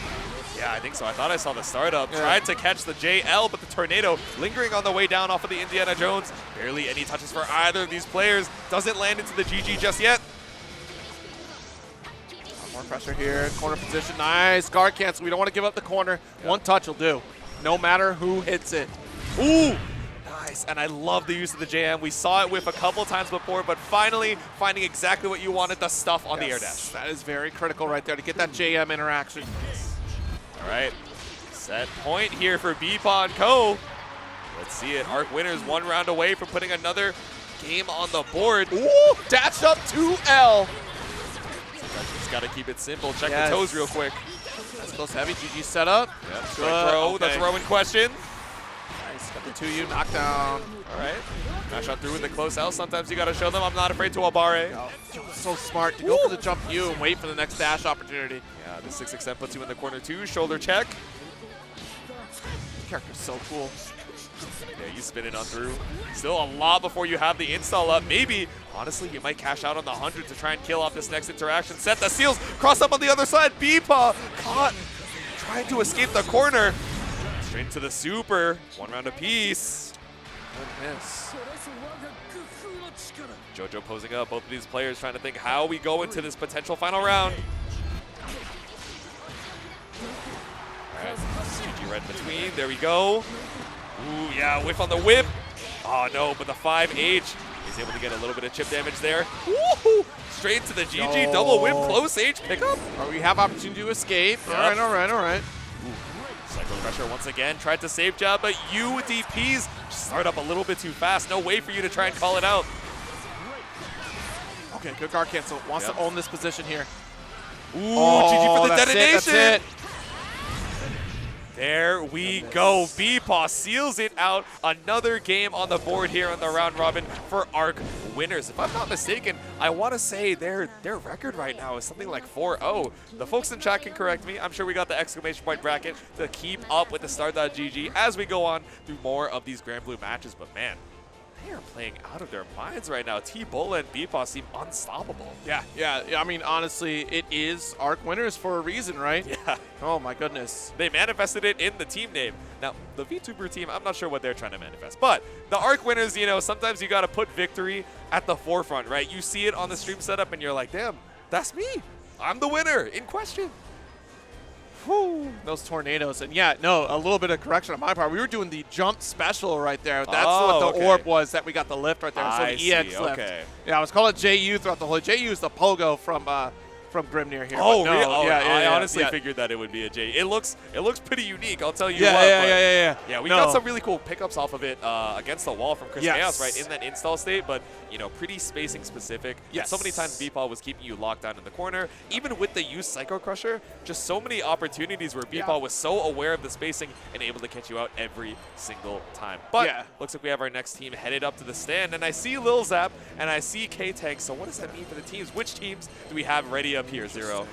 Yeah, I think so. I thought I saw the startup. Yeah. Tried to catch the JL, but the tornado lingering on the way down off of the Indiana Jones. Barely any touches for either of these players. Doesn't land into the GG just yet. More pressure here. Corner position. Nice. Guard cancel. We don't want to give up the corner. Yep. One touch will do. No matter who hits it. Ooh! Nice, and I love the use of the JM. We saw it whiff a couple times before, but finally finding exactly what you wanted, the stuff on the air dash. That is very critical right there to get that JM interaction. All right, set point here for BEPAW and Co. Let's see it. ARC winners 1 round away from putting another game on the board. Ooh, dashed up 2L. Sometimes you just got to keep it simple. Check the toes real quick. That's close heavy. GG set up. Yep, strike throw. That's throw in question. Nice. Got the 2U knockdown. All right. Mash on through with the close L. Sometimes you got to show them I'm not afraid to Abare. Oh, so smart to go for the jump U and wait for the next dash opportunity. Yeah, the 6XM puts you in the corner too. Shoulder check. This character's so cool. Yeah, you spin it on through. Still a lot before you have the install up. Maybe, honestly, you might cash out on the 100 to try and kill off this next interaction. Set the seals, cross up on the other side. BEPAW caught, trying to escape the corner. Straight into the super. 1 round apiece. Good miss. JoJo posing up. Both of these players trying to think how we go into this potential final round. All right, GG right in between. There we go. Ooh, yeah, whiff on the whip. Oh, no, but the 5H is able to get a little bit of chip damage there. Woohoo! Straight to the GG double whip, close H pickup. We have opportunity to escape. Yep. All right. Psycho Crusher once again tried to save jab, but UDPs start up a little bit too fast. No way for you to try and call it out. Okay, good guard cancel. Wants to own this position here. Ooh, GG for the detonation. That's it. There we go. BEPAW seals it out. Another game on the board here on the round robin for ARC winners. If I'm not mistaken, I want to say their record right now is something like 4-0. The folks in chat can correct me. I'm sure we got the exclamation point bracket to keep up with the star.gg as we go on through more of these GRANBLUE matches. But man, they are playing out of their minds right now. T-Bola and BEPAW seem unstoppable. Yeah. I mean, honestly, it is ARC winners for a reason, right? Yeah. Oh my goodness. They manifested it in the team name. Now, the VTuber team, I'm not sure what they're trying to manifest, but the ARC winners, you know, sometimes you got to put victory at the forefront, right? You see it on the stream setup and you're like, damn, that's me. I'm the winner in question. Whew, those tornadoes. And yeah, no, a little bit of correction on my part. We were doing the jump special right there. That's what the orb was that we got the lift right there. So the EX lift. Yeah, I was calling JU throughout the whole. JU is the pogo from Grimnir here. Oh, really? Oh, I honestly figured that it would be a J. It looks pretty unique. I'll tell you what. Yeah, we got some really cool pickups off of it against the wall from Chris Chaos, right, in that install state, but, you know, pretty spacing specific. Yes. So many times BEPAW was keeping you locked down in the corner. Even with the use Psycho Crusher, just so many opportunities where BEPAW was so aware of the spacing and able to catch you out every single time. But looks like we have our next team headed up to the stand, and I see Lil Zap and I see KTANG. So what does that mean for the teams? Which teams do we have ready up here, Zero?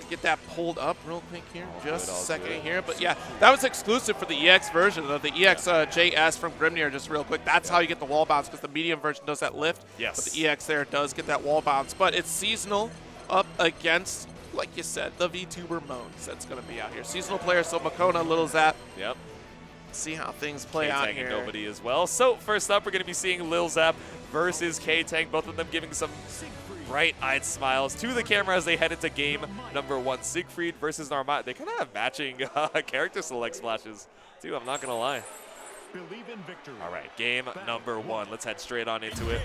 Get that pulled up real quick here, just a second here. But yeah, that was exclusive for the EX version of the EX JS from Grimnir, just real quick. That's how you get the wall bounce, because the medium version does that lift. Yes. But the EX there does get that wall bounce. But it's seasonal up against, like you said, the VTuber modes that's going to be out here. Seasonal players, so MAKOUNA, Lil Zap. Yep. See how things play out here. And Nobody as well. So first up, we're going to be seeing Lil Zap versus KTANG. Both of them giving some bright-eyed smiles to the camera as they head into game number 1. Siegfried versus Narmat. They kind of have matching character select splashes, too. I'm not going to lie. Believe in victory. All right, game number 1. Let's head straight on into it.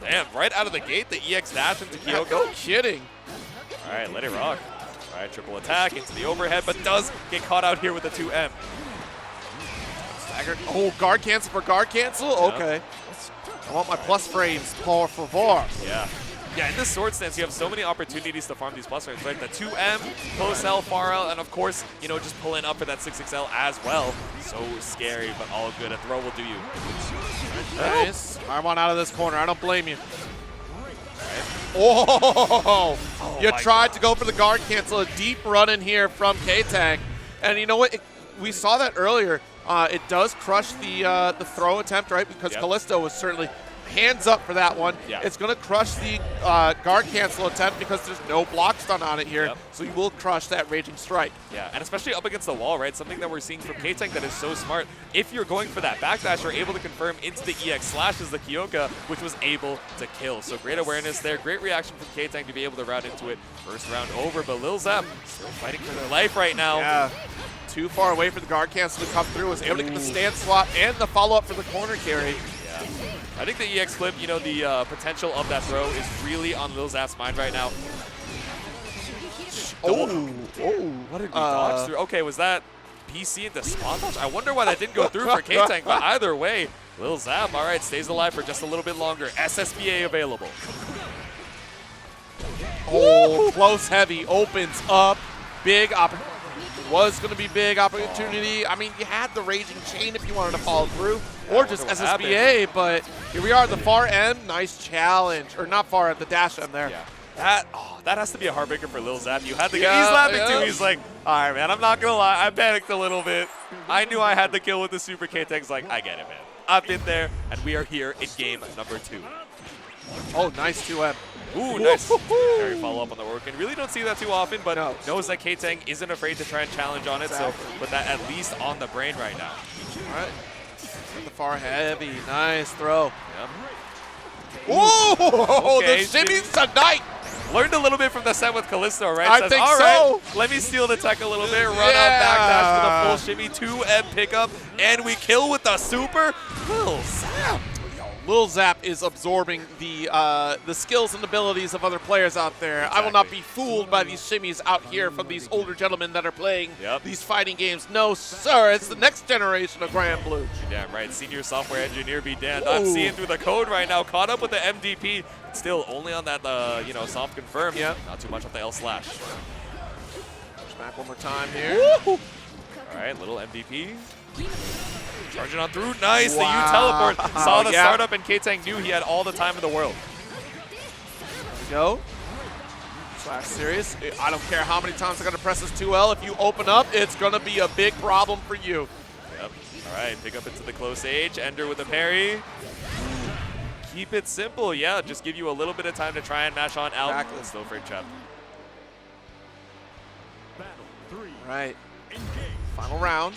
Damn, right out of the gate, the EX dash into Kyoko. No kidding. All right, let it rock. All right, triple attack into the overhead, but does get caught out here with the 2M. Staggered. Oh, guard cancel for guard cancel? Okay. I want my plus frames, por favor. Yeah, in this sword stance, you have so many opportunities to farm these plus frames, right? The 2M, close L, far L, and of course, you know, just pulling up for that 6XL as well. So scary, but all good. A throw will do you. Nice. I want out of this corner. I don't blame you. Oh, you tried to go for the guard cancel. A deep run in here from KTANG. And you know what? We saw that earlier. It does crush the throw attempt, right? Because Callisto was certainly hands up for that one. It's going to crush the guard cancel attempt because there's no block stun on it here. So you will crush that Raging Strike. Yeah, and especially up against the wall, right? Something that we're seeing from KTANG that is so smart. If you're going for that backdash, you're able to confirm into the EX slashes the Kyoka, which was able to kill. So great awareness there. Great reaction from KTANG to be able to route into it. First round over, but Lil Zap still fighting for their life right now. Yeah. Too far away for the guard cancel to come through. Was able to get the stand swap and the follow-up for the corner carry. Yeah. I think the EX clip, you know, the potential of that throw is really on Lil Zap's mind right now. Oh, What did we dodge through? Okay, was that PC into spot dodge? I wonder why that didn't go through for KTANG, but either way, Lil Zap, all right, stays alive for just a little bit longer. SSBA available. Oh, close heavy opens up. Big opportunity. Was going to be big opportunity. I mean, you had the Raging Chain if you wanted to follow through, or just SSBA, but here we are at the far end. Nice challenge. Or not far end, the dash end there. Yeah. That has to be a heartbreaker for Lil Zap. You had the he's laughing too. He's like, all right, man, I'm not going to lie. I panicked a little bit. I knew I had the kill with the super. KTANG's like, I get it, man. I've been there, and we are here in game number 2. Oh, nice 2M. Ooh, nice. Very follow-up on the work. And really don't see that too often, but knows that KTANG isn't afraid to try and challenge on it, so put that at least on the brain right now. All right. The far heavy. Nice throw. Yep. Ooh, okay, the shimmies tonight. Learned a little bit from the set with Callisto, right? I think all so. Right, let me steal the tech a little bit, run up, backdash with a full shimmy, 2M pickup, and we kill with the super. Lil Zap. Lil Zap is absorbing the skills and abilities of other players out there. Exactly. I will not be fooled by these shimmies out here from these older gentlemen that are playing these fighting games. No, sir. It's the next generation of GRANBLUE. You're damn right. Senior software engineer be damned. I'm seeing through the code right now. Caught up with the MDP. Still only on that, soft confirm. Yeah. Not too much off the L slash. Push back one more time here. All right, little MDP. Charging on through. Nice. The U teleport. Saw the startup, and KTANG knew he had all the time in the world. There we go. Slash serious. I don't care how many times I got to press this 2L. If you open up, it's going to be a big problem for you. Yep. All right. Pick up into the close age. Ender with a parry. Keep it simple. Yeah. Just give you a little bit of time to try and mash on out. Exactly. Still frame trap. Battle 3. Right. Final round.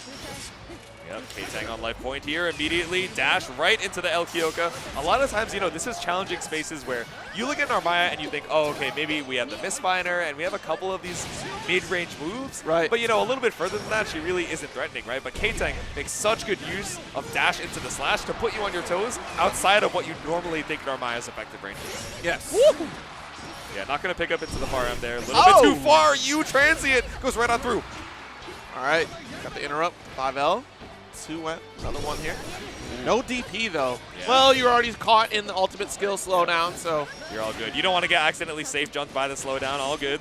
Yep, KTANG on life point here, immediately dash right into the El Kyoka. A lot of times, this is challenging spaces where you look at Narmaya and you think, oh, okay, maybe we have the Misfiner and we have a couple of these mid-range moves. Right. But, a little bit further than that, she really isn't threatening, right? But KTANG makes such good use of dash into the slash to put you on your toes outside of what you normally think Narmaya's effective range is. Yes. Woo! Yeah, not going to pick up into the far end there. A little bit too far. You transient goes right on through. All right. Got the interrupt. 5L. 2M. Another one here. No DP, though. Yeah. Well, you're already caught in the ultimate skill slowdown, so. You're all good. You don't want to get accidentally safe jumped by the slowdown. All good.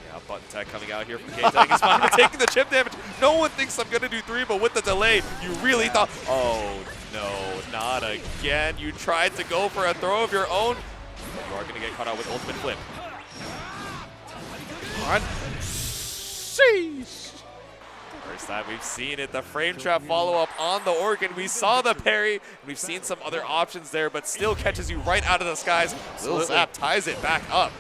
Yeah, button tech coming out here from KTANG. He's finally taking the chip damage. No one thinks I'm going to do 3, but with the delay, you really thought, oh, no, not again. You tried to go for a throw of your own. You are going to get caught out with ultimate flip. All right. Sheesh. First time we've seen it, the frame trap follow-up on the Organ. We saw the parry. We've seen some other options there, but still catches you right out of the skies. Lil Zap ties it back up.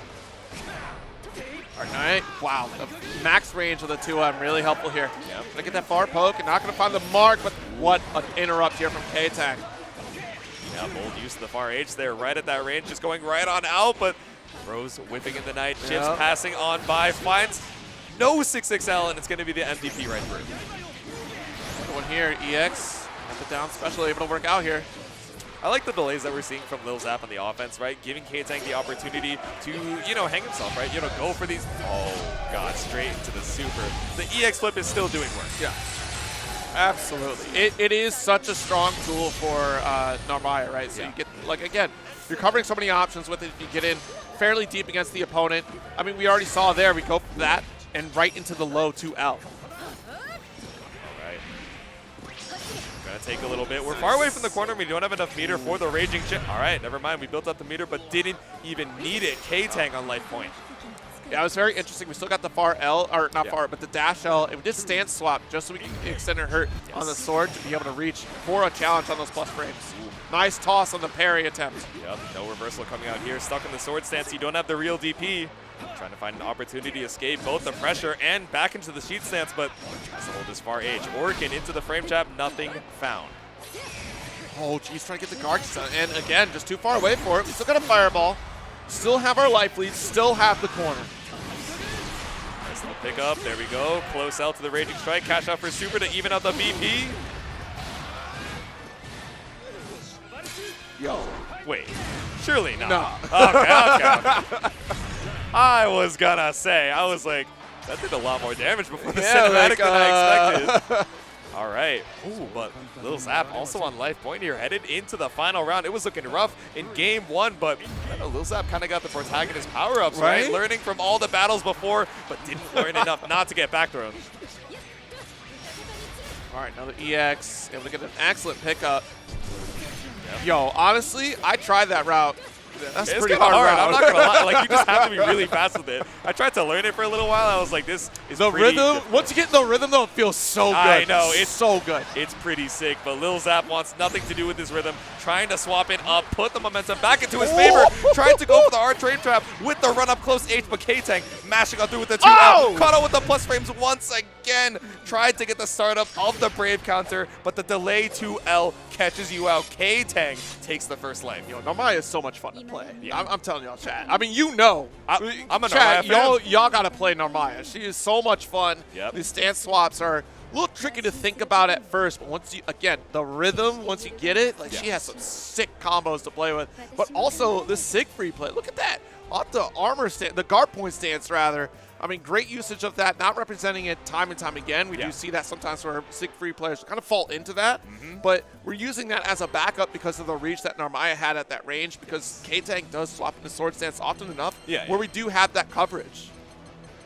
All right. Wow. The max range of the 2M really helpful here. Yep. Gonna get that far poke and not gonna find the mark, but what an interrupt here from KTANG. Yeah, bold use of the far H there, right at that range, just going right on out, but Rose whipping in the night, Chips passing on by, finds no 6XL, and it's going to be the MVP right through. Another one here, EX, at the down special, able to work out here. I like the delays that we're seeing from Lil Zap on the offense, right? Giving KTANG the opportunity to, hang himself, right? Go for these. Oh, God, straight into the super. The EX flip is still doing work. Yeah, absolutely. It is such a strong tool for Narmaya, right? So you get, again, you're covering so many options with it. You get in fairly deep against the opponent. I mean, we already saw there, we go for that and right into the low 2L. All right. Gonna take a little bit. We're far away from the corner. We don't have enough meter for the Raging Chip. All right, never mind. We built up the meter, but didn't even need it. KTANG on life point. Yeah, it was very interesting. We still got the far L, or not far, but the dash L. And we did stance swap just so we can extend our hurt on the sword to be able to reach for a challenge on those plus frames. Nice toss on the parry attempt. Yep, no reversal coming out here. Stuck in the sword stance. You don't have the real DP. Trying to find an opportunity to escape both the pressure and back into the sheet stance, but has to hold this far H. Orkin into the frame trap, nothing found. Oh, geez, trying to get the guard set. And again, just too far away for it. We still got a fireball. Still have our life lead. Still have the corner. Nice little pick up. There we go. Close out to the Raging Strike. Cash out for super to even out the BP. Yo. Wait. Surely not. No. Okay. I was gonna say, I was like, that did a lot more damage before the Yeah, cinematic like, than I expected. All right. Ooh, but Lil Zap also on life point here, headed into the final round. It was looking rough in game 1, but I know Lil Zap kind of got the protagonist power-ups, right? Learning from all the battles before, but didn't learn enough not to get back thrown. All right, another EX, and we get an excellent pickup. Yo, honestly, I tried that route. That's it's pretty hard. route. I'm not gonna lie. Like, you just have to be really fast with it. I tried to learn it for a little while. I was like, this is the pretty rhythm. difficult. Once you get in the rhythm, though, it feels so good. I know, it's so good. It's pretty sick, but Lil Zap wants nothing to do with this rhythm, trying to swap it up, put the momentum back into his favor, trying to go for the hard trade trap with the run up close H, but KTANG mashing on through with the 2L, caught out with the plus frames once again, tried to get the startup of the Brave counter, but the delay 2L catches you out. KTANG takes the first life. Yo, Narmaya is so much fun to play. Yeah. I'm telling y'all, chat. I mean, you know. I'm a chat, Narmaya fan. y'all gotta play Narmaya. She is so much fun. Yep. These stance swaps are a little tricky to think about at first, but once you, again, the rhythm, once you get it, like she has some sick combos to play with. But also the Siegfried play. Look at that. Off the armor stance, the guard point stance rather. I mean, great usage of that, not representing it time and time again. We do see that sometimes where Siegfried players kind of fall into that, but we're using that as a backup because of the reach that Narmaya had at that range, because KTANG does swap into sword stance often enough where we do have that coverage.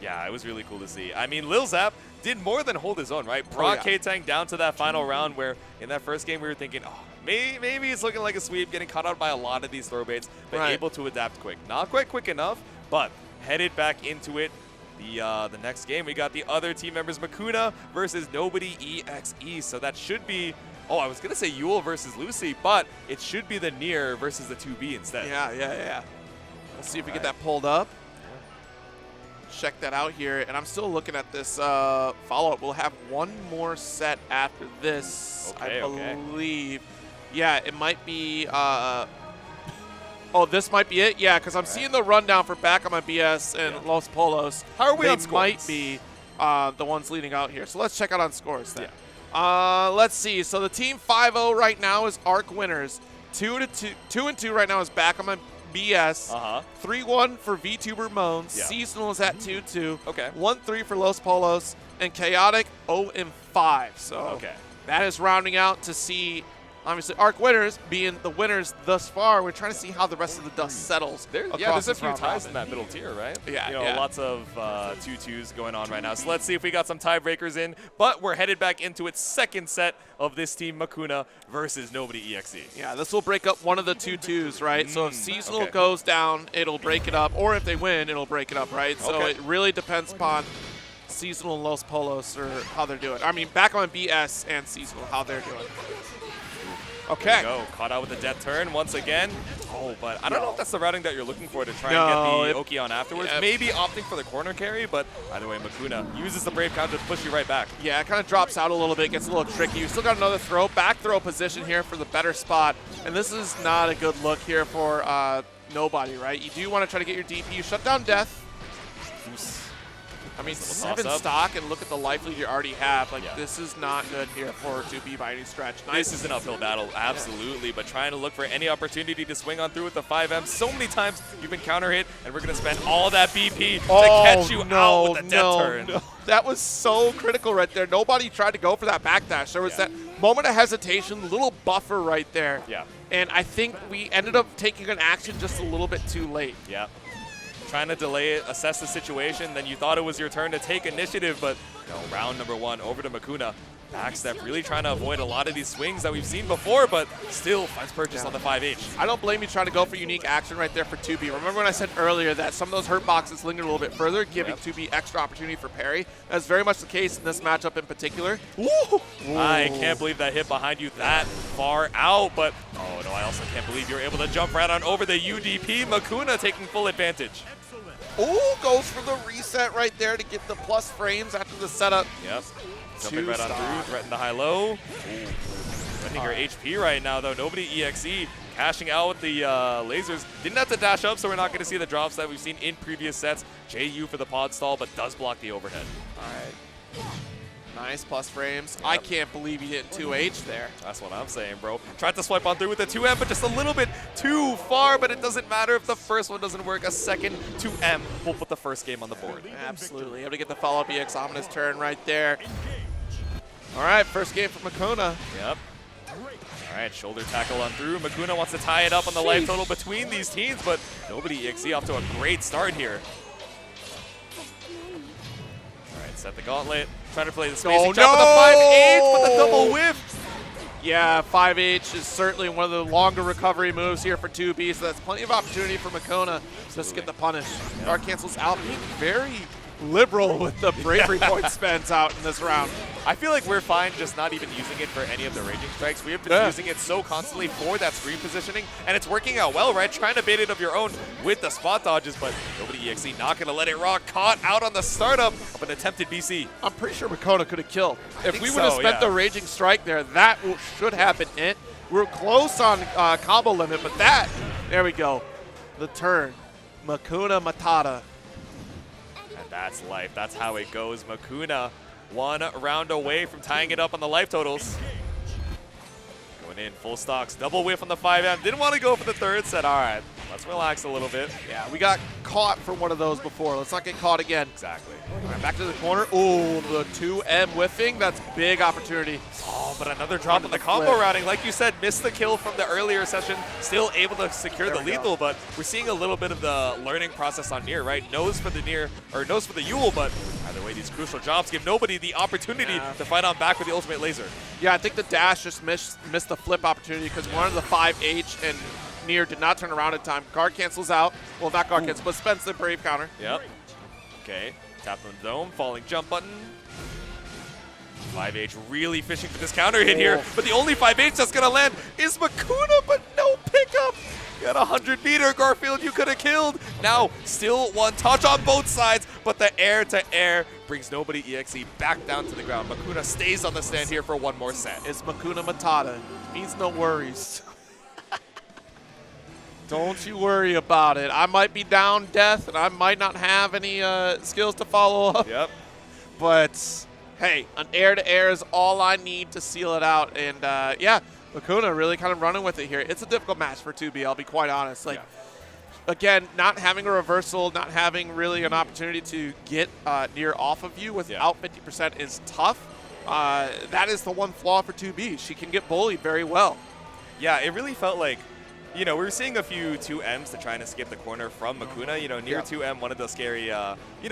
Yeah, it was really cool to see. I mean, Lil Zap did more than hold his own, right? Brought KTANG down to that final round where in that first game we were thinking, oh, maybe it's looking like a sweep, getting caught out by a lot of these throw baits, but able to adapt quick. Not quite quick enough, but headed back into it. The next game, we got the other team members, MAKOUNA versus NOBODYEXE. So that should be, I was going to say Yule versus Lucy, but it should be the Nier versus the 2B instead. Yeah. Let's see if we get that pulled up. Check that out here. And I'm still looking at this follow-up. We'll have one more set after this, I believe. Yeah, it might be... Oh, this might be it? Yeah, because I'm seeing the rundown for Back on My BS and Los Pollos. How are we on scores? Might be the ones leading out here. So let's check out on scores then. Let's see. So the team 5-0 right now is ARC winners. 2-2 right now is Back on My BS. 3-1 for VTuber Moans. Seasonal is at 2-2. 1-3 for Los Pollos. And Chaotic 0-5. So that is rounding out to see... Obviously, ARC winners being the winners thus far. We're trying to see how the rest of the dust settles. There's a few ties in that middle tier, right? Lots of 2-2s going on right now. So let's see if we got some tiebreakers in. But we're headed back into its second set of this team, MAKOUNA versus NOBODYEXE. Yeah, this will break up one of the 2-2s, right? So if Seasonal goes down, it'll break it up. Or if they win, it'll break it up, right? So it really depends upon Seasonal and Los Pollos or how they're doing. I mean, Back on BS and Seasonal, how they're doing. There you go. Caught out with the death turn once again. Oh, but I don't know if that's the routing that you're looking for to try and get the Oki on afterwards. Maybe opting for the corner carry, but either way, MAKOUNA uses the Brave counter to push you right back. Yeah, it kind of drops out a little bit, gets a little tricky. You still got another throw, back throw position here for the better spot. And this is not a good look here for nobody, right? You do want to try to get your DP. You shut down Death. I mean, 7 stock, and look at the life lead you already have. Like, this is not good here for 2B by any stretch. This is an uphill battle, absolutely, but trying to look for any opportunity to swing on through with the 5M. So many times you've been counter hit, and we're going to spend all that BP to catch you out with the death turn. That was so critical right there. Nobody tried to go for that backdash. There was that moment of hesitation, little buffer right there. And I think we ended up taking an action just a little bit too late. Trying to delay it, assess the situation, then you thought it was your turn to take initiative, but round number 1 over to MAKOUNA. Backstep, really trying to avoid a lot of these swings that we've seen before, but still finds purchase on the 5H. I don't blame you trying to go for unique action right there for 2B. Remember when I said earlier that some of those hurt boxes lingered a little bit further, giving 2B extra opportunity for parry? That's very much the case in this matchup in particular. I can't believe that hit behind you that far out, but oh no, I also can't believe you're able to jump right on over the UDP. MAKOUNA taking full advantage. Goes for the reset right there to get the plus frames after the setup. Jumping right on through, threaten the high-low. Threatening her HP right now, though. NOBODYEXE cashing out with the lasers. Didn't have to dash up, so we're not going to see the drops that we've seen in previous sets. JU for the pod stall, but does block the overhead. Nice plus frames. Yep. I can't believe he did 2H there. That's what I'm saying, bro. Tried to swipe on through with the 2M, but just a little bit too far, but it doesn't matter if the first one doesn't work. A second 2M will put the first game on the board. Absolutely. Able to get the follow-up EX Ominous turn right there. All right, first game for MAKOUNA. Yep. All right, shoulder tackle on through. MAKOUNA wants to tie it up on the life total between these teams, but NOBODYEXE off to a great start here. All right, set the gauntlet. Trying to play the spacing jump with the 5H, but the double whiff. Yeah, 5H is certainly one of the longer recovery moves here for 2B, so that's plenty of opportunity for MAKOUNA just to get the punish. Guard cancels out, being very liberal with the bravery point spends out in this round. I feel like we're fine just not even using it for any of the raging strikes. We have been using it so constantly for that screen positioning, and it's working out well, right? Trying to bait it of your own with the spot dodges, but NOBODYEXE not going to let it rock. Caught out on the startup of an attempted BC. I'm pretty sure MAKOUNA could have killed. If we think would have so, spent yeah. the raging strike there, that should have been it. We're close on combo limit, but there we go. The turn. MAKOUNA Matata. And that's life. That's how it goes. MAKOUNA 1 round away from tying it up on the life totals. Going in full stocks. Double whiff on the 5M. Didn't want to go for the third. Said, all right, let's relax a little bit. Yeah, we got caught for one of those before. Let's not get caught again. Exactly. All right, back to the corner. Ooh, the 2M whiffing. That's big opportunity. Oh, but another drop on the combo flip. routing. Like you said, missed the kill from the earlier session. Still able to secure the lethal, but we're seeing a little bit of the learning process on Nier, right? Nose for the Nier, or nose for the Yule, but either way, these crucial jobs give nobody the opportunity to fight on back with the ultimate laser. Yeah, I think the dash just missed the flip opportunity because one of the 5H and Nier did not turn around in time. Guard cancels out. Well, not guard cancels, but spends the brave counter. Yep. Okay. Tap on the dome. Falling jump button. 5H really fishing for this counter hit here, but the only 5H that's going to land is MAKOUNA, but no pickup. Got a 100-meter, Garfield, you could have killed. Now, still one touch on both sides, but the air-to-air brings NOBODYEXE back down to the ground. MAKOUNA stays on the stand here for one more set. It's MAKOUNA Matata. Means no worries. Don't you worry about it. I might be down death, and I might not have any skills to follow up. Yep. But, hey, an air-to-air is all I need to seal it out. And, yeah, MAKOUNA really kind of running with it here. It's a difficult match for 2B, I'll be quite honest. Like, again, not having a reversal, not having really an opportunity to get Nier off of you without 50% is tough. That is the one flaw for 2B. She can get bullied very well. Yeah, it really felt like, you know, we were seeing a few 2Ms to try and escape the corner from MAKOUNA. You know, Nier 2M, one of those scary,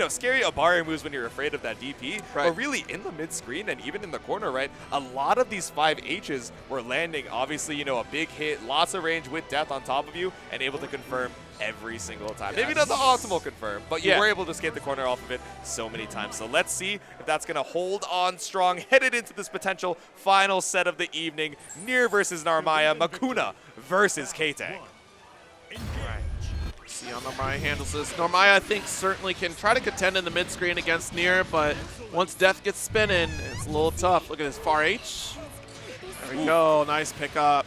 scary Abari moves when you're afraid of that DP. Right. But really in the mid-screen and even in the corner, right, a lot of these 5Hs were landing, obviously, you know, a big hit, lots of range with death on top of you, and able to confirm every single time. Maybe not the optimal confirm, but you were able to escape the corner off of it so many times. So let's see if that's going to hold on strong, headed into this potential final set of the evening. Nier versus Narmaya, MAKOUNA versus KTANG. See how Narmaya handles this. Narmaya, I think, certainly can try to contend in the mid-screen against Nier, but once Death gets spinning, it's a little tough. Look at this far H. There we go. Nice pickup.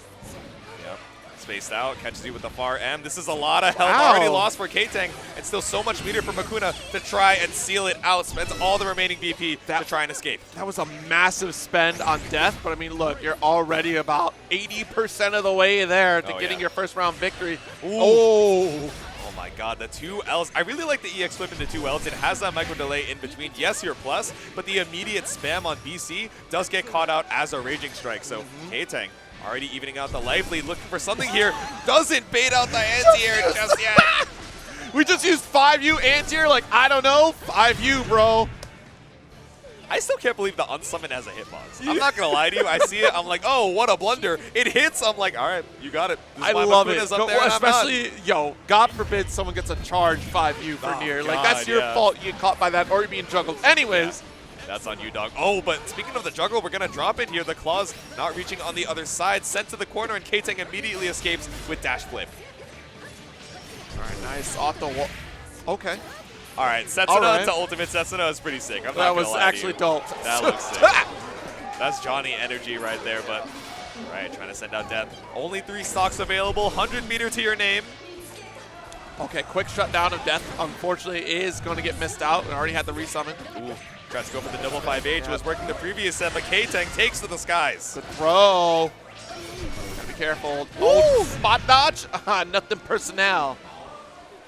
Spaced out, catches you with the far M. This is a lot of health already lost for KTANG, and still so much meter for MAKOUNA to try and seal it out. Spends all the remaining BP to try and escape. That was a massive spend on Death, but I mean, look, you're already about 80% of the way there to getting your first round victory. Oh my god, the 2 Ls. I really like the EX flip into 2 Ls. It has that micro delay in between. Yes, you're plus, but the immediate spam on BC does get caught out as a raging strike. So KTANG already evening out the life lead, looking for something here. Doesn't bait out the anti-air just yet. We just used 5U anti-air, like, I don't know, 5U, bro. I still can't believe the unsummon has a hitbox. I'm not going to lie to you. I see it. I'm like, oh, what a blunder. It hits. I'm like, all right, you got it. I love it. Up there especially, yo, God forbid someone gets a charge 5U for Nier. Like, that's your fault you get caught by that or you're being juggled. Anyways. That's on you, dog. Oh, but speaking of the juggle, we're going to drop it here. The claws not reaching on the other side. Sent to the corner, and KTANG immediately escapes with dash flip. All right, nice. Off the wall. Okay. All right, Setsuna to ultimate Setsuna is pretty sick. I'm that was actually dope. That looks sick. That's Johnny energy right there, but all right, trying to send out death. Only 3 stocks available, 100 meter to your name. Okay, quick shutdown of Death, unfortunately, is going to get missed out. We already had the resummon. Ooh. Tries to go for the double 5H, was working the previous set, but KTANG takes to the skies. Good throw. Gotta be careful. Oh, spot dodge. Nothing personnel.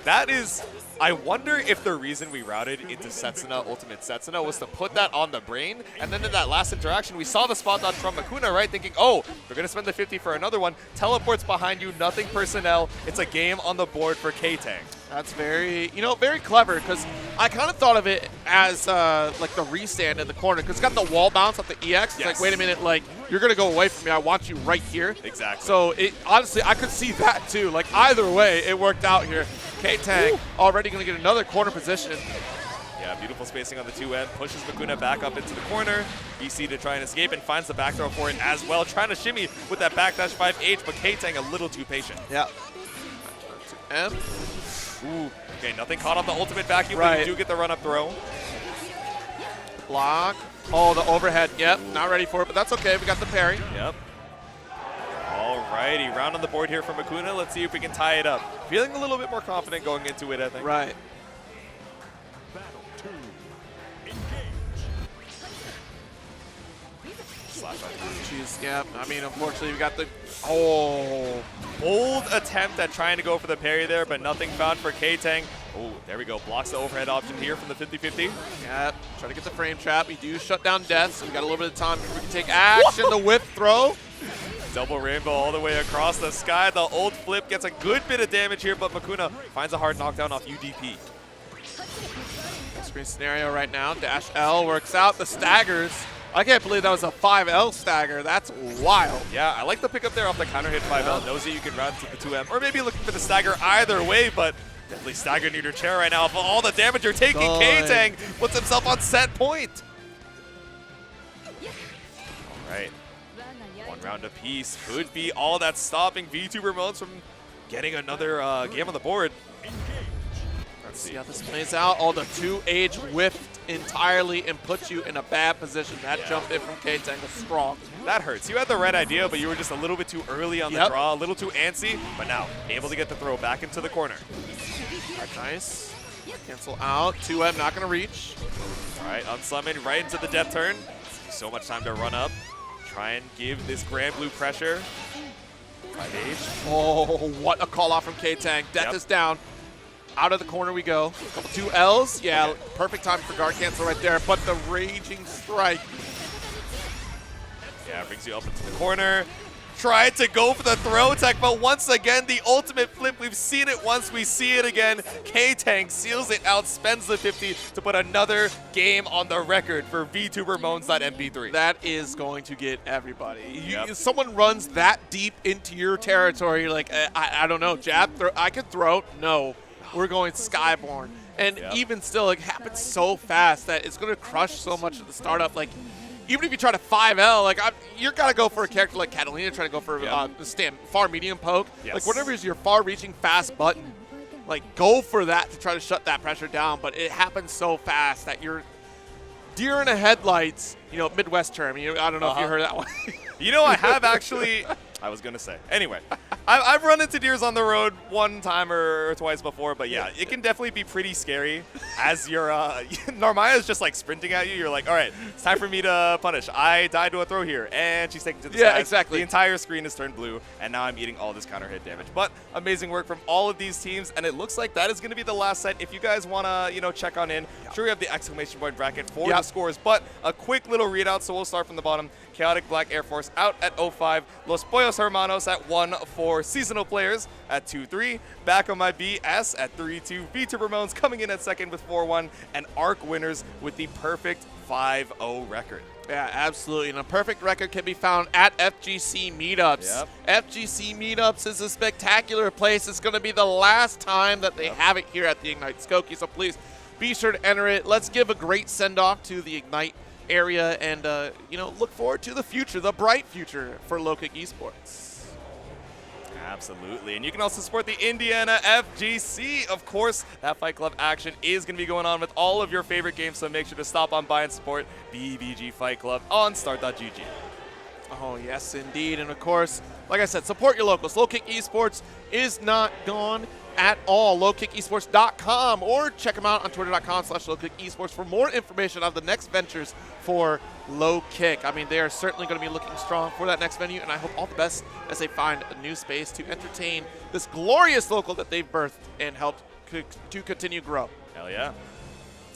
That is, I wonder if the reason we routed into Setsuna, Ultimate Setsuna, was to put that on the brain, and then in that last interaction, we saw the spot dodge from MAKOUNA, right? Thinking, oh, they're going to spend the 50 for another one. Teleports behind you, nothing personnel. It's a game on the board for KTANG. That's very, very clever, because I kind of thought of it as like the restand in the corner, because it's got the wall bounce at the EX. It's like, wait a minute, like, you're going to go away from me. I want you right here. Exactly. So, honestly, I could see that, too. Like, either way, it worked out here. KTANG already going to get another corner position. Yeah, beautiful spacing on the 2M. Pushes MAKOUNA back up into the corner. BC to try and escape and finds the back throw for it as well. Trying to shimmy with that backdash 5H, but KTANG a little too patient. Yeah. 2M. Ooh, okay, nothing caught on the ultimate vacuum, Right. but you do get the run-up throw. Block. Oh, the overhead. Yep, not ready for it, but that's okay. We got the parry. Yep. Alrighty, round on the board here for MAKOUNA. Let's see if we can tie it up. Feeling a little bit more confident going into it, I think. Right. Battle 2. Engage. Slash by Jeez, yeah. I mean, unfortunately, we got the... Oh. bold attempt at trying to go for the parry there, but nothing found for KTANG. Oh, there we go. Blocks the overhead option here from the 50-50. Yep. Try to get the frame trap. We do shut down death, so we got a little bit of time before we can take action. The whip throw. Double rainbow all the way across the sky. The old flip gets a good bit of damage here, but MAKOUNA finds a hard knockdown off UDP. Screen scenario right now. Dash L works out. The staggers. I can't believe that was a 5L stagger. That's wild. Yeah, I like the pickup there off the counter hit 5L. Knows that you can run to the 2M, or maybe looking for the stagger either way, but definitely stagger near your chair right now. For all the damage you're taking, KTANG puts himself on set point. All right. One round apiece could be all that's stopping VTuber Modes from getting another game on the board. Let's see how this plays out. Oh, the 2H whiffed entirely and puts you in a bad position. That jump in from KTANG was strong. That hurts. You had the right idea, but you were just a little bit too early on the draw, a little too antsy, but now able to get the throw back into the corner. Right, nice. Cancel out. 2M not going to reach. All right, unsummon right into the death turn. So much time to run up. Try and give this GRANBLUE pressure. 5H. Oh, what a call off from KTANG. Death is down. Out of the corner we go. Couple 2Ls. Yeah, perfect time for guard cancel right there. But the raging strike. Yeah, brings you up into the corner. Tried to go for the throw tech, but once again, the ultimate flip. We've seen it once, we see it again. KTANG seals it out, spends the 50 to put another game on the record for VTuber Moans.mp3. That is going to get everybody. Someone runs that deep into your territory, you're like, I don't know, jab, throw, I could throw. No, we're going Skyborn. And even still, it happens so fast that it's going to crush so much of the startup. Like, even if you try to 5L, like you're gotta go for a character like Catalina, trying to go for stand far medium poke. Like whatever is your far-reaching fast button, like go for that to try to shut that pressure down. But it happens so fast that you're deer in the headlights. Midwest term. I don't know if you heard that one. I have actually. I was gonna say. Anyway, I've run into deers on the road one time or twice before, but yeah, it can definitely be pretty scary as your Narmaya's just like sprinting at you. You're like, all right, it's time for me to punish. I died to a throw here, and she's taking to the sky. Exactly. The entire screen is turned blue, and now I'm eating all this counter hit damage. But amazing work from all of these teams, and it looks like that is gonna be the last set. If you guys wanna, check on in, sure we have the exclamation point bracket for the scores, but a quick little readout. So we'll start from the bottom. Chaotic Black Air Force out at 0-5. Los Pollos Hermanos at 1-4. Seasonal Players at 2-3. Back on my BS at 3-2. VTuber Moans coming in at second with 4-1. And ARC winners with the perfect 5-0 record. Yeah, absolutely. And a perfect record can be found at FGC Meetups. FGC Meetups is a spectacular place. It's going to be the last time that they have it here at the Ignite Skokie. So please be sure to enter it. Let's give a great send-off to the Ignite area and look forward to the future, the bright future for Kick Esports. Absolutely, and you can also support the Indiana FGC. Of course, that Fight Club action is going to be going on with all of your favorite games, so make sure to stop on by and support BBG Fight Club on start.gg. Oh, yes, indeed. And, of course, like I said, support your locals. Kick Esports is not gone. at all. LowKickEsports.com, or check them out on Twitter.com/LowKickEsports for more information on the next ventures for Low Kick. I mean, they are certainly going to be looking strong for that next venue, and I hope all the best as they find a new space to entertain this glorious local that they've birthed and helped to continue grow. Hell yeah.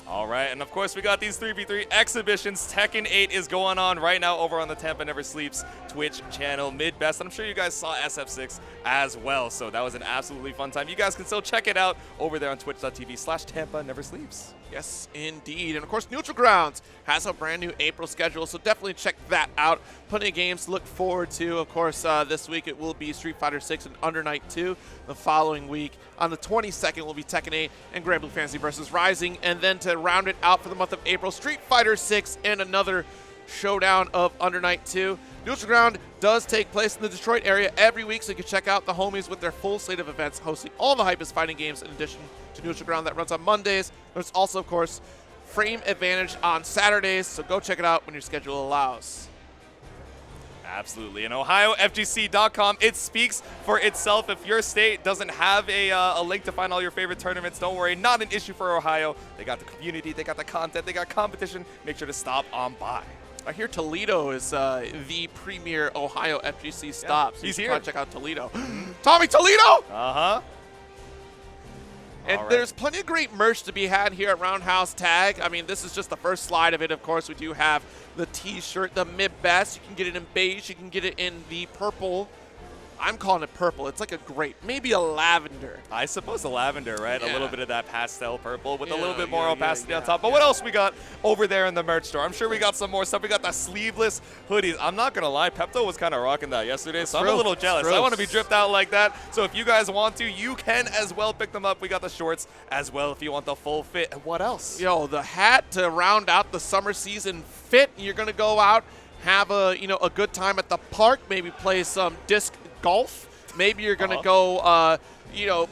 All right, and of course we got these 3v3 exhibitions. Tekken 8 is going on right now over on the Tampa Never Sleeps Twitch channel, mid-best. I'm sure you guys saw SF6 as well, so that was an absolutely fun time. You guys can still check it out over there on twitch.tv/Tampa Never Sleeps. Yes, indeed. And of course, Neutral Grounds has a brand new April schedule, so definitely check that out. Plenty of games to look forward to. Of course, this week it will be Street Fighter 6 and Under Night 2. The following week, on the 22nd, will be Tekken 8 and GRANBLUE Fantasy vs. Rising. And then to round it out for the month of April, Street Fighter 6 and another showdown of Under Night 2. Neutral Ground does take place in the Detroit area every week, so you can check out the homies with their full slate of events, hosting all the hypest fighting games in addition to Neutral Ground that runs on Mondays. There's also, of course, Frame Advantage on Saturdays, so go check it out when your schedule allows. Absolutely. And OhioFGC.com, it speaks for itself. If your state doesn't have a link to find all your favorite tournaments, don't worry, not an issue for Ohio. They got the community, they got the content, they got competition. Make sure to stop on by. I hear Toledo is the premier Ohio FGC stop. Yeah, so he's you here. can check out Toledo. Tommy Toledo! Uh-huh. And there's plenty of great merch to be had here at Roundhouse Tag. I mean, this is just the first slide of it. Of course, we do have the T-shirt, the mid-best. You can get it in beige. You can get it in the purple. I'm calling it purple. It's like a grape, maybe a lavender. I suppose a lavender, right? Yeah. A little bit of that pastel purple with a little bit Yeah, more yeah, opacity yeah, on top. But what else we got over there in the merch store? I'm sure we got some more stuff. We got the sleeveless hoodies. I'm not going to lie, Pepto was kind of rocking that yesterday, so I'm a little jealous. I want to be dripped out like that. So if you guys want to, you can as well pick them up. We got the shorts as well if you want the full fit. And what else? Yo, the hat to round out the summer season fit. You're going to go out, have a good time at the park, maybe play some disc golf. Maybe you're going to go,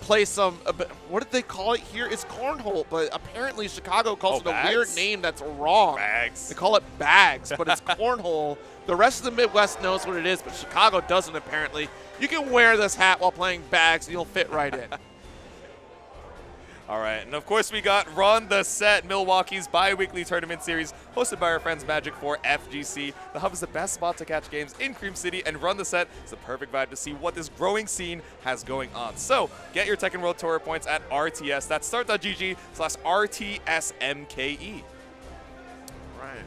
play some, what did they call it here? It's cornhole, but apparently Chicago calls it bags? a weird name that's wrong. Bags. They call it bags, but it's cornhole. The rest of the Midwest knows what it is, but Chicago doesn't apparently. You can wear this hat while playing bags, and you'll fit right in. All right, and of course we got Run the Set, Milwaukee's bi-weekly tournament series hosted by our friends Magic 4 FGC. The Hub is the best spot to catch games in Cream City, and Run the Set is the perfect vibe to see what this growing scene has going on. So get your Tekken World Tour points at RTS. That's start.gg/RTSMKE. Right.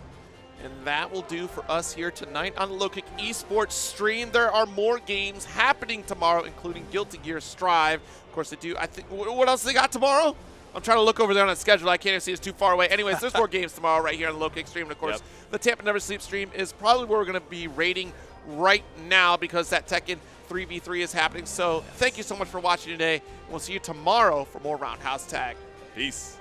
And that will do for us here tonight on the Low Kick Esports stream. There are more games happening tomorrow, including Guilty Gear Strive. Of course, they do. I think. What else they got tomorrow? I'm trying to look over there on the schedule. I can't even see. It's too far away. Anyways, there's more games tomorrow right here on the Low Kick stream. And of course, the Tampa Never Sleep stream is probably where we're going to be rating right now because that Tekken 3v3 is happening. So thank you so much for watching today. We'll see you tomorrow for more Roundhouse Tag. Peace.